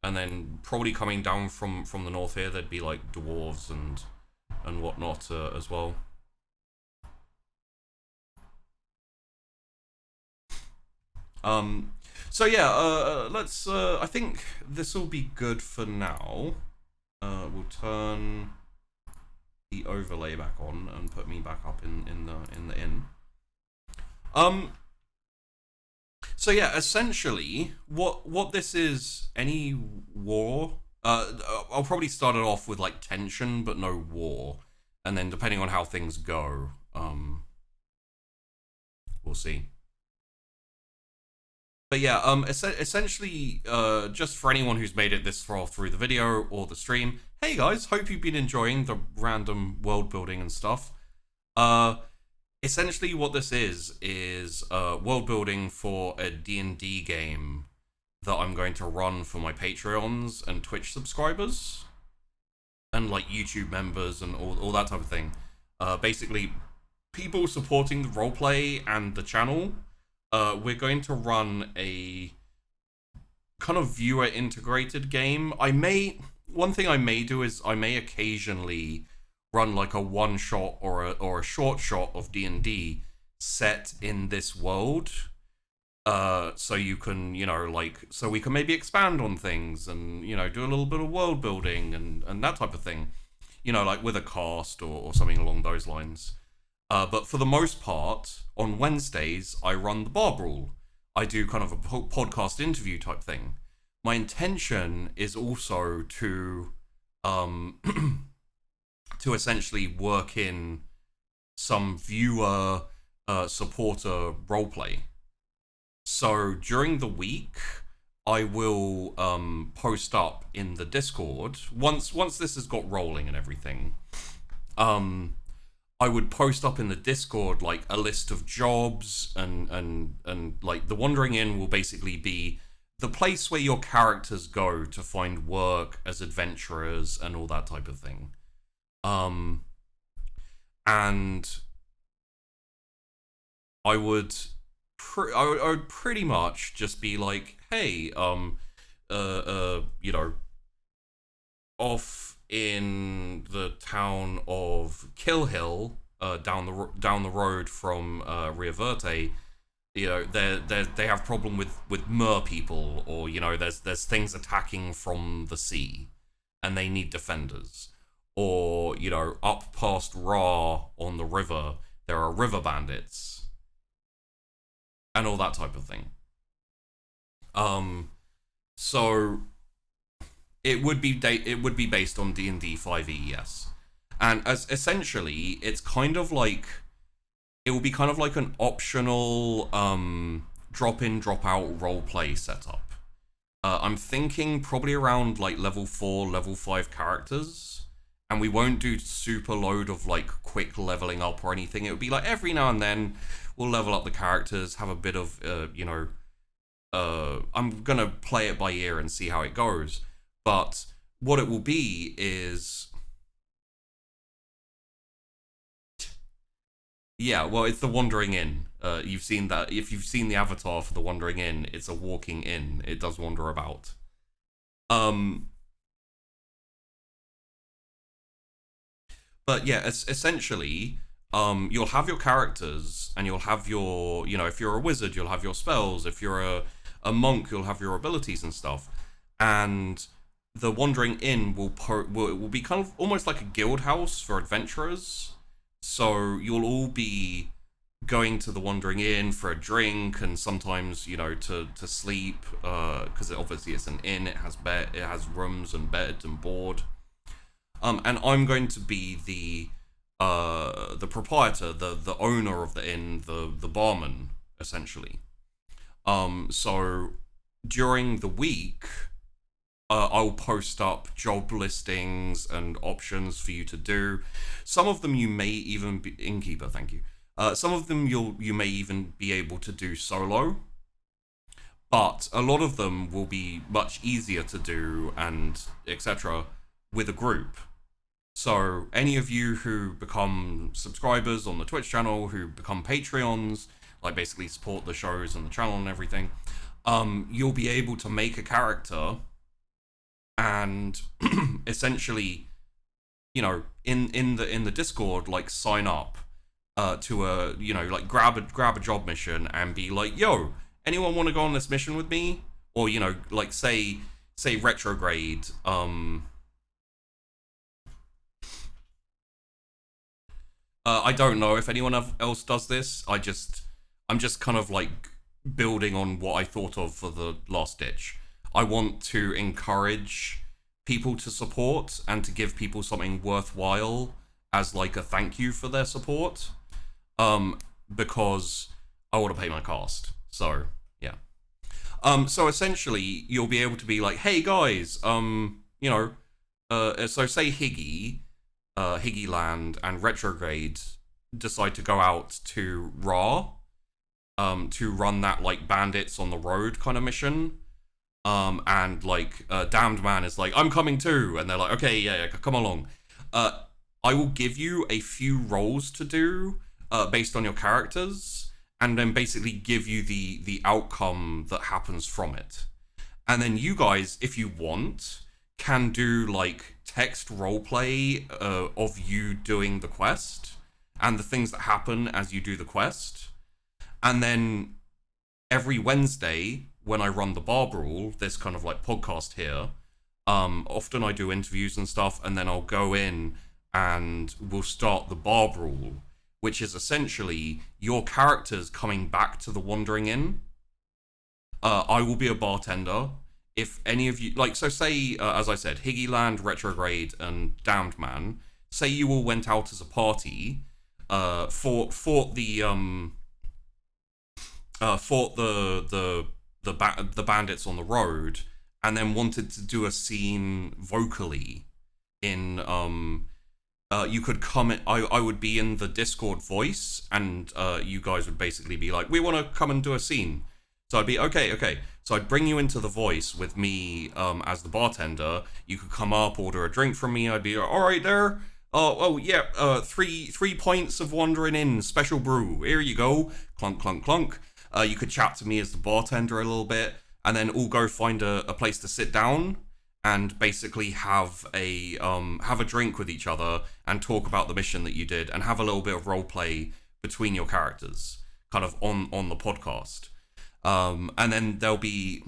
And then probably coming down from the north here, there'd be like dwarves and whatnot as well. So yeah, let's. I think this will be good for now. We'll turn the overlay back on and put me back up in the inn. So yeah, essentially, what this is, any war, I'll probably start it off with like tension, but no war, and then depending on how things go, we'll see. But yeah, essentially, just for anyone who's made it this far through the video or the stream, hey guys, hope you've been enjoying the random world building and stuff. Essentially what this is world building for a D&D game that I'm going to run for my Patreons and Twitch subscribers and like YouTube members and all that type of thing. Basically, people supporting the roleplay and the channel. We're going to run a kind of viewer integrated game. One thing I may do is I may occasionally run like a one shot or a short shot of D&D set in this world, so you can, so we can maybe expand on things and, do a little bit of world building and that type of thing, like with a cast or something along those lines. But for the most part, on Wednesdays, I run the Bar Brawl. I do kind of a podcast interview type thing. My intention is also to to essentially work in some viewer supporter roleplay. So during the week, I will post up in the Discord once this has got rolling and everything. I would post up in the Discord like a list of jobs and like the Wandering Inn will basically be the place where your characters go to find work as adventurers and all that type of thing. And I would pretty much just be like, hey, you know, off in the town of Kill Hill, down the road from Ria Verte, you know, they have problem with mer people, or you know, there's things attacking from the sea, and they need defenders, or you know, up past Ra on the river, there are river bandits, and all that type of thing. So it would be based on D&D 5e, yes, and as essentially it's kind of like, it will be kind of like an optional drop in drop out roleplay setup. I'm thinking probably around like level 4, level 5 characters, and we won't do super load of like quick leveling up or anything. It would be like every now and then we'll level up the characters, have a bit of you know, I'm gonna play it by ear and see how it goes. But what it will be is, yeah, well, it's the Wandering Inn. You've seen that. If you've seen the avatar for the Wandering Inn, it's a walking inn. It does wander about. But yeah, essentially, you'll have your characters, and you'll have your, you know, if you're a wizard, you'll have your spells. If you're a monk, you'll have your abilities and stuff. And the Wandering Inn will be kind of almost like a guild house for adventurers. So you'll all be going to the Wandering Inn for a drink, and sometimes, you know, to sleep, because obviously it's an inn. It has rooms and bed and board. And I'm going to be the proprietor, the owner of the inn, the barman, essentially. So during the week, I'll post up job listings and options for you to do. Some of them you may even be innkeeper, thank you. Some of them you may even be able to do solo, but a lot of them will be much easier to do and etc. with a group. So any of you who become subscribers on the Twitch channel, who become Patreons, like basically support the shows and the channel and everything, you'll be able to make a character and essentially, you know, in the Discord, like sign up to a, you know, like grab a job mission and be like, yo, anyone want to go on this mission with me? Or, you know, like say retrograde, I don't know if anyone else does this. I'm just kind of like building on what I thought of for the last ditch. I want to encourage people to support and to give people something worthwhile as like a thank you for their support, because I want to pay my cast. So yeah. So essentially you'll be able to be like, hey guys, you know, so say Higgy Land and Retrograde decide to go out to Ra, to run that like bandits on the road kind of mission. And like Damned Man is like, I'm coming too, and they're like, okay, yeah, come along. I will give you a few roles to do based on your characters, and then basically give you the outcome that happens from it. And then you guys, if you want, can do like text roleplay of you doing the quest and the things that happen as you do the quest. And then every Wednesday, when I run the Bar Brawl, this kind of like podcast here, often I do interviews and stuff, and then I'll go in and we'll start the Bar Brawl, which is essentially your characters coming back to the Wandering Inn. I will be a bartender. If any of you, like, so say, as I said, Higgy Land, Retrograde, and Damned Man, say you all went out as a party, fought the bandits on the road, and then wanted to do a scene vocally in you could comment. I would be in the Discord voice, and you guys would basically be like, we want to come and do a scene. So I'd be okay. So I'd bring you into the voice with me as the bartender. You could come up, order a drink from me. I'd be like, all right there, Oh yeah. 3 pints of Wandering Inn special brew. Here you go. Clunk clunk clunk. You could chat to me as the bartender a little bit, and then all go find a place to sit down and basically have a drink with each other and talk about the mission that you did and have a little bit of role play between your characters, kind of on the podcast. And then there'll be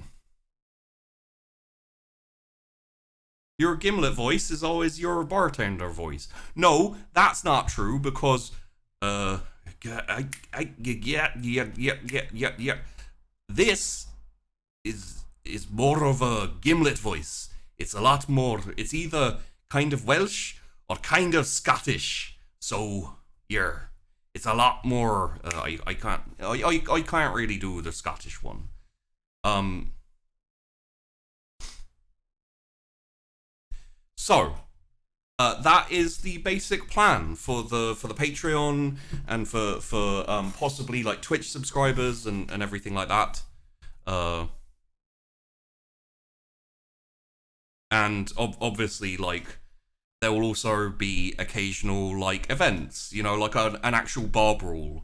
your Gimlet voice is always your bartender voice. No, that's not true because yeah. This is more of a Gimlet voice. It's a lot more. It's either kind of Welsh or kind of Scottish. So it's a lot more. I can't really do the Scottish one. So that is the basic plan for the Patreon and for possibly like Twitch subscribers and everything like that. And obviously, like, there will also be occasional like events, you know, like an actual Bar Brawl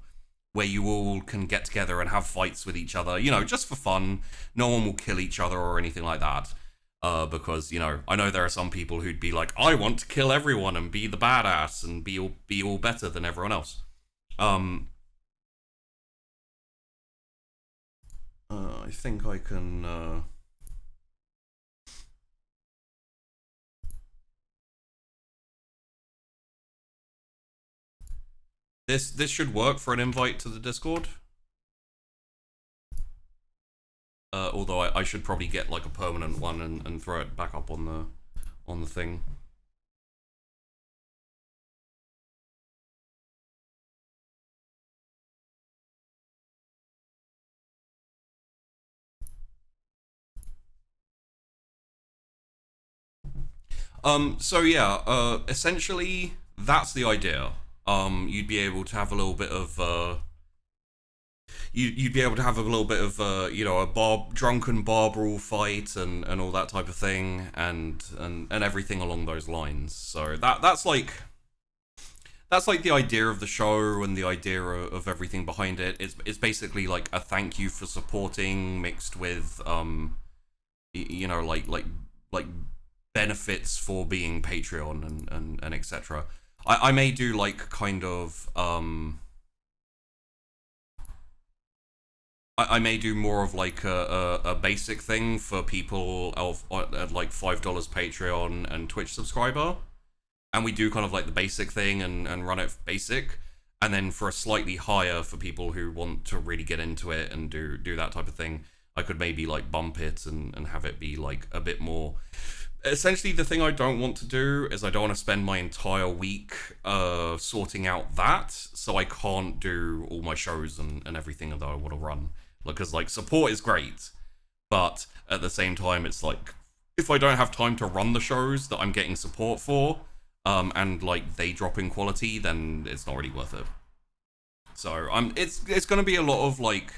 where you all can get together and have fights with each other, you know, just for fun. No one will kill each other or anything like that. Because, you know, I know there are some people who'd be like, I want to kill everyone and be the badass and be all better than everyone else. I think I can, This should work for an invite to the Discord. Although I should probably get like a permanent one and throw it back up on the thing. So yeah, essentially that's the idea. You'd be able to have a little bit of you'd be able to have a little bit of you know, a drunken bar brawl fight and all that type of thing and everything along those lines. So that's like the idea of the show and the idea of everything behind it. It's basically like a thank you for supporting mixed with you know, like benefits for being Patreon and etc. I may do like kind of I may do more of like a basic thing for people at like $5 Patreon and Twitch subscriber, and we do kind of like the basic thing and run it basic, and then for a slightly higher for people who want to really get into it and do that type of thing, I could maybe like bump it and have it be like a bit more. Essentially, the thing I don't want to do is I don't want to spend my entire week sorting out that, so I can't do all my shows and everything that I want to run. Because like support is great, but at the same time, it's like if I don't have time to run the shows that I'm getting support for, and like they drop in quality, then it's not really worth it. So it's gonna be a lot of like.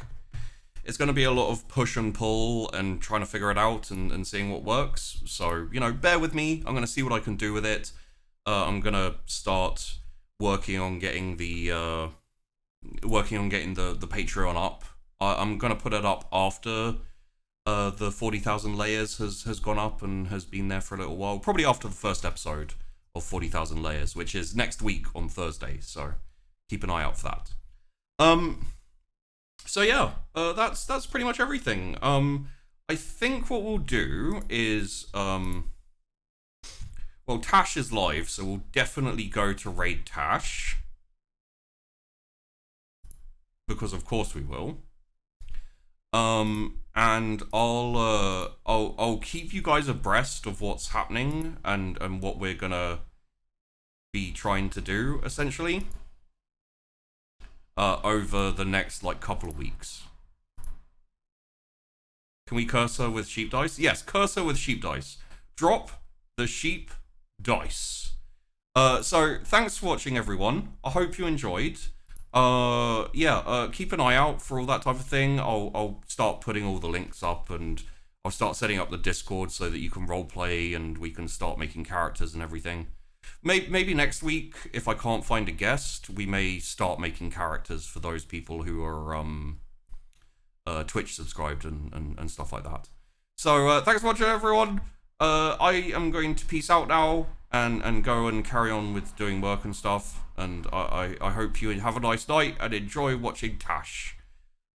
It's going to be a lot of push and pull and trying to figure it out and seeing what works. So, you know, bear with me. I'm going to see what I can do with it. I'm going to start working on getting the Patreon up. I'm going to put it up after the 40,000 layers has gone up and has been there for a little while. Probably after the first episode of 40,000 layers, which is next week on Thursday. So keep an eye out for that. So yeah, that's pretty much everything. I think what we'll do is, well, Tash is live, so we'll definitely go to raid Tash, because of course we will. And I'll keep you guys abreast of what's happening and what we're gonna be trying to do essentially. Over the next like couple of weeks. Can we cursor with sheep dice? Yes, cursor with sheep dice. Drop the sheep dice. So thanks for watching, everyone. I hope you enjoyed. Keep an eye out for all that type of thing. I'll start putting all the links up, and I'll start setting up the Discord so that you can roleplay and we can start making characters and everything. Maybe next week, if I can't find a guest, we may start making characters for those people who are Twitch subscribed and stuff like that. So thanks for watching, everyone. I am going to peace out now and go and carry on with doing work and stuff. And I hope you have a nice night and enjoy watching Tash.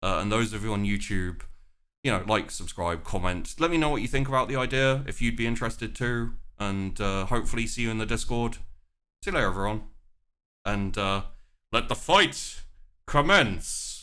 And those of you on YouTube, you know, like, subscribe, comment. Let me know what you think about the idea, if you'd be interested too. And hopefully see you in the Discord. See you later, everyone. And let the fight commence.